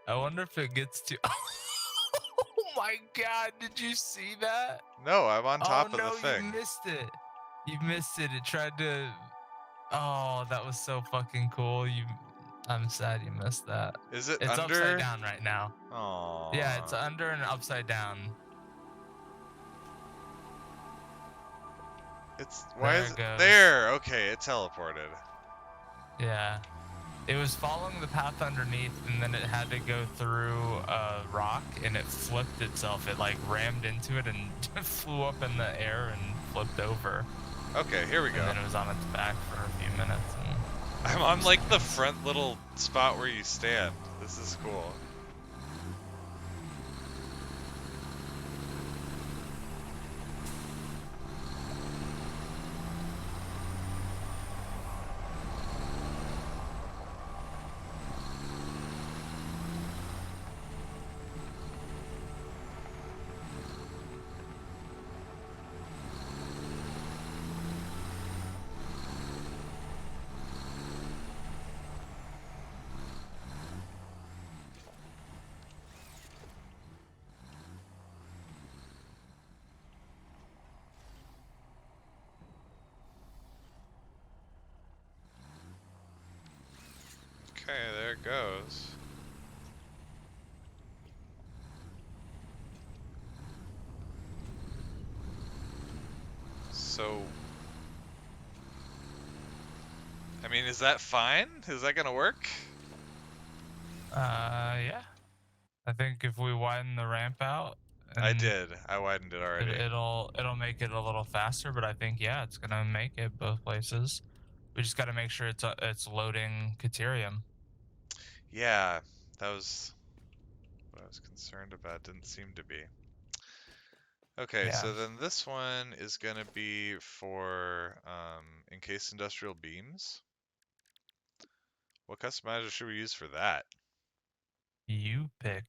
S2: I wonder if it gets to. Oh my god! Did you see that?
S1: No, I'm on top of
S2: no,
S1: the thing.
S2: you missed it. You missed it. It tried to. Oh, that was so fucking cool. I'm sad you missed that.
S1: Is it
S2: It's
S1: under?
S2: upside down right now.
S1: Aww.
S2: Yeah, it's under and upside down.
S1: Why is it there? Okay, it teleported.
S2: Yeah. It was following the path underneath, and then it had to go through a rock, and it flipped itself. It like rammed into it and flew up in the air and flipped over.
S1: Okay, here we go.
S2: And then it was on its back for a few minutes. And
S1: I'm on like the front little spot where you stand. This is cool. Okay, there it goes. So, I mean, is that fine? Is that gonna work?
S2: yeah. I think if we widen the ramp out,
S1: I did. I widened it already.
S2: It'll make it a little faster, but I think yeah, it's gonna make it both places. We just got to make sure it's loading Caterium.
S1: Yeah, that was what I was concerned about. Didn't seem to be. Okay,
S2: Yeah.
S1: so then this one is gonna be for encased industrial beams. What customizer should we use for that?
S2: You pick.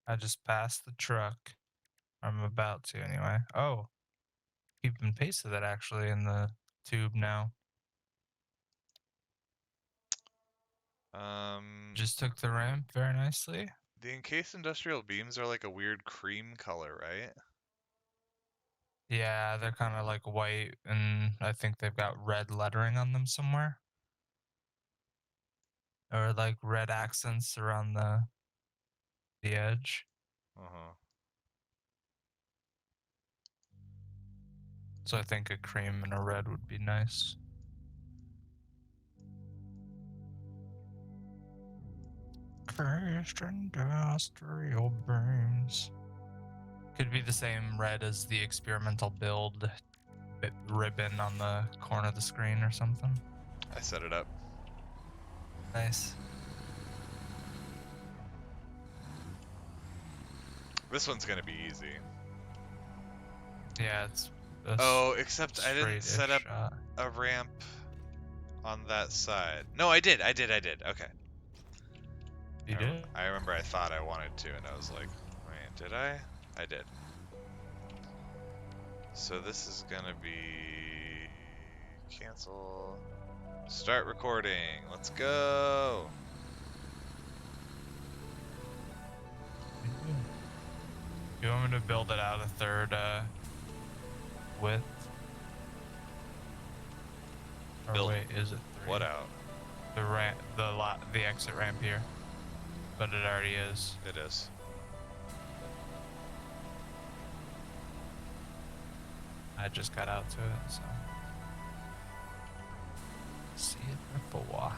S2: I just passed the truck. I'm about to anyway. Oh, keep and pasted that actually in the tube now. Just took the ramp very nicely.
S1: The encased industrial beams are like a weird cream color, right?
S2: Yeah, they're kind of like white, and I think they've got red lettering on them somewhere. or like red accents around the edge.
S1: Uh-huh.
S2: So I think a cream and a red would be nice. Crashed industrial beams. Could be the same red as the experimental build ribbon on the corner of the screen or something.
S1: I set it up.
S2: Nice.
S1: This one's gonna be easy.
S2: Yeah, it's
S1: Oh, except I didn't set up
S2: shot.
S1: a ramp on that side. No, I did. Okay.
S2: You did?
S1: I remember I thought I wanted to, and I was like, wait, did I? I did. So this is gonna be... Cancel. Start recording. Let's go.
S2: You want me to build it out a third width? Or
S1: Build
S2: wait, is it 3?
S1: what out?
S2: The ramp, the exit ramp here. But it already is.
S1: It is.
S2: I just got out to it, so. See it before.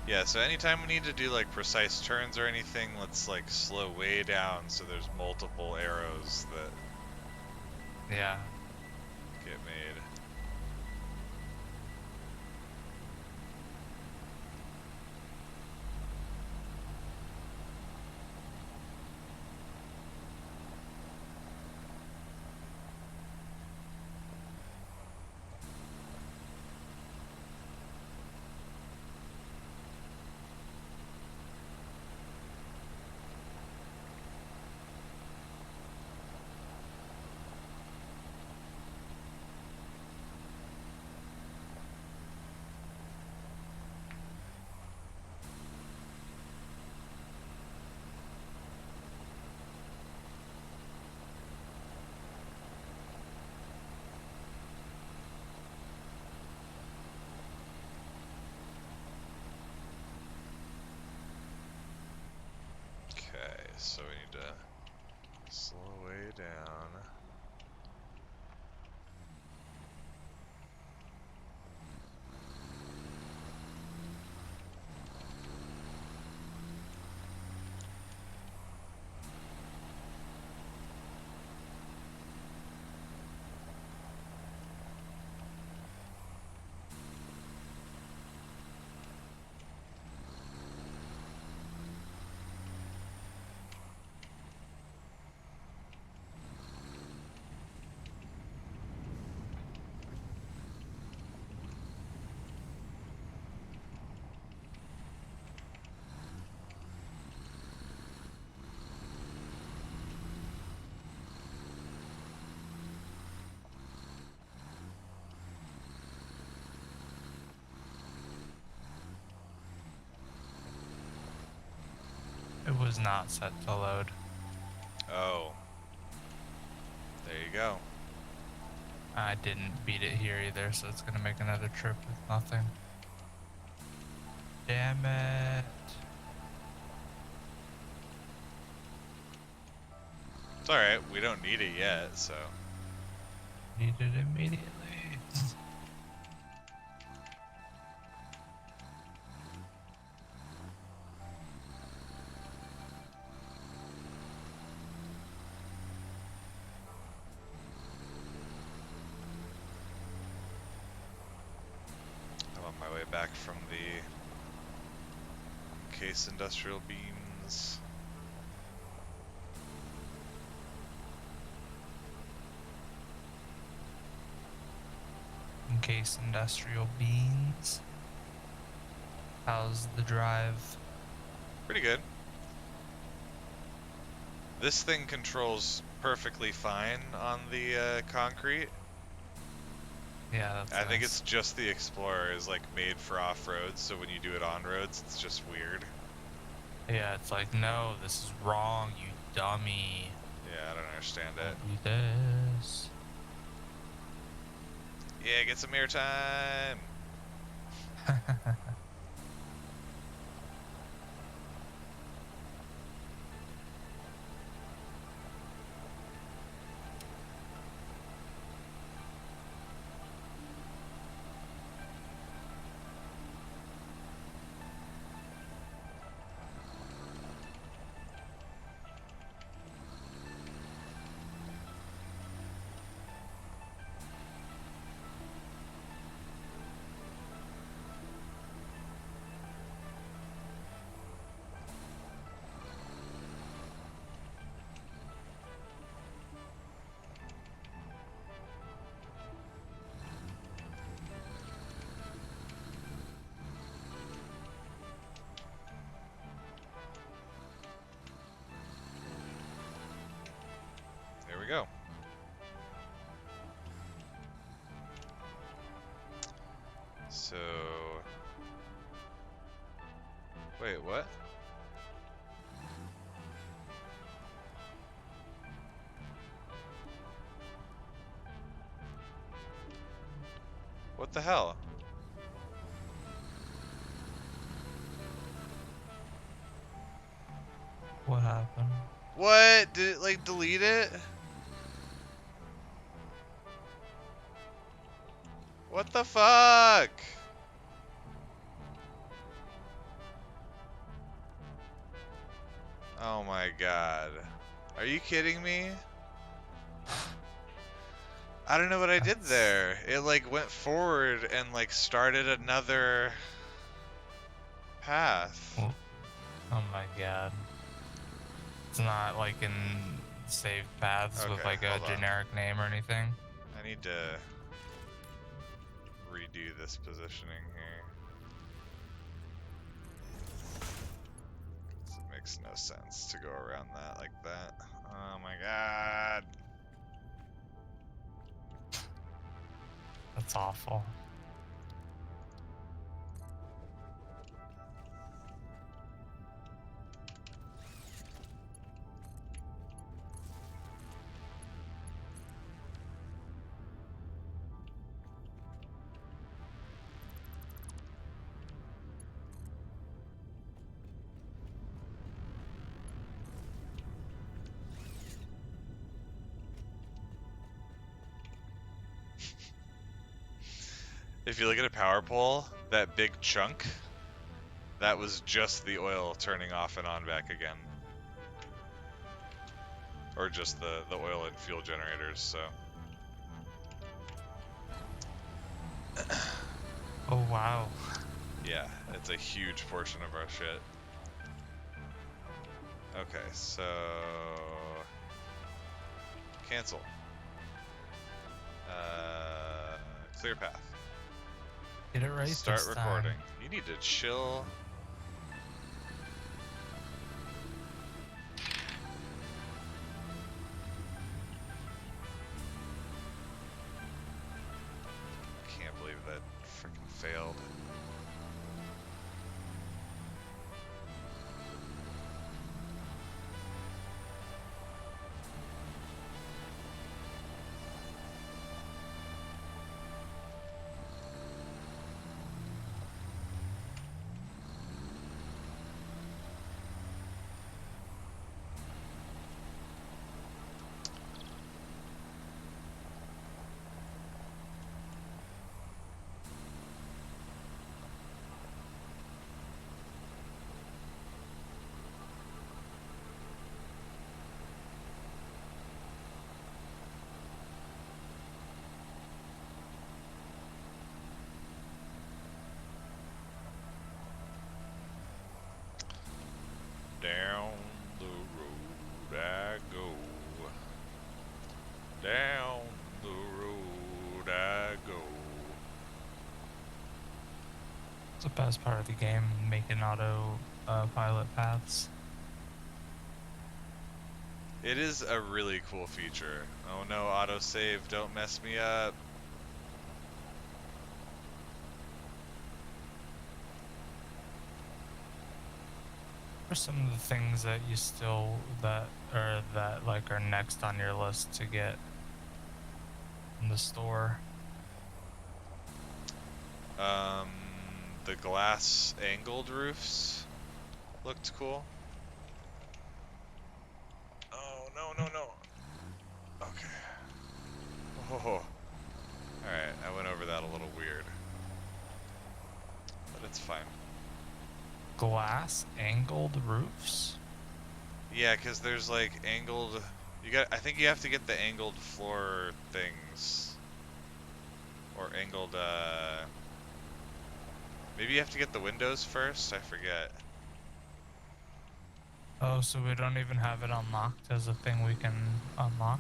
S1: Yeah, so anytime we need to do like precise turns or anything, let's like slow way down so there's multiple arrows that
S2: Yeah.
S1: get made. Okay, so we need to slow way down.
S2: It was not set to load.
S1: Oh. There you go.
S2: I didn't beat it here either, so it's gonna make another trip with nothing. Damn it.
S1: It's alright, we don't need it yet, so.
S2: Need it immediately.
S1: I'm on my way back from the case industrial beams.
S2: In case industrial beans. How's the drive?
S1: Pretty good. This thing controls perfectly fine on the concrete.
S2: Yeah, that's
S1: I think
S2: nice.
S1: it's just the Explorer is like made for off-road, so when you do it on roads, it's just weird.
S2: Yeah, it's like, no, this is wrong, you dummy.
S1: Yeah, I don't understand it.
S2: Don't do this.
S1: Yeah, get some airtime. There we go. So, wait, what? What the hell?
S2: What happened?
S1: What? Did it, like, delete it? What the fuck? Oh my god. Are you kidding me? I don't know what I did
S2: That's...
S1: there. It, like, went forward and, like, started another path.
S2: Oh my god. It's not like in saved paths with
S1: Okay,
S2: like a
S1: hold on.
S2: generic name or anything.
S1: I need to redo this positioning here. It makes no sense to go around that like that. Oh my god.
S2: That's awful.
S1: If you look at a power pole, that big chunk, that was just the oil turning off and on back again. Or just the oil and fuel generators, so.
S2: Oh wow.
S1: Yeah, it's a huge portion of our shit. Okay, so cancel. Clear path.
S2: Get it right
S1: Start
S2: this
S1: recording.
S2: time.
S1: You need to chill. Can't believe that freaking failed. Down the road I go. Down the road I go.
S2: It's the best part of the game, making auto pilot paths.
S1: It is a really cool feature. Oh no, autosave, don't mess me up.
S2: For are some of the things that you still that like are next on your list to get in the store?
S1: The glass angled roofs looked cool. Oh, no. Okay. Oh. Alright, I went over that a little weird. But it's fine.
S2: Glass angled roofs?
S1: Yeah, because there's like angled... I think you have to get the angled floor things. Or angled, maybe you have to get the windows first? I forget.
S2: Oh, so we don't even have it unlocked as a thing we can unlock?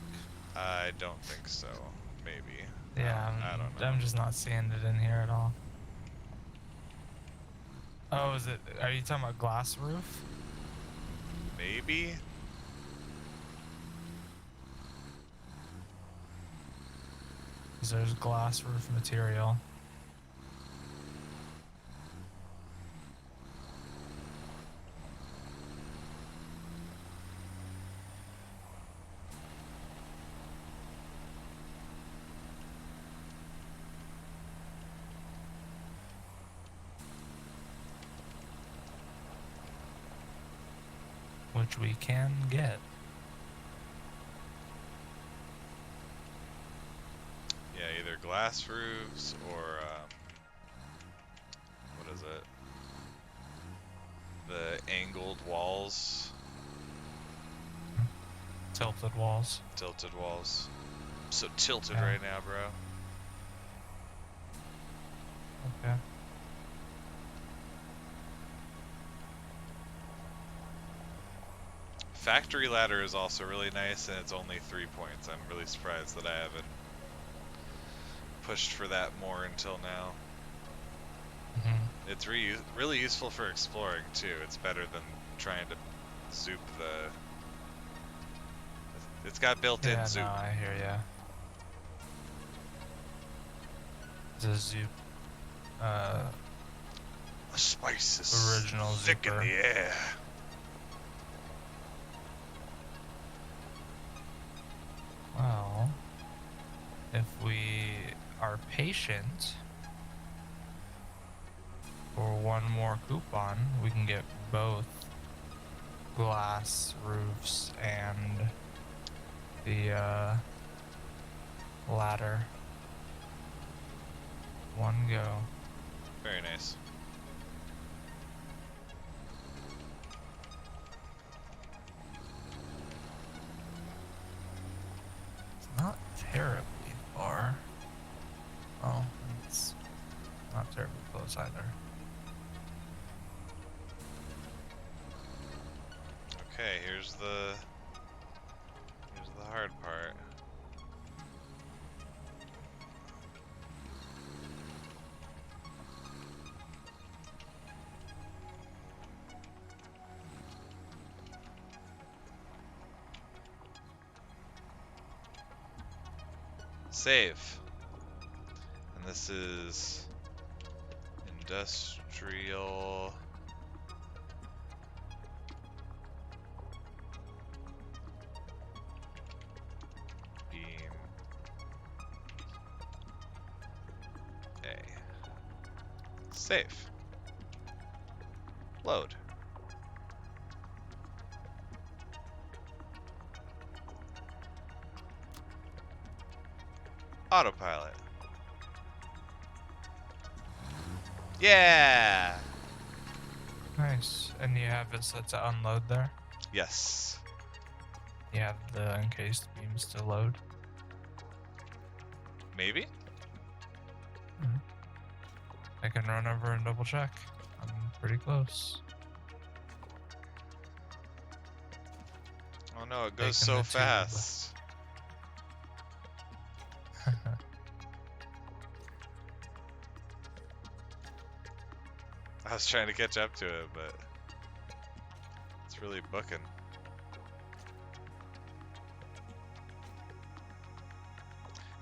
S1: I don't think so. Maybe.
S2: Yeah,
S1: I don't know.
S2: I'm just not seeing it in here at all. Oh, are you talking about glass roof?
S1: Maybe?
S2: Because there's glass roof material. Which we can get.
S1: Yeah, either glass roofs or, what is it? The angled walls.
S2: Tilted walls.
S1: Tilted walls. I'm so tilted
S2: Yeah.
S1: right now, bro.
S2: Okay.
S1: Factory ladder is also really nice, and it's only 3 points. I'm really surprised that I haven't pushed for that more until now. It's really useful for exploring, too. It's better than trying to zoop the... It's got built-in zoop.
S2: Yeah, no, I hear ya. The zoop,
S1: The spice is
S2: original
S1: thick
S2: zooper.
S1: in the air.
S2: Well, if we are patient for one more coupon, we can get both glass roofs and the ladder. One go.
S1: Very nice.
S2: It's not terribly far. Oh, it's not terribly close either.
S1: Okay, here's the hard part. Save. And this is industrial. Beam. A. Save. Load. Autopilot. Yeah!
S2: Nice. And you have it set to unload there?
S1: Yes.
S2: You have the encased beams to load?
S1: Maybe?
S2: I can run over and double check. I'm pretty close.
S1: Oh no, it goes
S2: Taking
S1: so
S2: the tube.
S1: fast. I was trying to catch up to it, but it's really booking.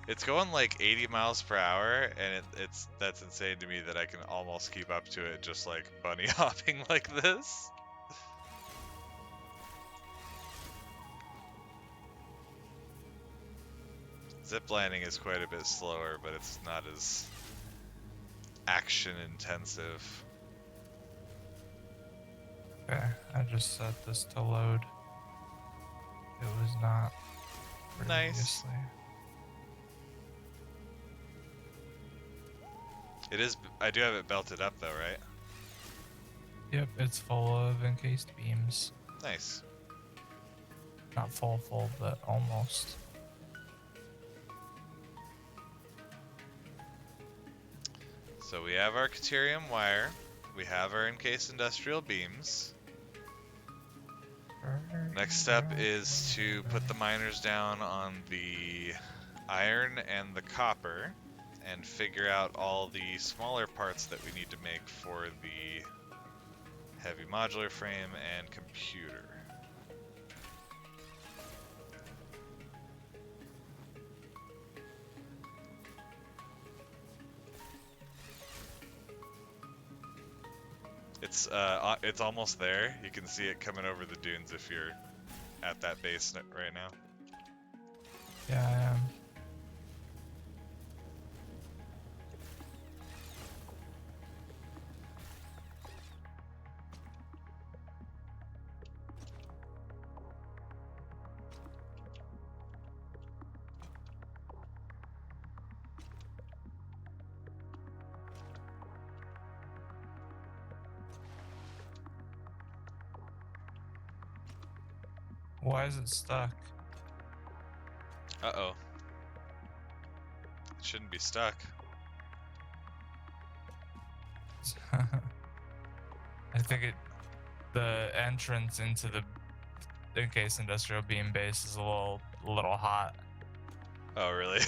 S1: It's going like 80 miles per hour, and that's insane to me that I can almost keep up to it just like bunny hopping like this. Zip lining is quite a bit slower, but it's not as action intensive.
S2: Okay, I just set this to load. It was not
S1: Nice.
S2: previously.
S1: It is. I do have it belted up though, right?
S2: Yep, it's full of encased beams.
S1: Nice.
S2: Not full, but almost.
S1: So we have our Caterium wire. We have our encased industrial beams. Next step is to put the miners down on the iron and the copper and figure out all the smaller parts that we need to make for the heavy modular frame and computer. It's almost there. You can see it coming over the dunes if you're at that base right now.
S2: Yeah, I am. Why is it stuck?
S1: Uh-oh. It shouldn't be stuck.
S2: I think the entrance into the encased industrial beam base is a little hot.
S1: Oh, really?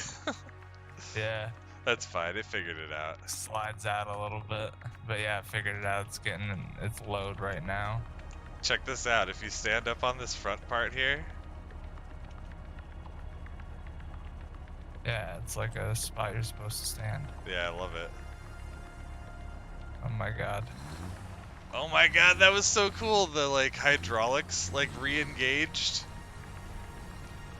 S2: Yeah,
S1: That's fine. It figured it out.
S2: slides out a little bit, but yeah, I figured it out. It's getting its load right now.
S1: Check this out. If you stand up on this front part here,
S2: Yeah, it's like a spot you're supposed to stand.
S1: yeah, I love it.
S2: Oh my god.
S1: Oh my god, that was so cool. The like hydraulics like re-engaged.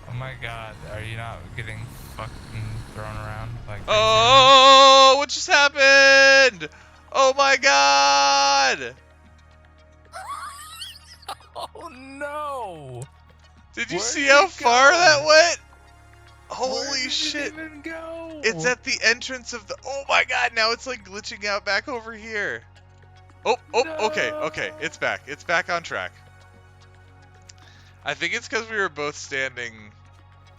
S2: Oh my god, are you not getting fucking thrown around like crazy?
S1: Oh, what just happened? Oh my god!
S2: Oh no!
S1: Did you
S2: Where'd
S1: see
S2: it
S1: how far
S2: go?
S1: that went?
S2: Where
S1: Holy
S2: did
S1: shit.
S2: it even go?
S1: It's at the entrance of the... Oh my god, now it's like glitching out back over here. Oh, okay, it's back. It's back on track. I think it's because we were both standing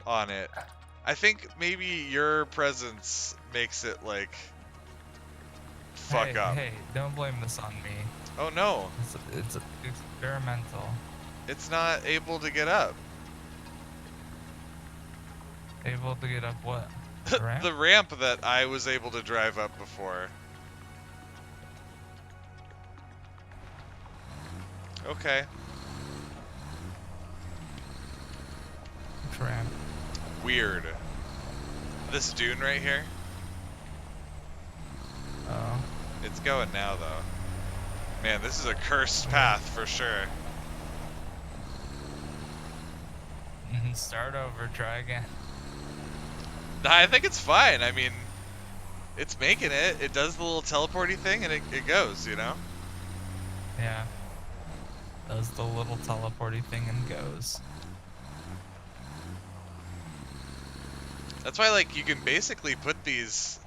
S1: on it. I think maybe your presence makes it like... fuck up.
S2: Hey, don't blame this on me.
S1: Oh no,
S2: It's experimental.
S1: it's not able to get up.
S2: Able to get up what? The ramp?
S1: The ramp that I was able to drive up before. Okay.
S2: Which ramp?
S1: Weird. This dune right here?
S2: Oh.
S1: It's going now though. Man, this is a cursed path for sure.
S2: Start over, try again.
S1: Nah, I think it's fine. I mean, it's making it. It does the little teleporty thing and it goes, you know?
S2: Yeah. Does the little teleporty thing and goes.
S1: That's why, like, you can basically put these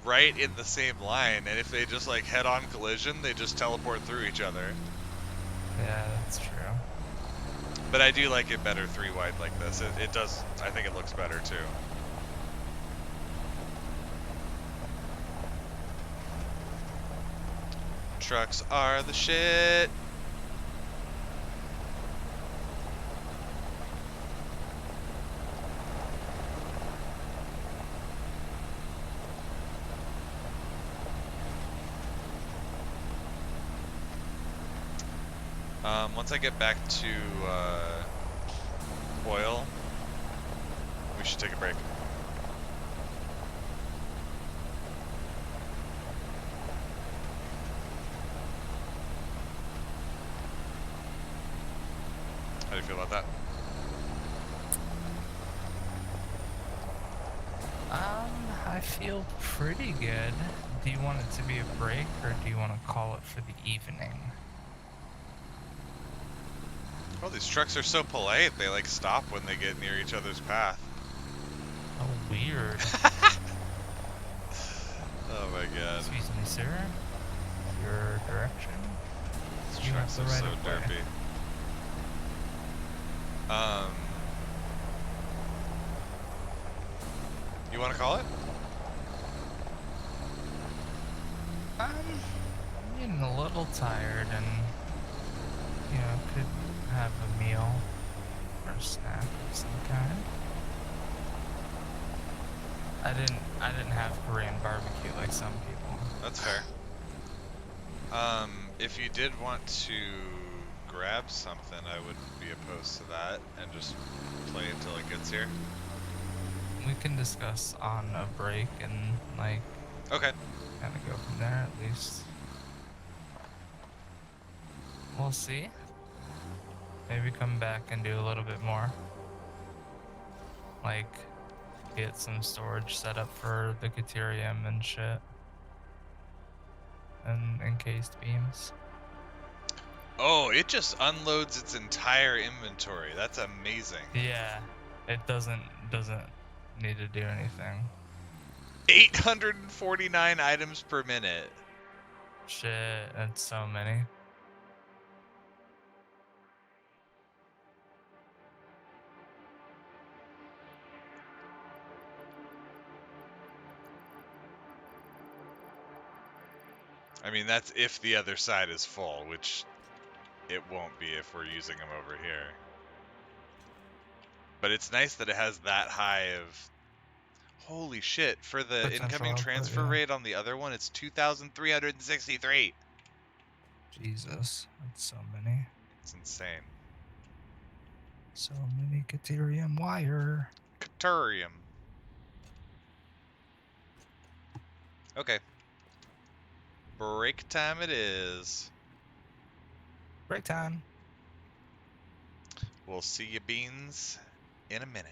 S1: right in the same line, and if they just, like, head-on collision, they just teleport through each other.
S2: Yeah, that's true.
S1: But I do like it better 3-wide like this. It does, I think it looks better, too. Trucks are the shit. Once I get back to oil, we should take a break. How do you feel about that?
S2: I feel pretty good. Do you want it to be a break or do you want to call it for the evening?
S1: Oh, these trucks are so polite. They like stop when they get near each other's path.
S2: Oh, weird.
S1: Oh my god.
S2: Excuse me, sir. Your direction?
S1: These
S2: You have
S1: trucks
S2: the
S1: are
S2: right
S1: so
S2: of way.
S1: derpy. You want to call it?
S2: I'm getting a little tired and, could have a meal or a snack of some kind. I didn't have Korean barbecue like some people.
S1: That's fair. If you did want to grab something, I wouldn't be opposed to that and just play until it gets here.
S2: We can discuss on a break and like
S1: Okay.
S2: kind of go from there at least. We'll see. Maybe come back and do a little bit more. Like get some storage set up for the Caterium and shit. And encased beams.
S1: Oh, it just unloads its entire inventory. That's amazing.
S2: Yeah. It doesn't need to do anything.
S1: 849 items per minute.
S2: Shit, that's so many.
S1: I mean, that's if the other side is full, which it won't be if we're using them over here. But it's nice that it has that high of... Holy shit, for the
S2: Potential
S1: incoming
S2: output,
S1: transfer
S2: yeah.
S1: rate on the other one, it's 2,363.
S2: Jesus, that's so many.
S1: It's insane.
S2: So many Caterium wire.
S1: Caterium. Okay. Break time it is.
S2: Break time.
S1: We'll see you beans in a minute.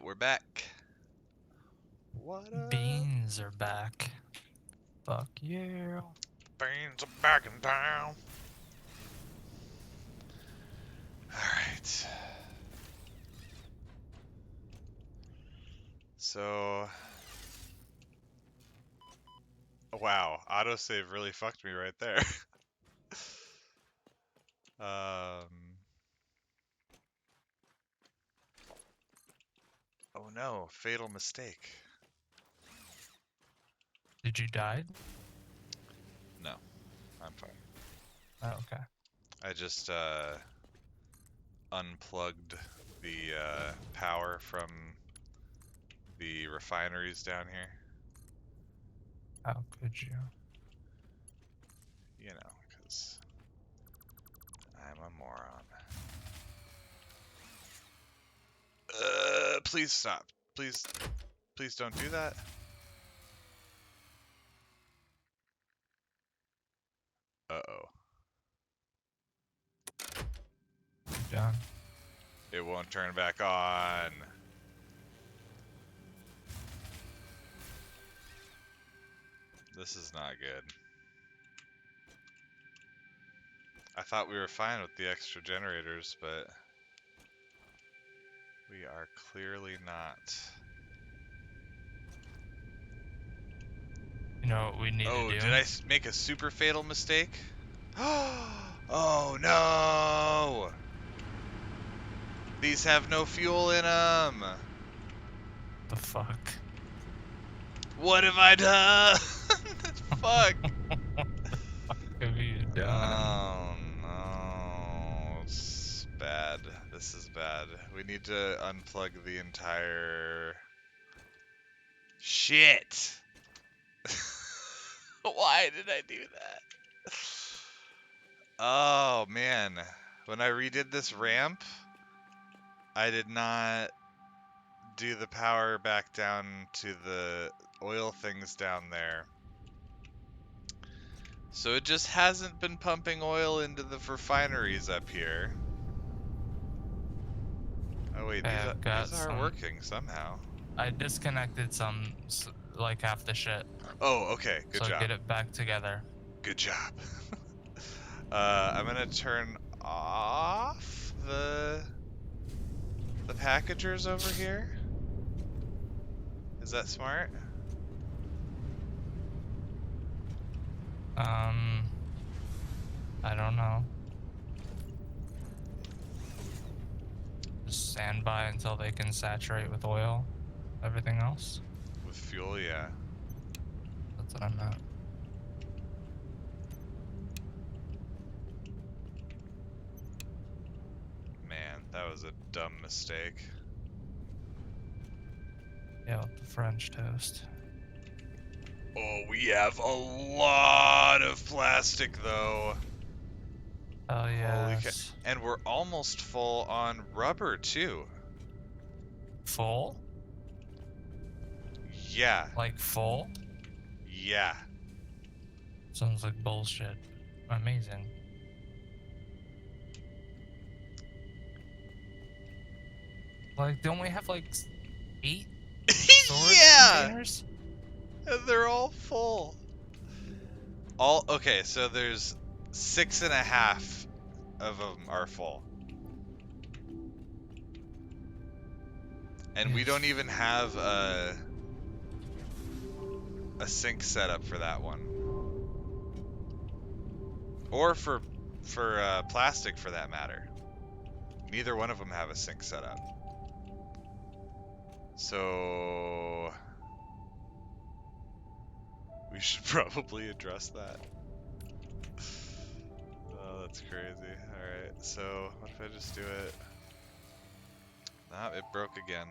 S1: we're back. What up?
S2: Beans are back. Fuck yeah.
S1: Beans are back in town. Alright. So... Wow, autosave really fucked me right there. Oh no, fatal mistake.
S2: Did you die?
S1: No, I'm fine.
S2: Oh, okay.
S1: I just unplugged the power from the refineries down here.
S2: How could you?
S1: You know, because I'm a moron. Please stop. Please don't do that. Uh-oh.
S2: Done.
S1: It won't turn back on. This is not good. I thought we were fine with the extra generators, but we are clearly not.
S2: You know what we need to
S1: Oh,
S2: do?
S1: did I make a super fatal mistake? Oh no! These have no fuel in them!
S2: The fuck?
S1: What have I done? Fuck!
S2: What have you done?
S1: Oh no, it's bad. This is bad. We need to unplug the entire... Shit! Why did I do that? Oh man, when I redid this ramp, I did not do the power back down to the oil things down there. So it just hasn't been pumping oil into the refineries up here. Oh wait, these are working somehow.
S2: I disconnected some, like half the shit.
S1: Oh, okay, good
S2: So
S1: job.
S2: get it back together.
S1: Good job. I'm gonna turn off the packagers over here. Is that smart?
S2: I don't know. Just stand by until they can saturate with oil. Everything else?
S1: With fuel, yeah.
S2: That's what I meant.
S1: Man, that was a dumb mistake.
S2: Yeah, with the French toast.
S1: Oh, we have a lot of plastic, though.
S2: Oh, yeah.
S1: Holy cow. And we're almost full on rubber, too.
S2: Full?
S1: Yeah.
S2: Like full?
S1: Yeah.
S2: Sounds like bullshit. Amazing. Like, don't we have like 8 storage containers?
S1: And they're all full. Okay, so there's 6.5 of them are full. And we don't even have a sink set up for that one. Or for plastic, for that matter. Neither one of them have a sink set up. So we should probably address that. Oh, that's crazy. Alright, so what if I just do it? Ah, it broke again.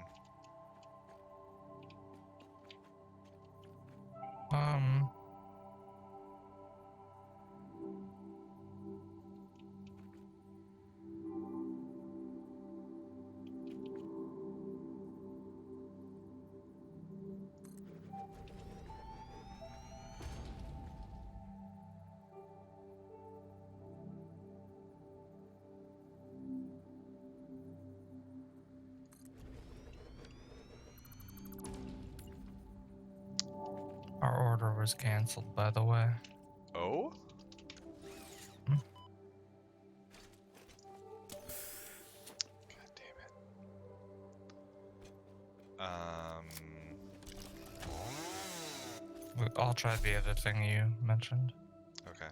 S2: order was canceled, by the way.
S1: Oh?
S2: Hmm.
S1: God damn it.
S2: I'll try the other thing you mentioned.
S1: Okay.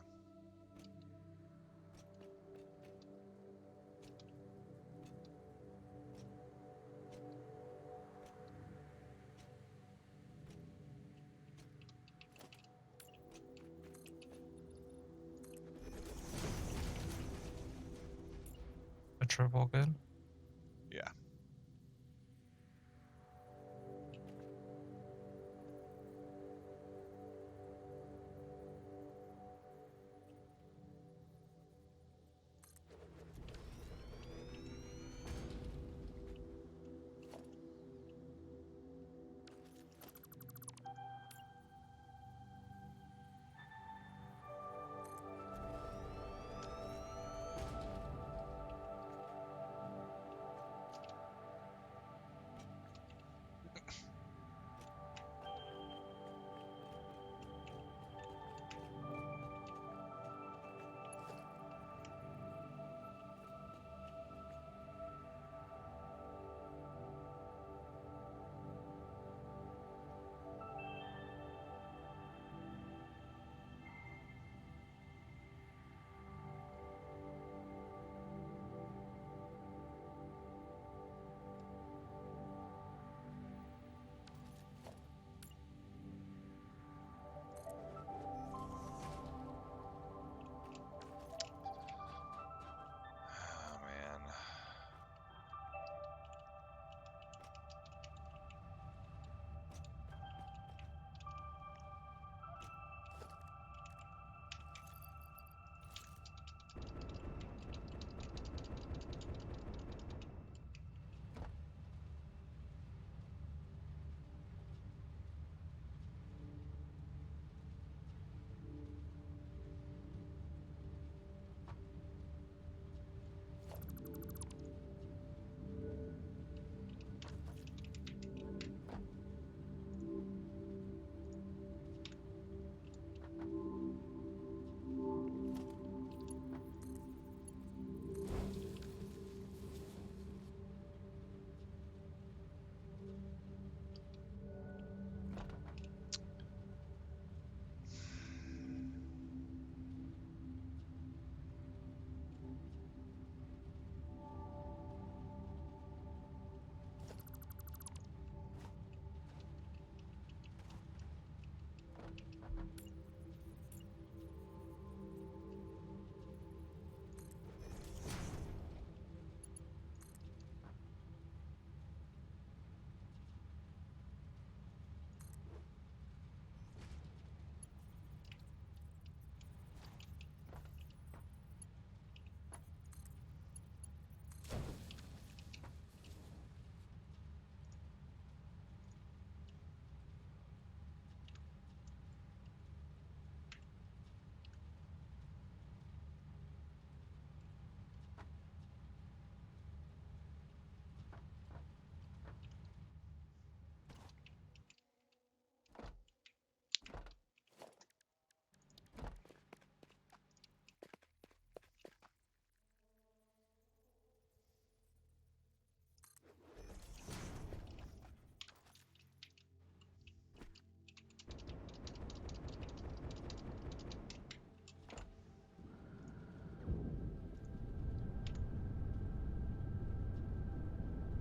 S2: A triple good?
S1: Yeah. Oh, man.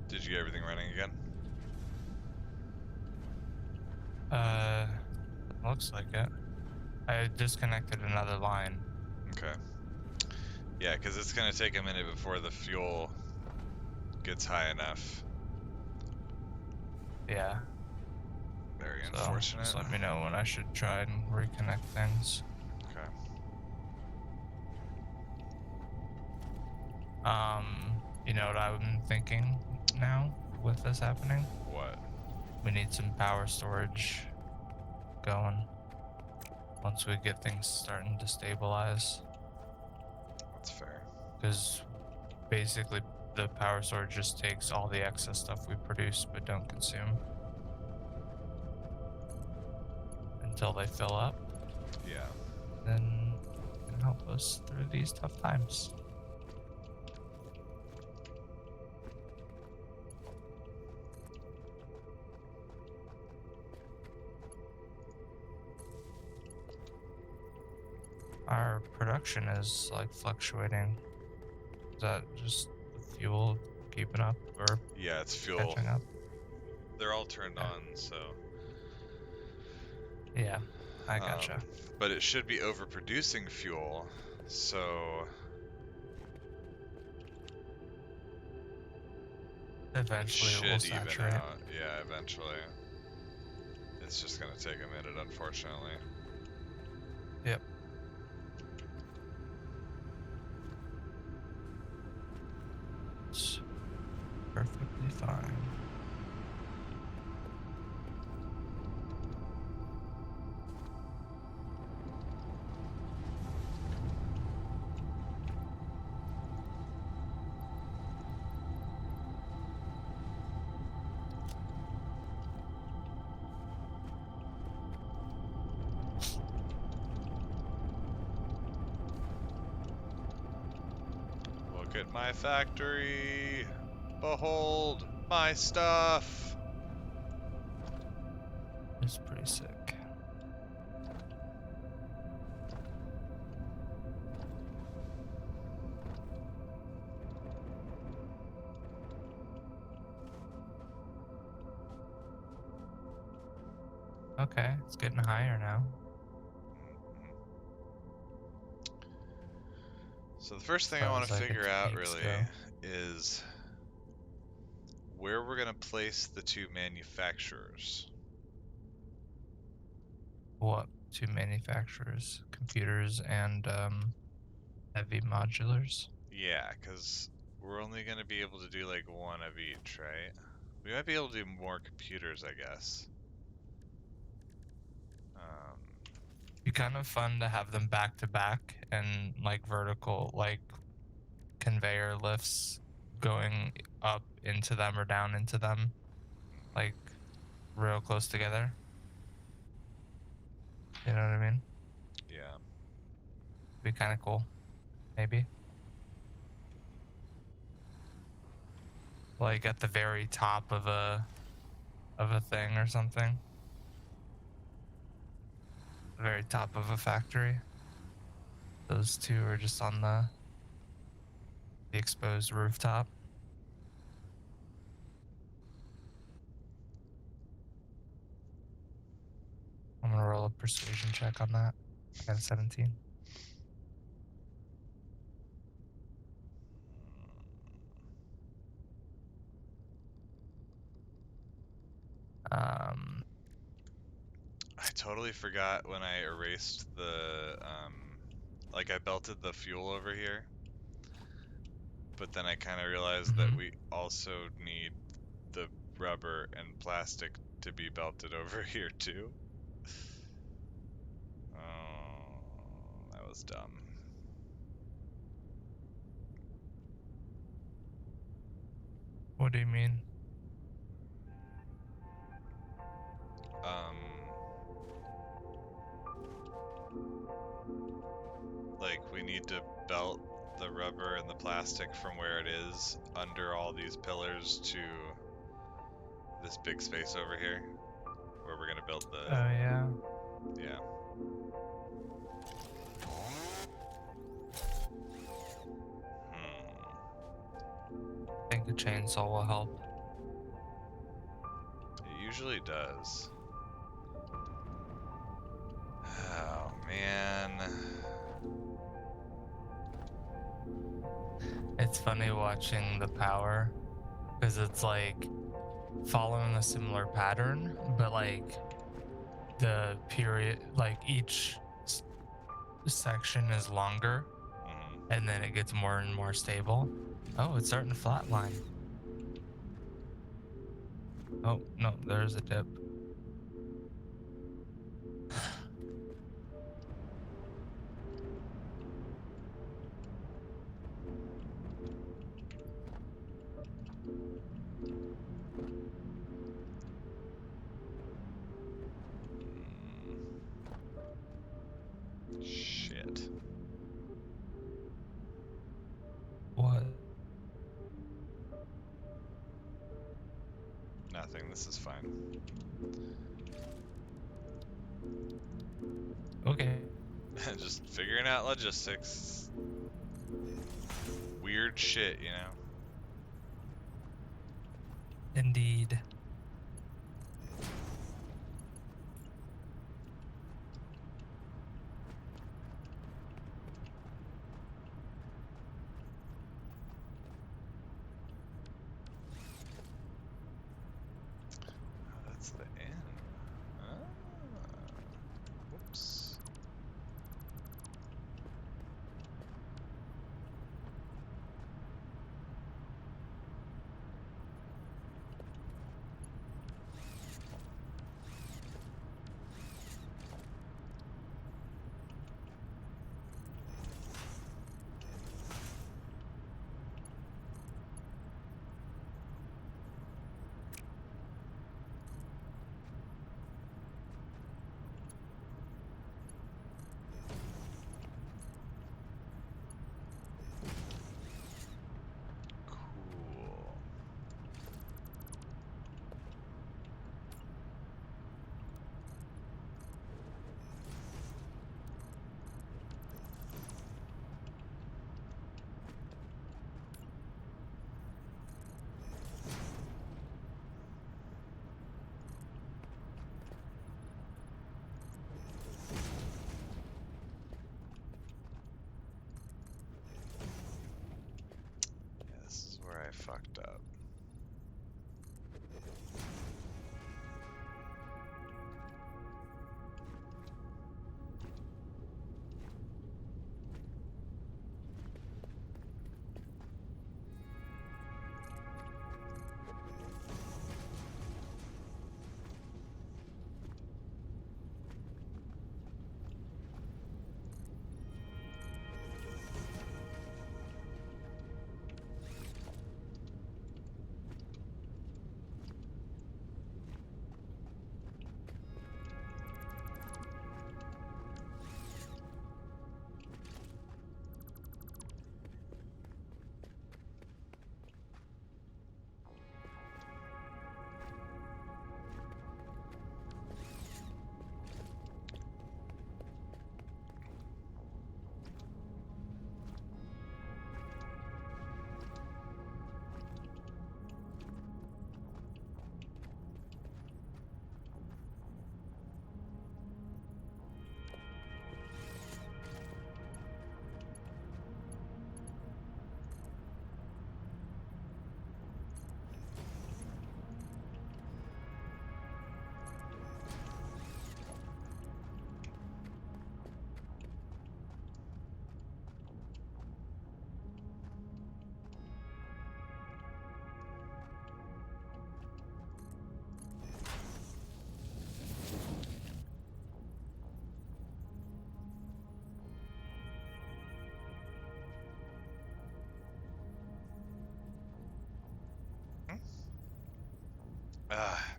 S1: Did you get everything running again?
S2: Looks like it. I disconnected another line.
S1: Okay. Yeah, because it's going to take a minute before the fuel gets high enough.
S2: Yeah.
S1: Very
S2: So
S1: unfortunate.
S2: just let me know when I should try and reconnect things.
S1: Okay.
S2: You know what I'm thinking now with this happening?
S1: What?
S2: We need some power storage going once we get things starting to stabilize.
S1: That's fair.
S2: Because basically the power storage just takes all the excess stuff we produce but don't consume and until they fill up.
S1: Yeah.
S2: Then it can help us through these tough times. Our production is like fluctuating. Is that just the fuel keeping up or
S1: Yeah, it's fuel.
S2: catching up?
S1: They're all turned
S2: Yeah.
S1: on, so.
S2: Yeah, I gotcha.
S1: But it should be overproducing fuel, so it
S2: Eventually it will
S1: should even
S2: saturate.
S1: out. Yeah, eventually. It's just gonna take a minute, unfortunately.
S2: Yep. It's perfectly fine.
S1: Look at my factory! Behold my stuff!
S2: It's pretty sick. Okay, it's getting higher now.
S1: So the first thing
S2: As
S1: I
S2: far
S1: want
S2: as
S1: to
S2: like
S1: figure
S2: its
S1: out
S2: peaks
S1: really
S2: go.
S1: is where we're gonna place the two manufacturers.
S2: What? Two manufacturers, computers and heavy modulars.
S1: Yeah, because we're only gonna be able to do like one of each, right? We might be able to do more computers, I guess.
S2: Be kind of fun to have them back to back and like vertical, like conveyor lifts going up into them or down into them, like real close together. You know what I mean?
S1: Yeah.
S2: Be kind of cool, maybe. Like at the very top of a thing or something. The very top of a factory. Those two are just on the exposed rooftop. I'm gonna roll a persuasion check on that. I got a 17. Um,
S1: I totally forgot when I erased the, like I belted the fuel over here, but then I kind of realized that
S2: mhm.
S1: we also need the rubber and plastic to be belted over here too. Oh, that was dumb.
S2: What do you mean?
S1: Um, like we need to belt the rubber and the plastic from where it is under all these pillars to this big space over here where we're gonna build
S2: Oh
S1: the,
S2: yeah.
S1: yeah.
S2: I think a chainsaw will help.
S1: It usually does. Oh man.
S2: It's funny watching the power because it's like following a similar pattern, but like the period, like each section is longer
S1: Mhm.
S2: and then it gets more and more stable. Oh, it's starting to flatline. Oh, no, there's a dip.
S1: This is fine.
S2: Okay.
S1: Just figuring out logistics. Weird shit, you know?
S2: Indeed.
S1: Oh, that's the end. Ah. Whoops. Cool. Yeah, this is where I fucked up.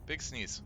S1: Big sneeze.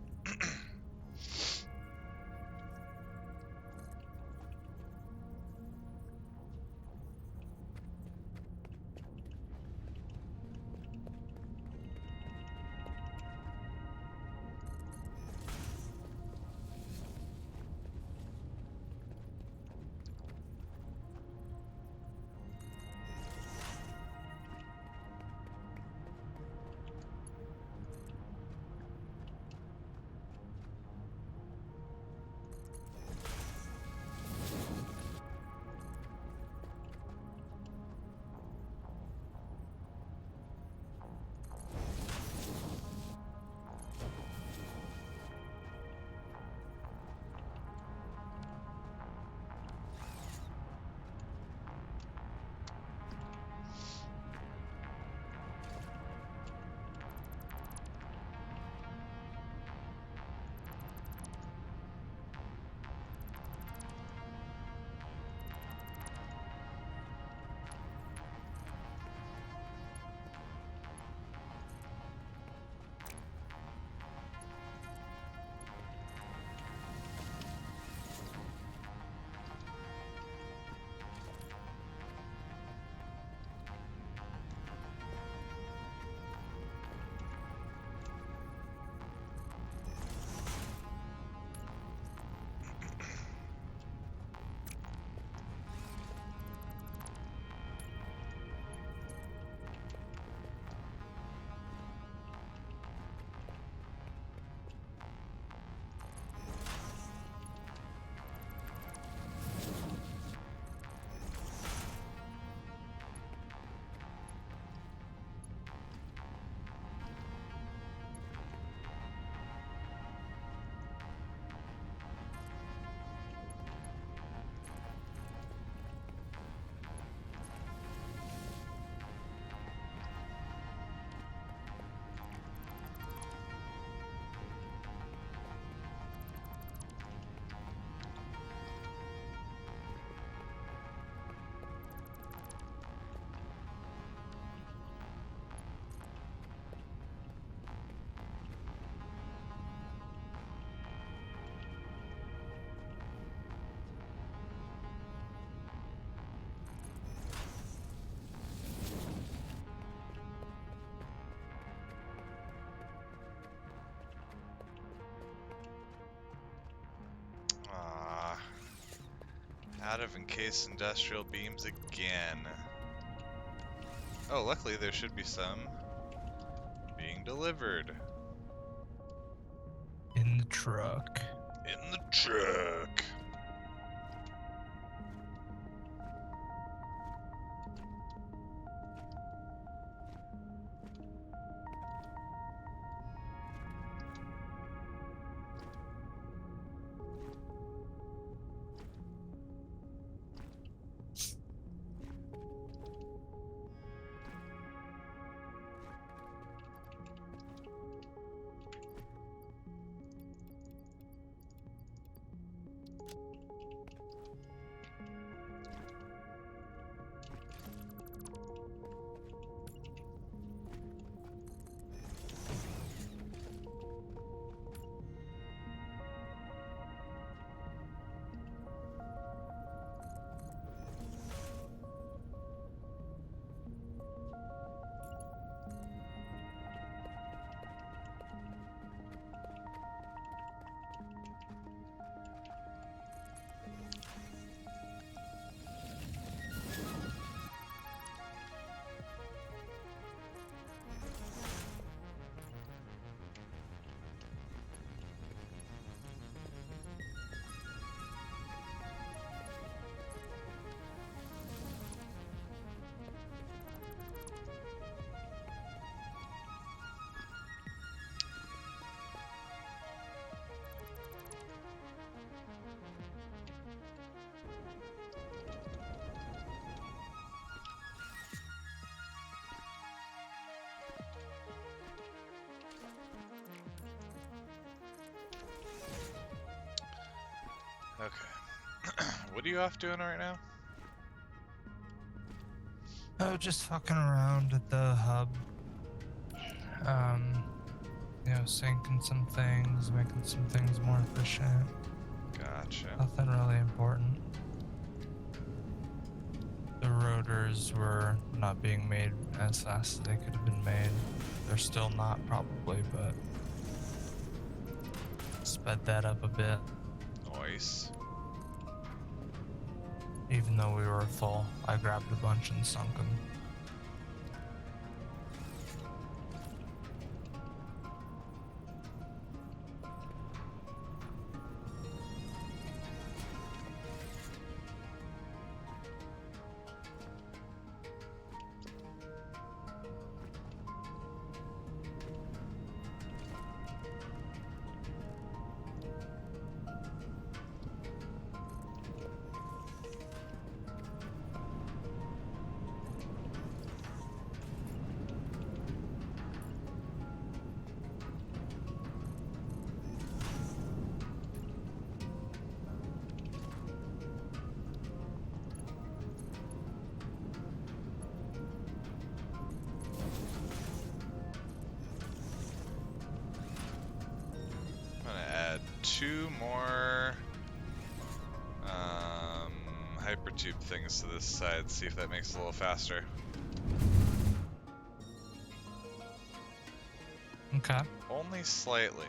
S1: Out of encased industrial beams again. Oh, luckily there should be some being delivered.
S2: In the truck.
S1: In the truck. Okay. What are you off doing right now?
S2: Oh, just fucking around at the hub. Syncing some things, making some things more efficient.
S1: Gotcha.
S2: Nothing really important. The rotors were not being made as fast as they could have been made. They're still not, probably, but sped that up a bit.
S1: Nice.
S2: Even though we were full, I grabbed a bunch and sunk them.
S1: I'm gonna add 2 more hypertube things to this side, see if that makes it a little faster.
S2: Okay.
S1: Only slightly.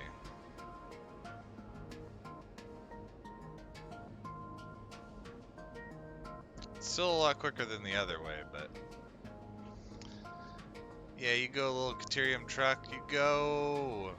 S1: Still a lot quicker than the other way, but yeah, you go, little Caterium truck, you go.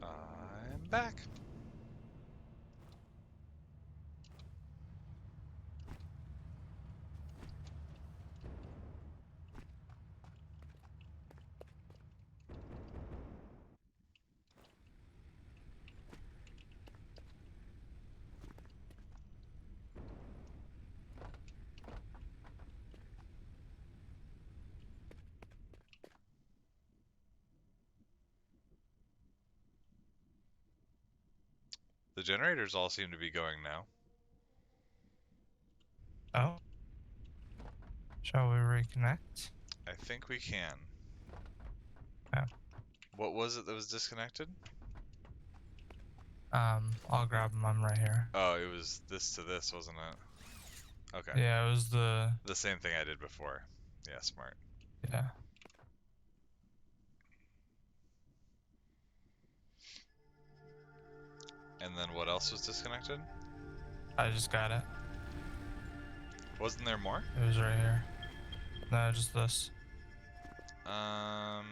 S1: I'm back. The generators all seem to be going now.
S2: Oh. Shall we reconnect?
S1: I think we can.
S2: Yeah.
S1: What was it that was disconnected?
S2: I'll grab them. I'm right here.
S1: Oh, it was this to this, wasn't it? Okay.
S2: Yeah, it was the.
S1: The same thing I did before. Yeah, smart.
S2: Yeah.
S1: And then what else was disconnected?
S2: I just got it.
S1: Wasn't there more?
S2: It was right here. No, just this.
S1: That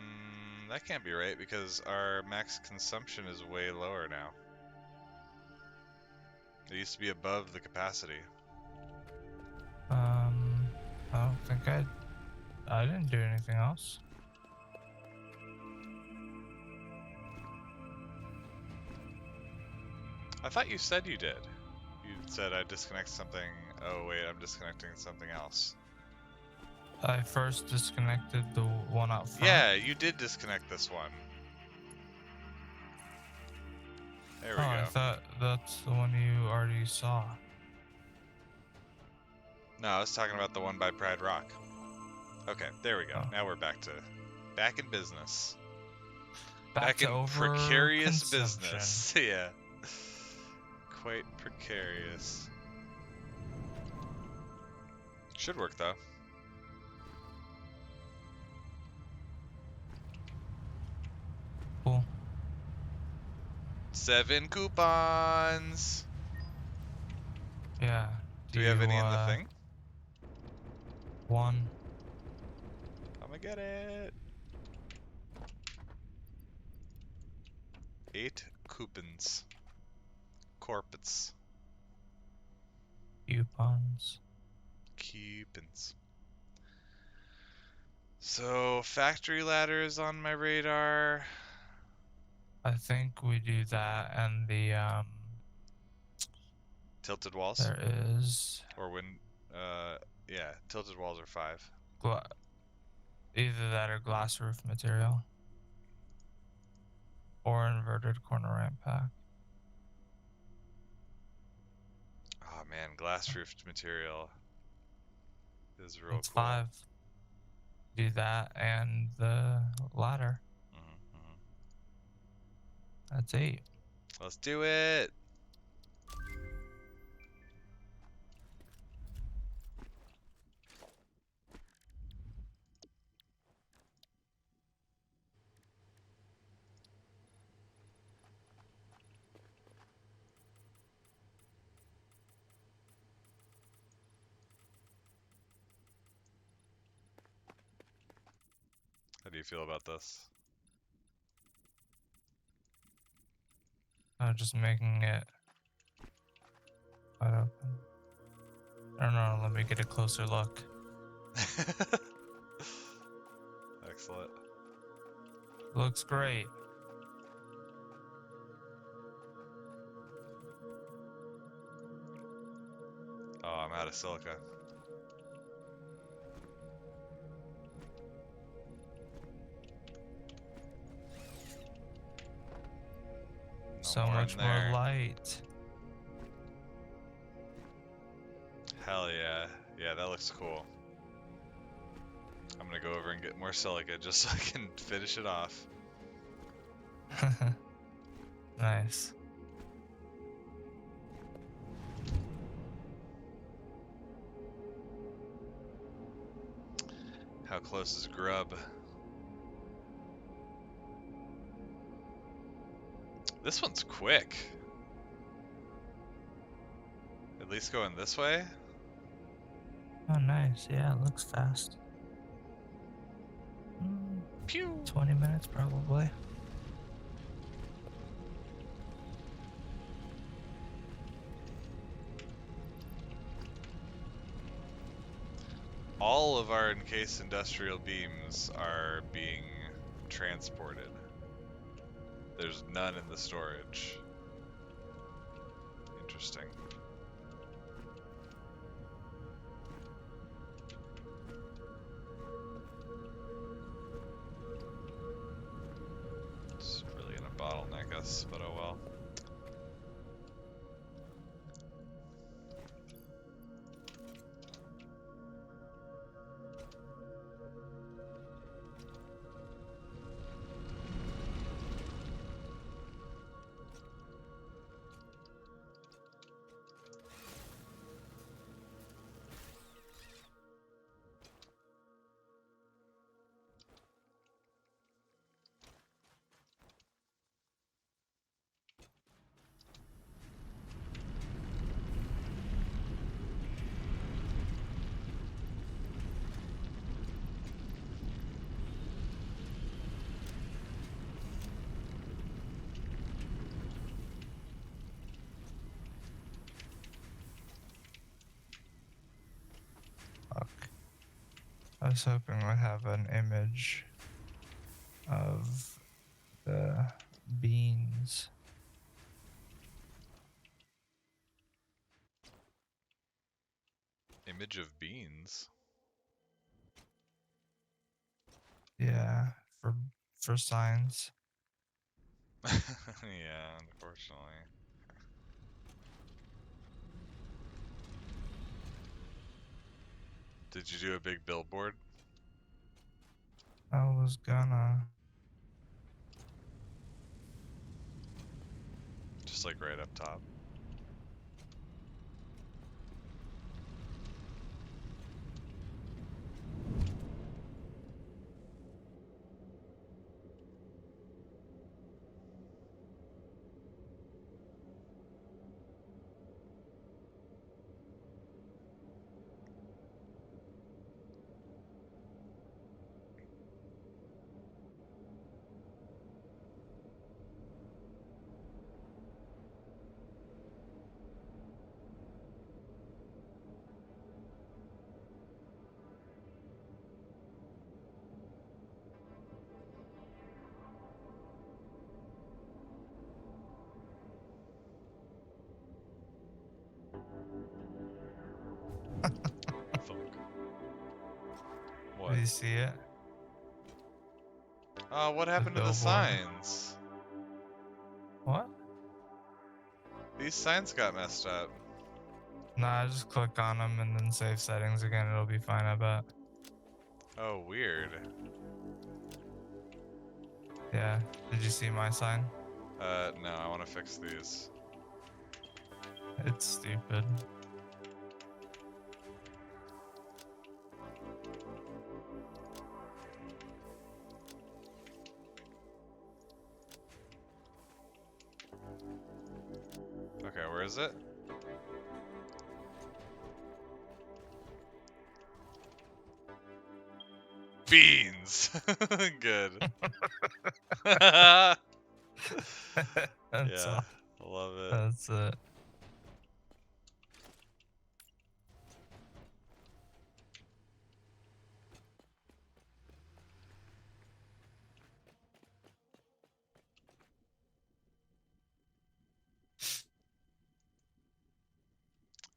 S1: can't be right because our max consumption is way lower now. It used to be above the capacity.
S2: I don't think I didn't do anything else.
S1: I thought you said you did. You said I disconnect something. Oh wait, I'm disconnecting something else.
S2: I first disconnected the one out front.
S1: Yeah, you did disconnect this one. There we go.
S2: I thought that's the one you already saw.
S1: No, I was talking about the one by Pride Rock. Okay, there we go.
S2: Oh.
S1: Now we're back in business.
S2: Back
S1: in
S2: to
S1: precarious
S2: overconsumption.
S1: business. Yeah. Quite precarious. Should work though.
S2: Cool.
S1: 7 coupons.
S2: Yeah.
S1: Do we have any in the
S2: you,
S1: thing?
S2: One.
S1: I'm gonna get it. 8 coupons. Corpets.
S2: Coupons.
S1: Coupons. So, factory ladder is on my radar.
S2: I think we do that and the
S1: Tilted walls?
S2: there is
S1: Or yeah, tilted walls are 5.
S2: either that or glass roof material. Or inverted corner ramp pack.
S1: Oh man, glass roofed material is real
S2: That's
S1: cool.
S2: 5. Do that and the ladder. That's 8.
S1: Let's do it. How do you feel about this?
S2: I'm just making it wide open. I don't know, let me get a closer look.
S1: Excellent.
S2: Looks great.
S1: Oh, I'm out of silica. No
S2: So
S1: more
S2: much
S1: in
S2: more
S1: there.
S2: light.
S1: Hell yeah. Yeah, that looks cool. I'm gonna go over and get more silica just so I can finish it off.
S2: Nice.
S1: How close is grub? This one's quick. At least going this way?
S2: Oh, nice. Yeah, it looks fast.
S1: Pew!
S2: 20 minutes probably.
S1: All of our encased industrial beams are being transported. There's none in the storage. Interesting. It's really gonna bottleneck us, but oh well.
S2: I was hoping we'd have an image of the beans.
S1: Image of beans.
S2: Yeah, for signs.
S1: Yeah, unfortunately. Did you do a big billboard?
S2: I was gonna.
S1: Just like right up top. Fuck. What?
S2: Did you see it?
S1: Oh, what
S2: The
S1: happened to the
S2: billboard.
S1: signs?
S2: What?
S1: These signs got messed up.
S2: Nah, just click on them and then save settings again. It'll be fine, I bet.
S1: Oh, weird.
S2: Yeah. Did you see my sign?
S1: No, I want to fix these.
S2: It's stupid.
S1: Okay, where is it? Beans! Good. Yeah,
S2: That's all.
S1: love it.
S2: That's it.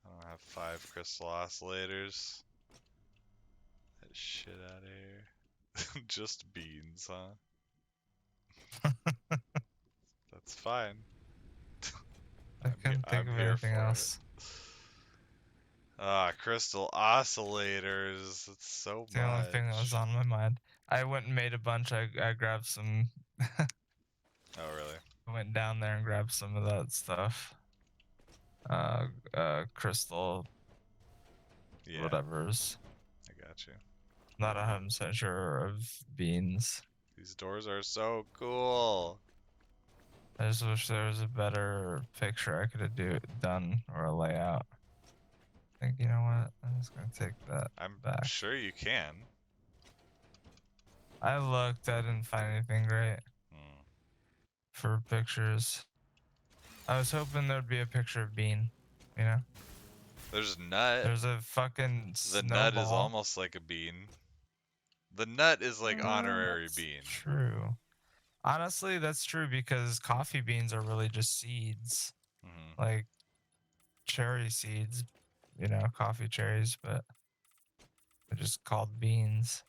S1: I don't have 5 crystal oscillators. That shit out of here. Just beans, huh? That's fine.
S2: I couldn't think
S1: I'm
S2: of
S1: here
S2: anything
S1: for it.
S2: else.
S1: Ah, crystal oscillators. It's so
S2: It's the only thing that was
S1: much.
S2: on my mind. I went and made a bunch. I grabbed some.
S1: Oh, really?
S2: I went down there and grabbed some of that stuff. Crystal,
S1: Yeah,
S2: whatever's.
S1: I got you.
S2: Not 100% sure of beans.
S1: These doors are so cool.
S2: I just wish there was a better picture I could have done or a layout. I think, you know what? I'm just gonna take that
S1: I'm
S2: back.
S1: sure you can.
S2: I looked. I didn't find anything great
S1: Hmm.
S2: for pictures. I was hoping there'd be a picture of Bean. You know,
S1: There's nut.
S2: there's a fucking
S1: The nut is
S2: snowball.
S1: almost like a bean. The nut is like honorary
S2: That's
S1: bean.
S2: true. Honestly, that's true because coffee beans are really just seeds,
S1: Hmm.
S2: like cherry seeds. You know, coffee cherries, but they're just called beans.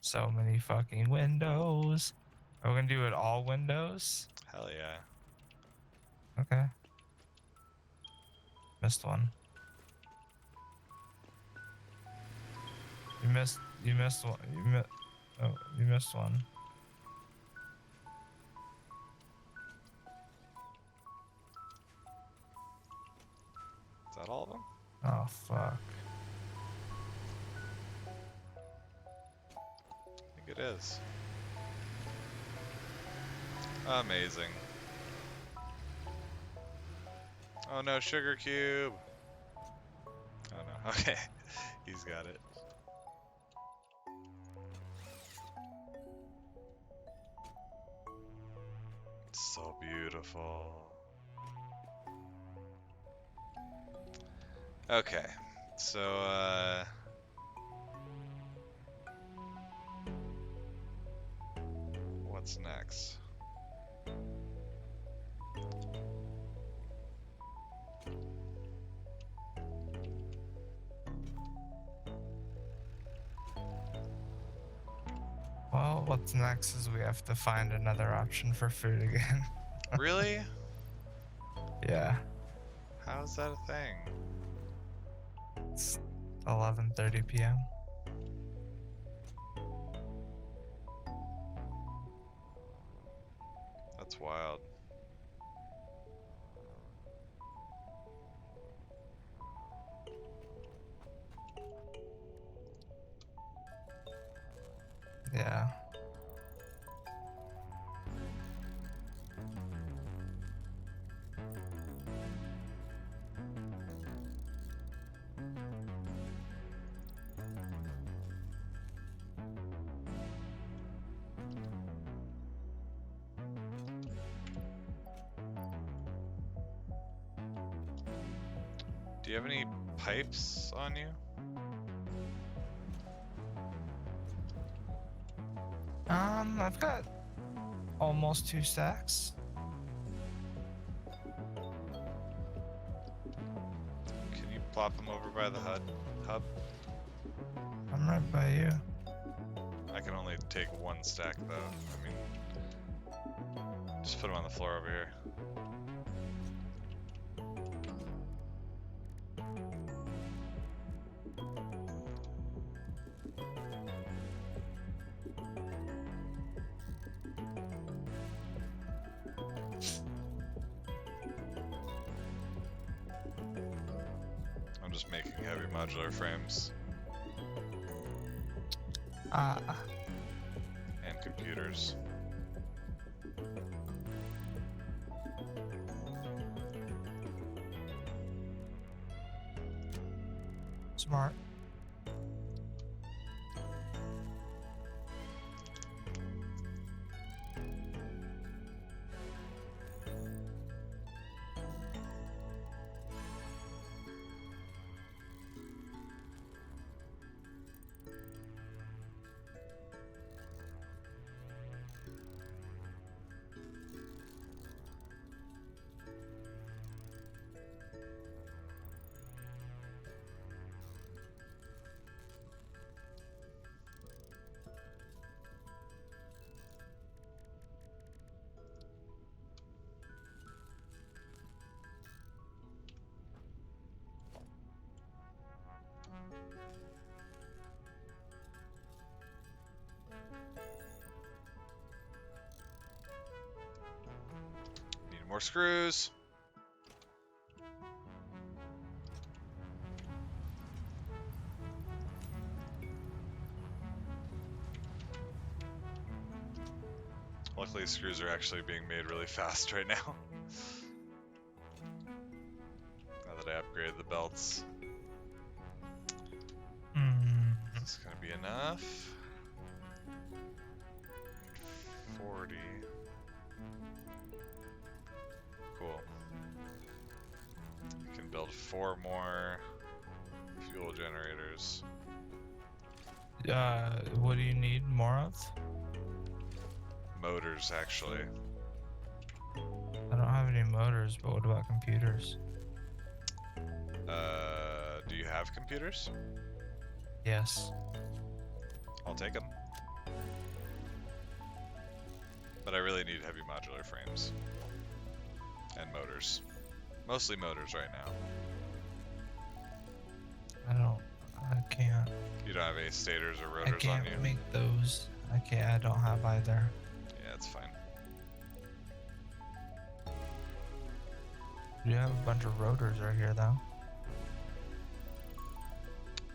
S2: So many fucking windows. Are we gonna do it all windows?
S1: Hell yeah.
S2: Okay. Missed one. You missed. You missed one. Oh, you missed one.
S1: Is that all of them?
S2: Oh fuck.
S1: I think it is. Amazing. Oh no, sugar cube. Oh no. Okay. He's got it. It's so beautiful. Okay. So, what's next?
S2: Well, what's next is we have to find another option for food again.
S1: Really?
S2: Yeah.
S1: How's that a thing?
S2: It's 11:30 p.m.
S1: That's wild.
S2: Yeah.
S1: Do you have any pipes on you?
S2: I've got almost 2 stacks.
S1: Can you plop them over by the hub?
S2: I'm right by you.
S1: I can only take 1 stack though. I mean, just put them on the floor over here. I'm just making heavy modular frames and computers.
S2: Smart.
S1: Need more screws. Luckily, screws are actually being made really fast right now. Now that I upgraded the belts. Is this gonna be enough? 40. Cool. We can build 4 more fuel generators.
S2: What do you need more of?
S1: Motors, actually.
S2: I don't have any motors, but what about computers?
S1: Do you have computers?
S2: Yes.
S1: I'll take them. But I really need heavy modular frames. And motors. Mostly motors right now.
S2: I can't.
S1: You don't have any stators or
S2: I
S1: rotors on
S2: can't
S1: you?
S2: make those. I don't have either.
S1: Yeah, it's fine.
S2: You have a bunch of rotors right here, though.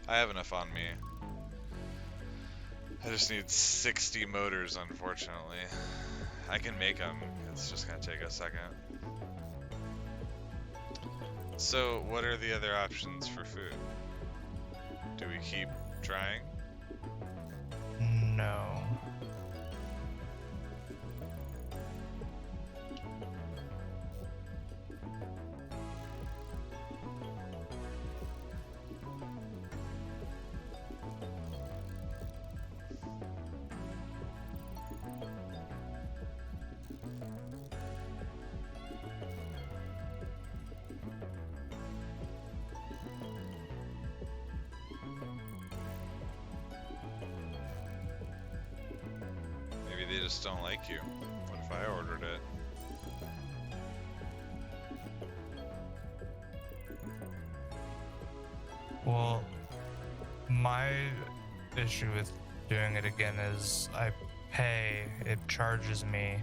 S1: I have enough on me. I just need 60 motors, unfortunately. I can make them. It's just gonna take a second. So, what are the other options for food? Do we keep trying?
S2: No.
S1: they just don't like you. What if I ordered it?
S2: Well, my issue with doing it again is I pay, it charges me,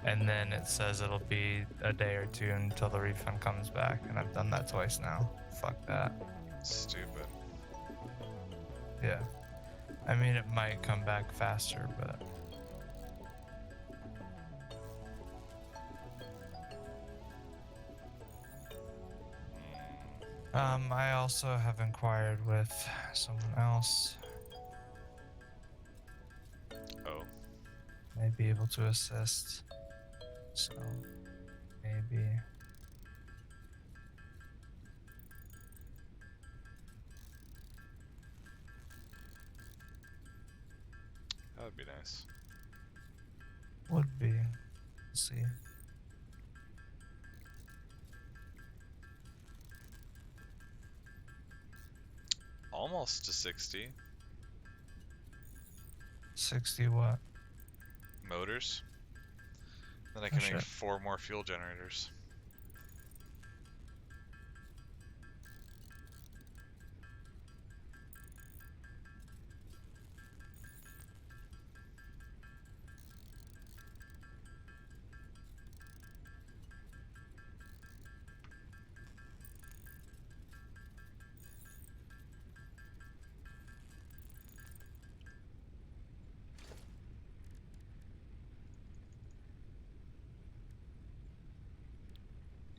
S2: and then it says it'll be a day or two until the refund comes back, and I've done that twice now. Fuck that.
S1: Stupid.
S2: Yeah. I mean, it might come back faster, but... I also have inquired with someone else.
S1: Oh.
S2: May be able to assist. So, maybe...
S1: That would be nice.
S2: Would be. Let's see.
S1: Almost to 60
S2: 60 what?
S1: motors. Then I
S2: Oh,
S1: can make
S2: shit.
S1: 4 more fuel generators.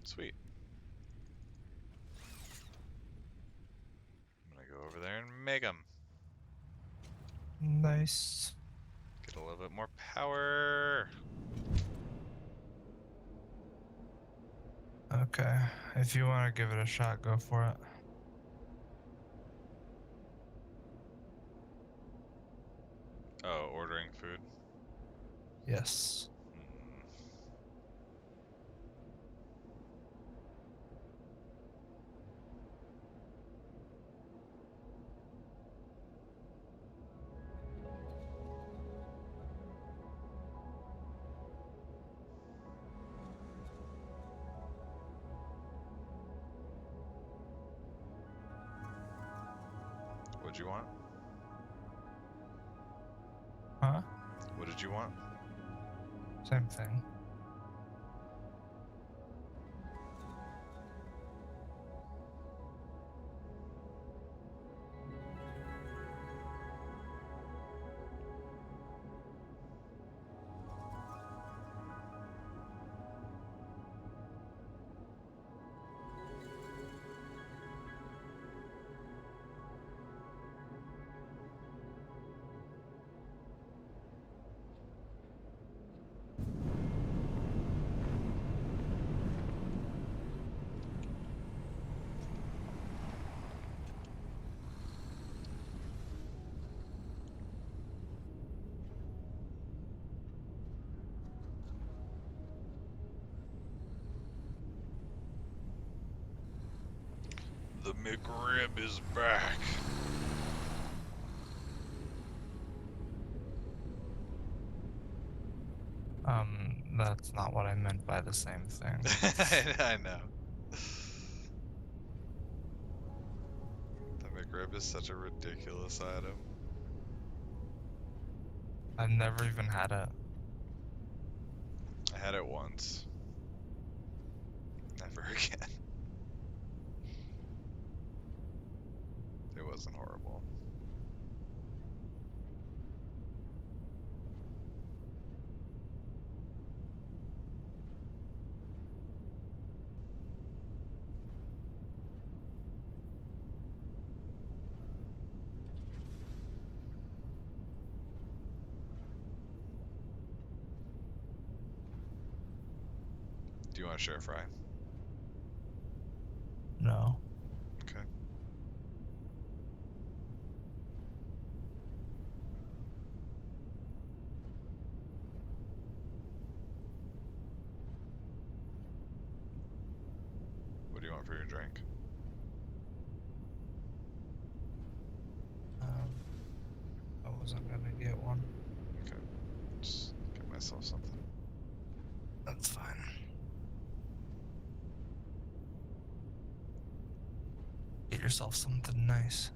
S1: Sweet. I'm gonna go over there and make them.
S2: Nice.
S1: Get a little bit more power.
S2: Okay. If you want to give it a shot, go for it.
S1: Oh, ordering food.
S2: Yes.
S1: What'd you want?
S2: Huh?
S1: What did you want?
S2: Same thing.
S1: The McRib is back.
S2: That's not what I meant by the same thing.
S1: I know. The McRib is such a ridiculous item.
S2: I've never even had it.
S1: I had it once. Never again. It wasn't horrible. Do you want to share a fry?
S2: No.
S1: Okay. What do you want for your drink?
S2: I wasn't gonna get one.
S1: Okay. Just
S2: yourself something nice.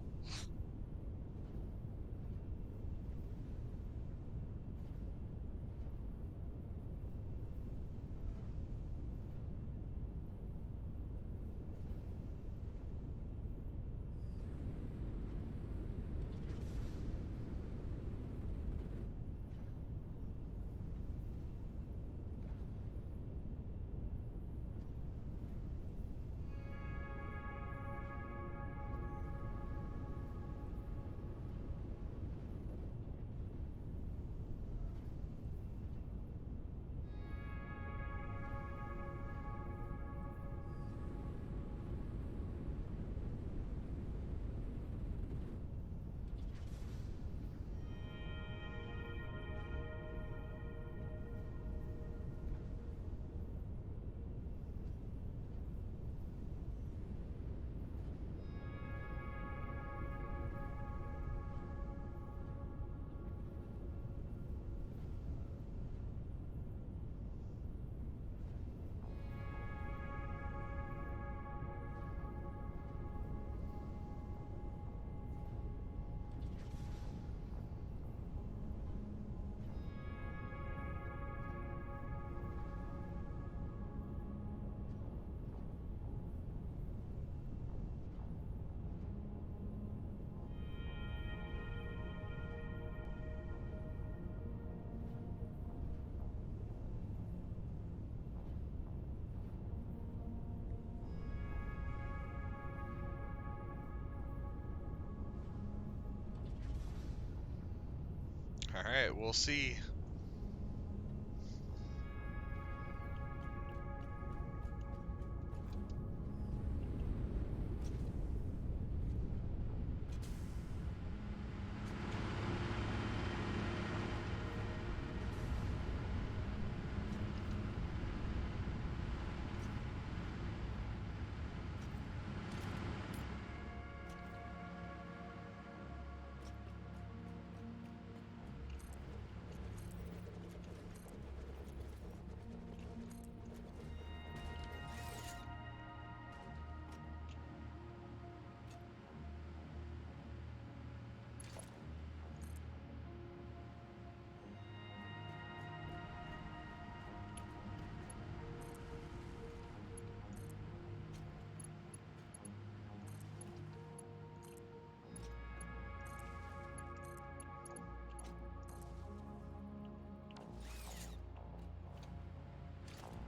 S1: All right, we'll see.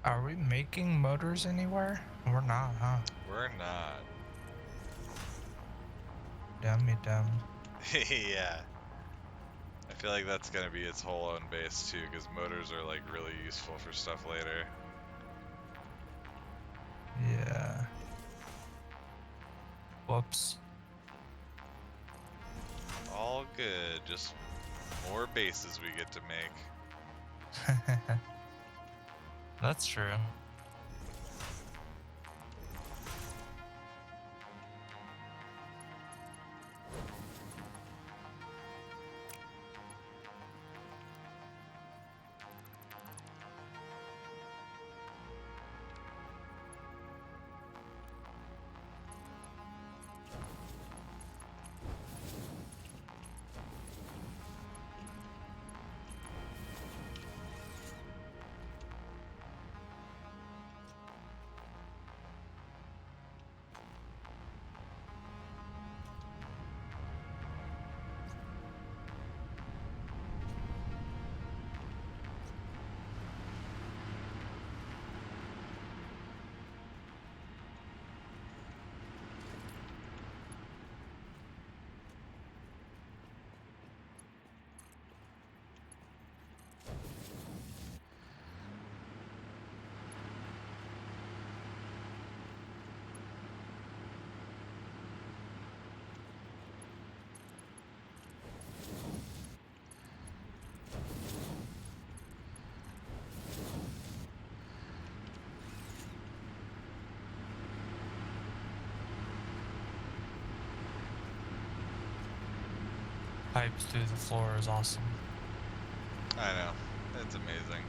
S2: Are we making motors anywhere? We're not, huh?
S1: We're not.
S2: Dummy dumb.
S1: Yeah. I feel like that's gonna be its whole own base too, because motors are like really useful for stuff later.
S2: Yeah. Whoops.
S1: All good, just more bases we get to make.
S2: That's true. Pipes through the floor is awesome.
S1: I know, it's amazing.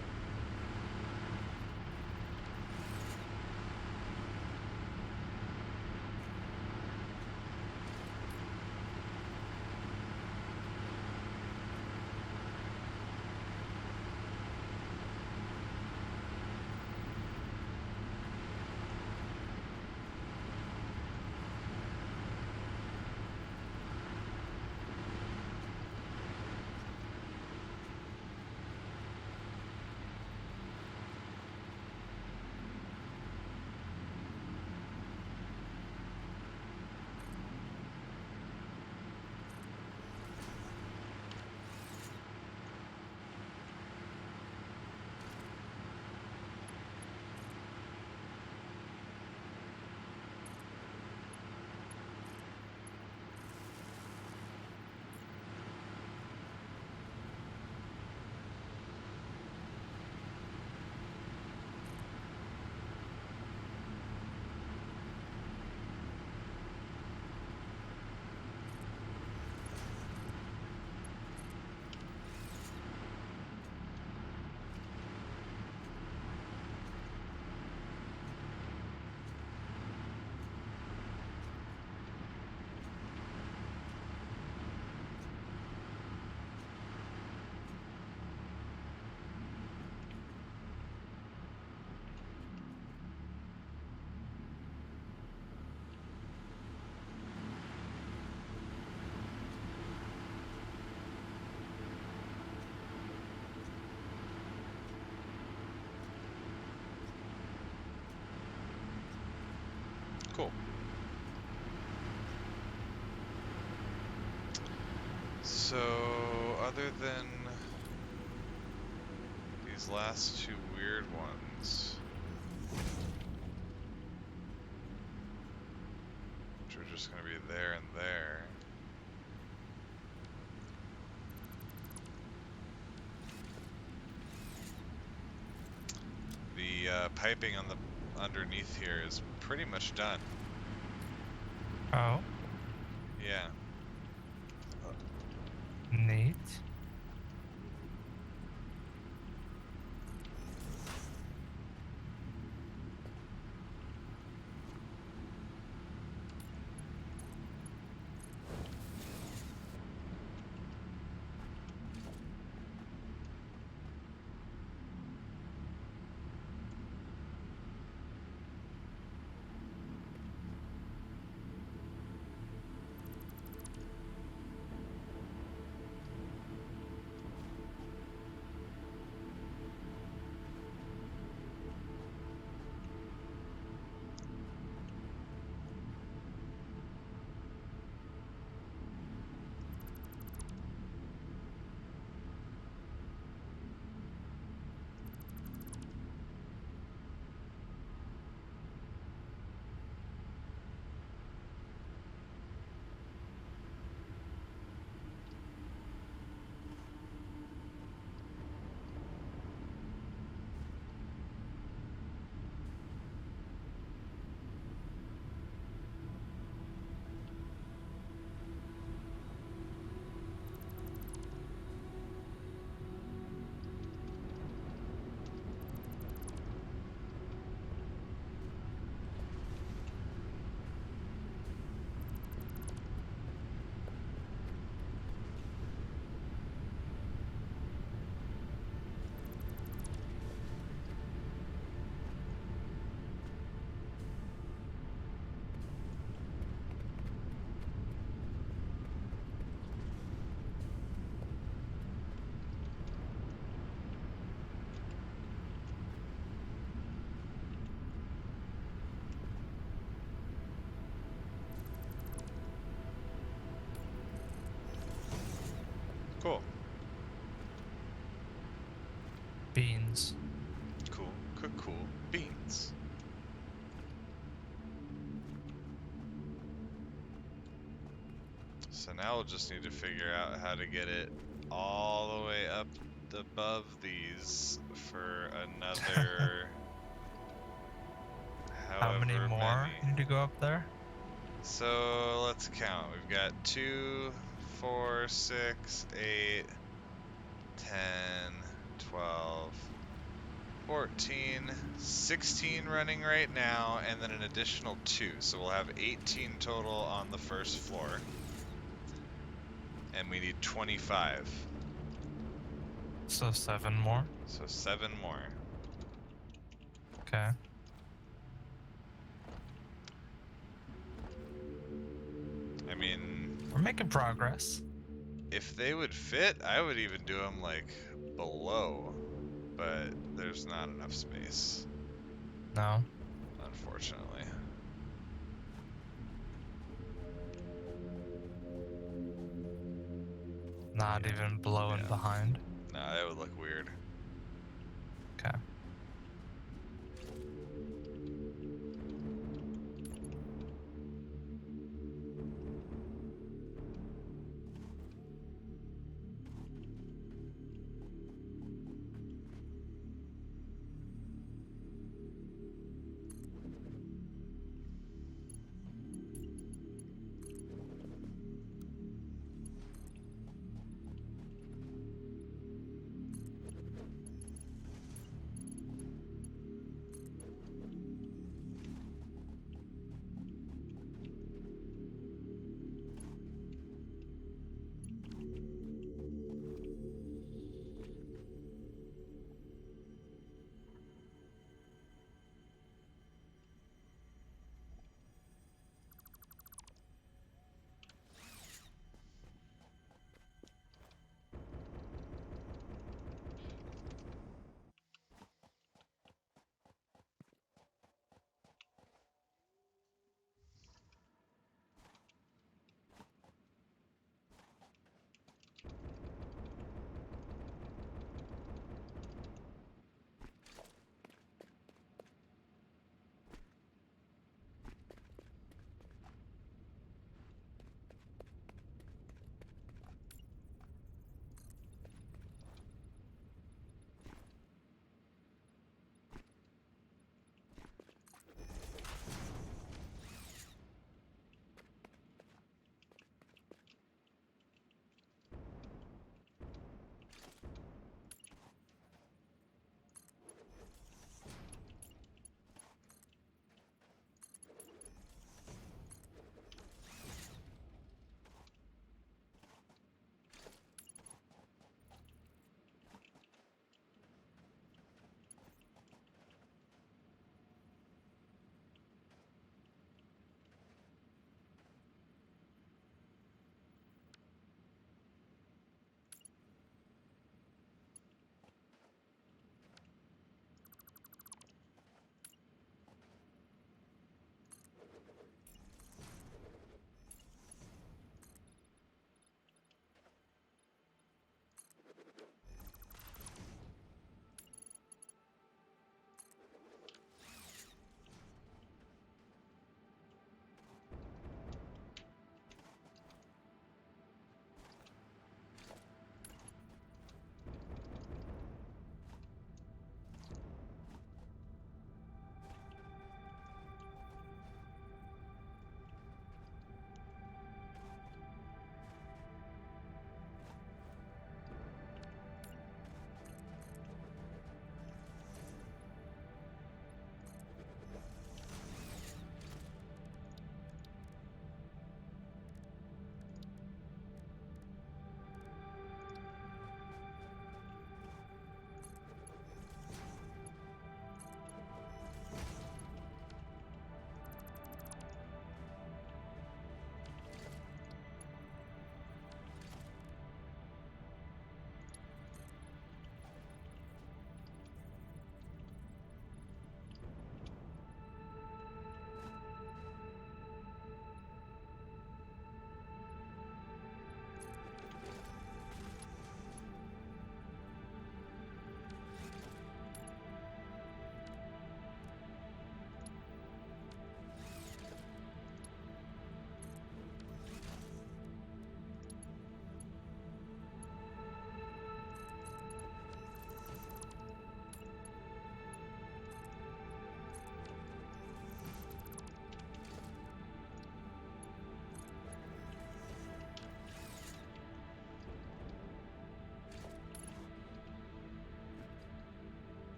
S1: So, other than these last two weird ones, which are just going to be there and there. The piping on the underneath here is pretty much done.
S2: Oh,
S1: Yeah.
S2: neat.
S1: Cool.
S2: Beans.
S1: Cool. Cool. Beans. So now we'll just need to figure out how to get it all the way up above these for another
S2: How many
S1: however
S2: more
S1: many.
S2: need to go up there?
S1: So let's count. We've got 2, 4, 6, 8, 10, 12, 14, 16 running right now, and then an additional 2. So we'll have 18 total on the first floor. And we need 25.
S2: So 7 more.
S1: So 7 more.
S2: Okay.
S1: I mean,
S2: We're making progress.
S1: if they would fit, I would even do them like below, but there's not enough space,
S2: No.
S1: unfortunately.
S2: Not even below and
S1: Yeah.
S2: behind.
S1: No, that would look weird.
S2: Okay.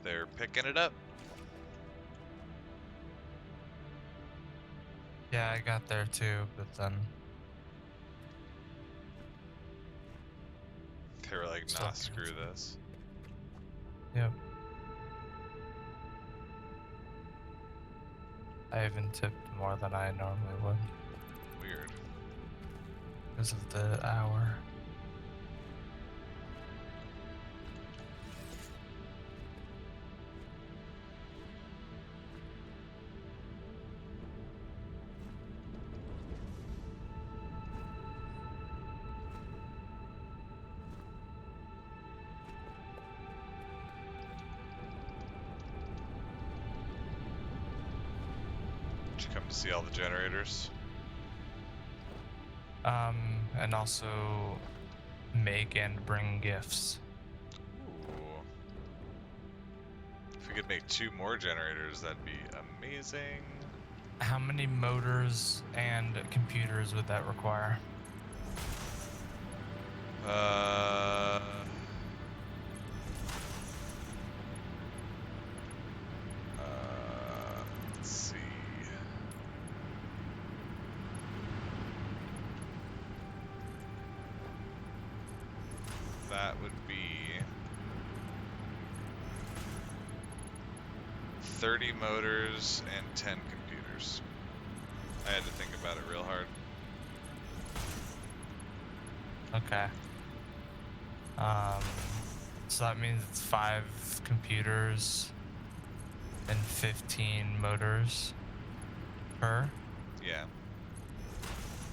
S1: They're picking it up.
S2: Yeah, I got there too, but then
S1: They were like,
S2: still
S1: nah, screw
S2: cancel.
S1: this.
S2: Yep. I even tipped more than I normally would
S1: Weird.
S2: because of the hour.
S1: Did you come to see all the generators?
S2: And also make and bring gifts.
S1: Ooh. If we could make 2 more generators, that'd be amazing.
S2: How many motors and computers would that require?
S1: Let's see. That would be 30 motors and 10 computers. I had to think about it real hard.
S2: Okay. So that means it's 5 computers and 15 motors per.
S1: Yeah.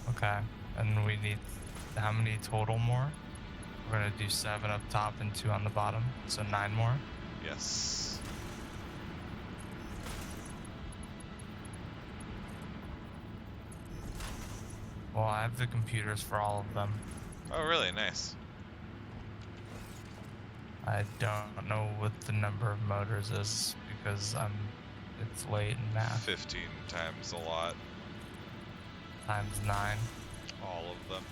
S2: Okay. And we need how many total more? We're gonna do 7 up top and 2 on the bottom, so 9 more.
S1: Yes.
S2: Well, I have the computers for all of them.
S1: Oh, really? Nice.
S2: I don't know what the number of motors is because it's late in math.
S1: 15 times a lot.
S2: Times 9.
S1: All of them.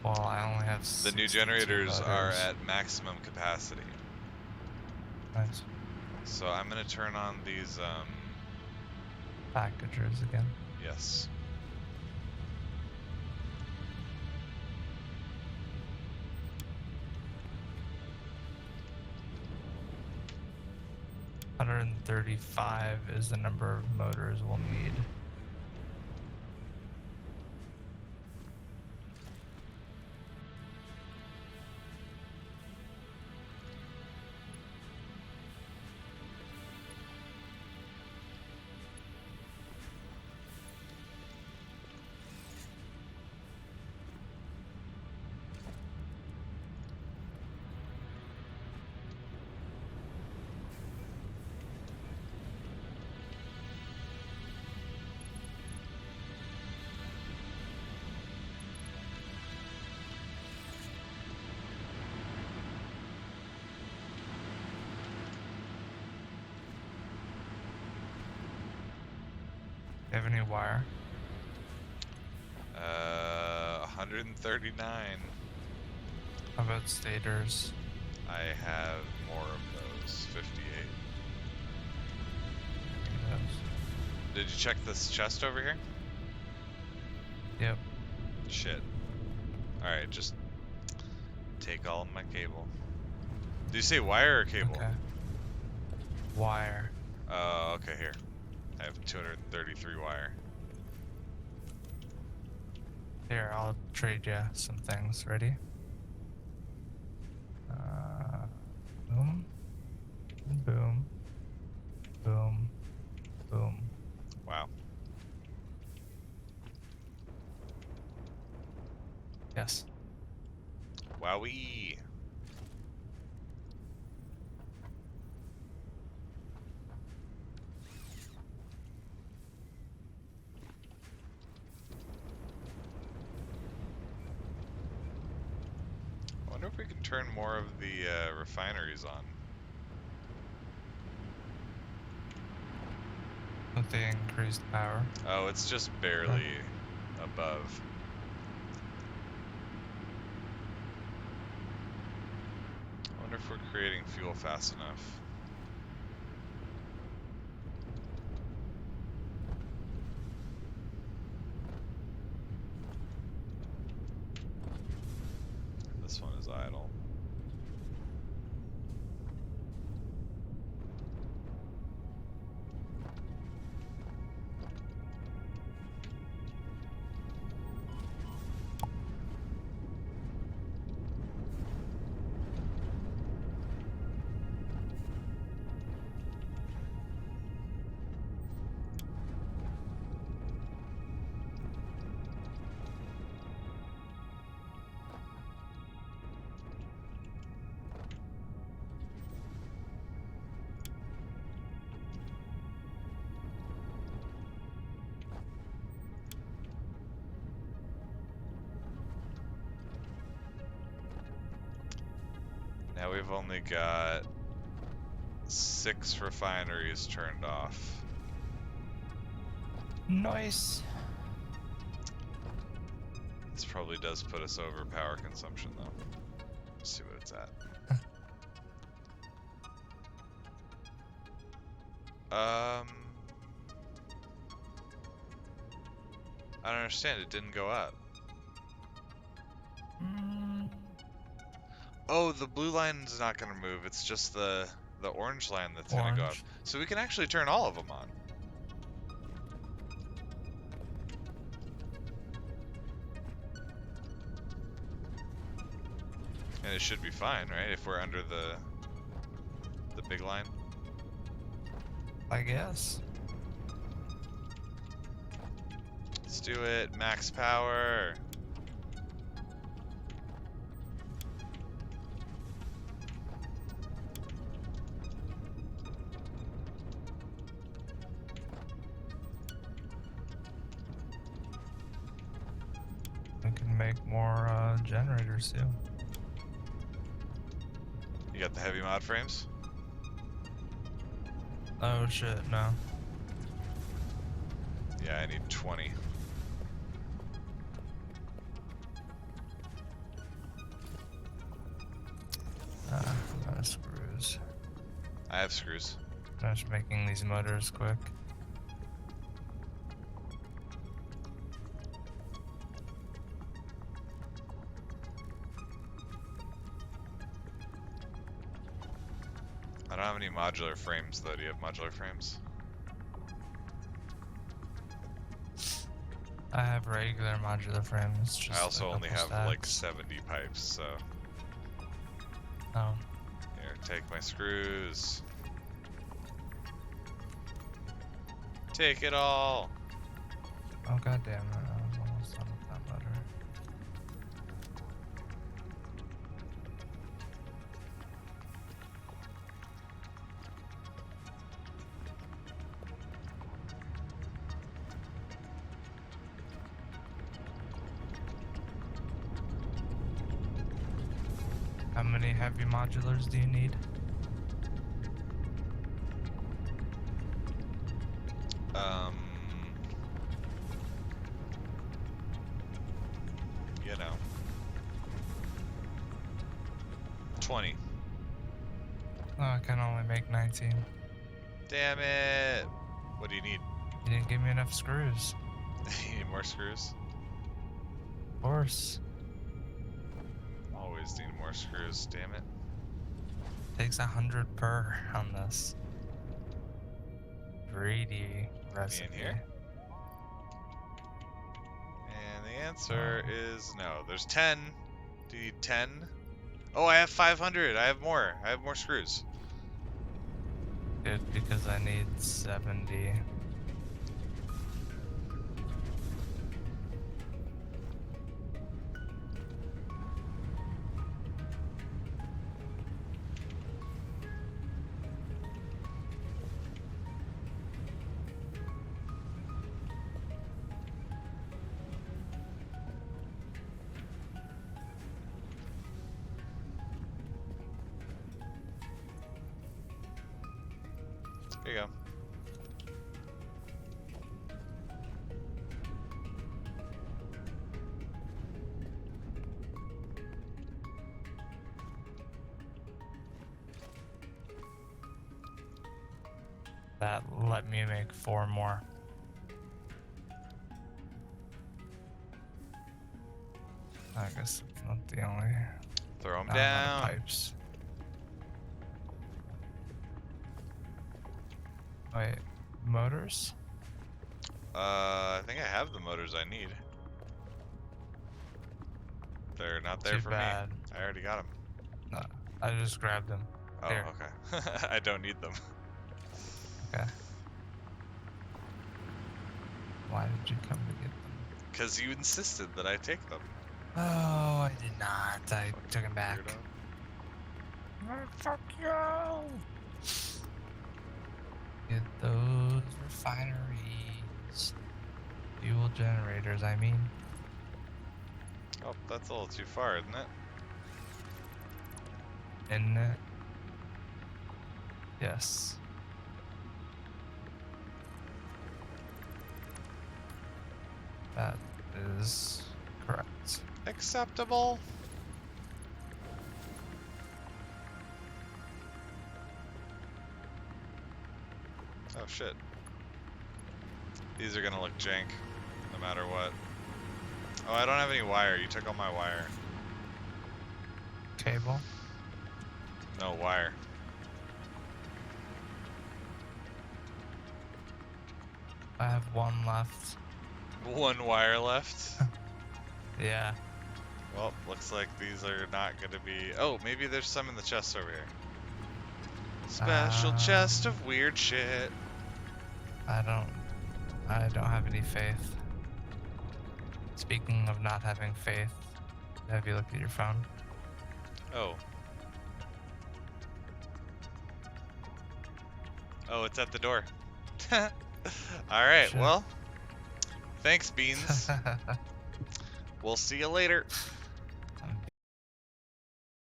S2: Well, I only have
S1: The new
S2: 62
S1: generators are
S2: motors.
S1: at maximum capacity.
S2: Nice.
S1: So I'm gonna turn on these,
S2: Packagers again.
S1: yes.
S2: $135 is the number of motors we'll need. Do you have any wire?
S1: 139.
S2: How about stators?
S1: I have more of those. 58.
S2: Those.
S1: Did you check this chest over here?
S2: Yep.
S1: Shit. Alright, just take all of my cable. Did you say wire or cable?
S2: Okay. Wire.
S1: Oh, okay, here. I have 233 wire.
S2: Here, I'll trade you some things. Ready? Boom. Boom. Boom. Boom.
S1: Wow.
S2: Yes.
S1: Wowee. I wonder if we can turn more of the refineries on.
S2: With the increased power.
S1: Oh, it's just barely above. wonder if we're creating fuel fast enough. This one is idle. Now we've only got 6 refineries turned off.
S2: Nice.
S1: This probably does put us over power consumption, though. Let's see what it's at. I don't understand. It didn't go up. Oh, the blue line's not going to move. It's just the orange line that's going to go up. So we can actually turn all of them on. And it should be fine, right? If we're under the big line.
S2: I guess.
S1: Let's do it. Max power.
S2: We can make more generators too.
S1: You got the heavy mod frames?
S2: Oh shit, no.
S1: Yeah, I need 20.
S2: I'm out of screws.
S1: I have screws.
S2: I'm just making these motors quick.
S1: I don't have any modular frames, though. Do you have modular frames?
S2: I have regular modular frames. Just
S1: I also only have
S2: stacks.
S1: like 70 pipes, so...
S2: Oh.
S1: Here, take my screws. Take it all!
S2: Oh god damn it, I was almost done with that motor. How many heavy modulars do you need?
S1: You know. 20.
S2: Oh, I can only make 19.
S1: Damn it! What do you need?
S2: You didn't give me enough screws.
S1: You need more screws?
S2: Of course.
S1: Always need more screws, damn it.
S2: Takes 100 per on this. Greedy recipe.
S1: In here? And the answer is no. There's 10. Do you need 10? Oh, I have 500. I have more. I have more screws.
S2: Good, because I need 70.
S1: There you go.
S2: That let me make 4 more. I guess it's not the only.
S1: Throw them
S2: Now I'm out of
S1: down.
S2: pipes. Wait, motors?
S1: I think I have the motors I need. They're not there
S2: Too
S1: for
S2: bad.
S1: me. I already got them.
S2: No, I just grabbed them.
S1: Oh,
S2: Here.
S1: okay. I don't need them.
S2: Okay. Why did you come to get them?
S1: Because you insisted that I take them.
S2: Oh, I did not. I took them back.
S1: Weirdo.
S2: Oh, fuck you! Get those refineries. Fuel generators, I mean.
S1: Oh, that's a little too far, isn't it?
S2: Isn't it? Yes. That is correct.
S1: Acceptable. Oh shit. These are gonna look jank, no matter what. Oh, I don't have any wire. You took all my wire.
S2: Cable.
S1: No wire.
S2: I have 1 left.
S1: 1 wire left.
S2: Yeah.
S1: Well, looks like these are not gonna be. Oh, maybe there's some in the chest over here. Special chest of weird shit.
S2: I don't have any faith. Speaking of not having faith, have you looked at your phone?
S1: Oh. Oh, it's at the door. Alright,
S2: Shit.
S1: well. Thanks, Beans. We'll see you later.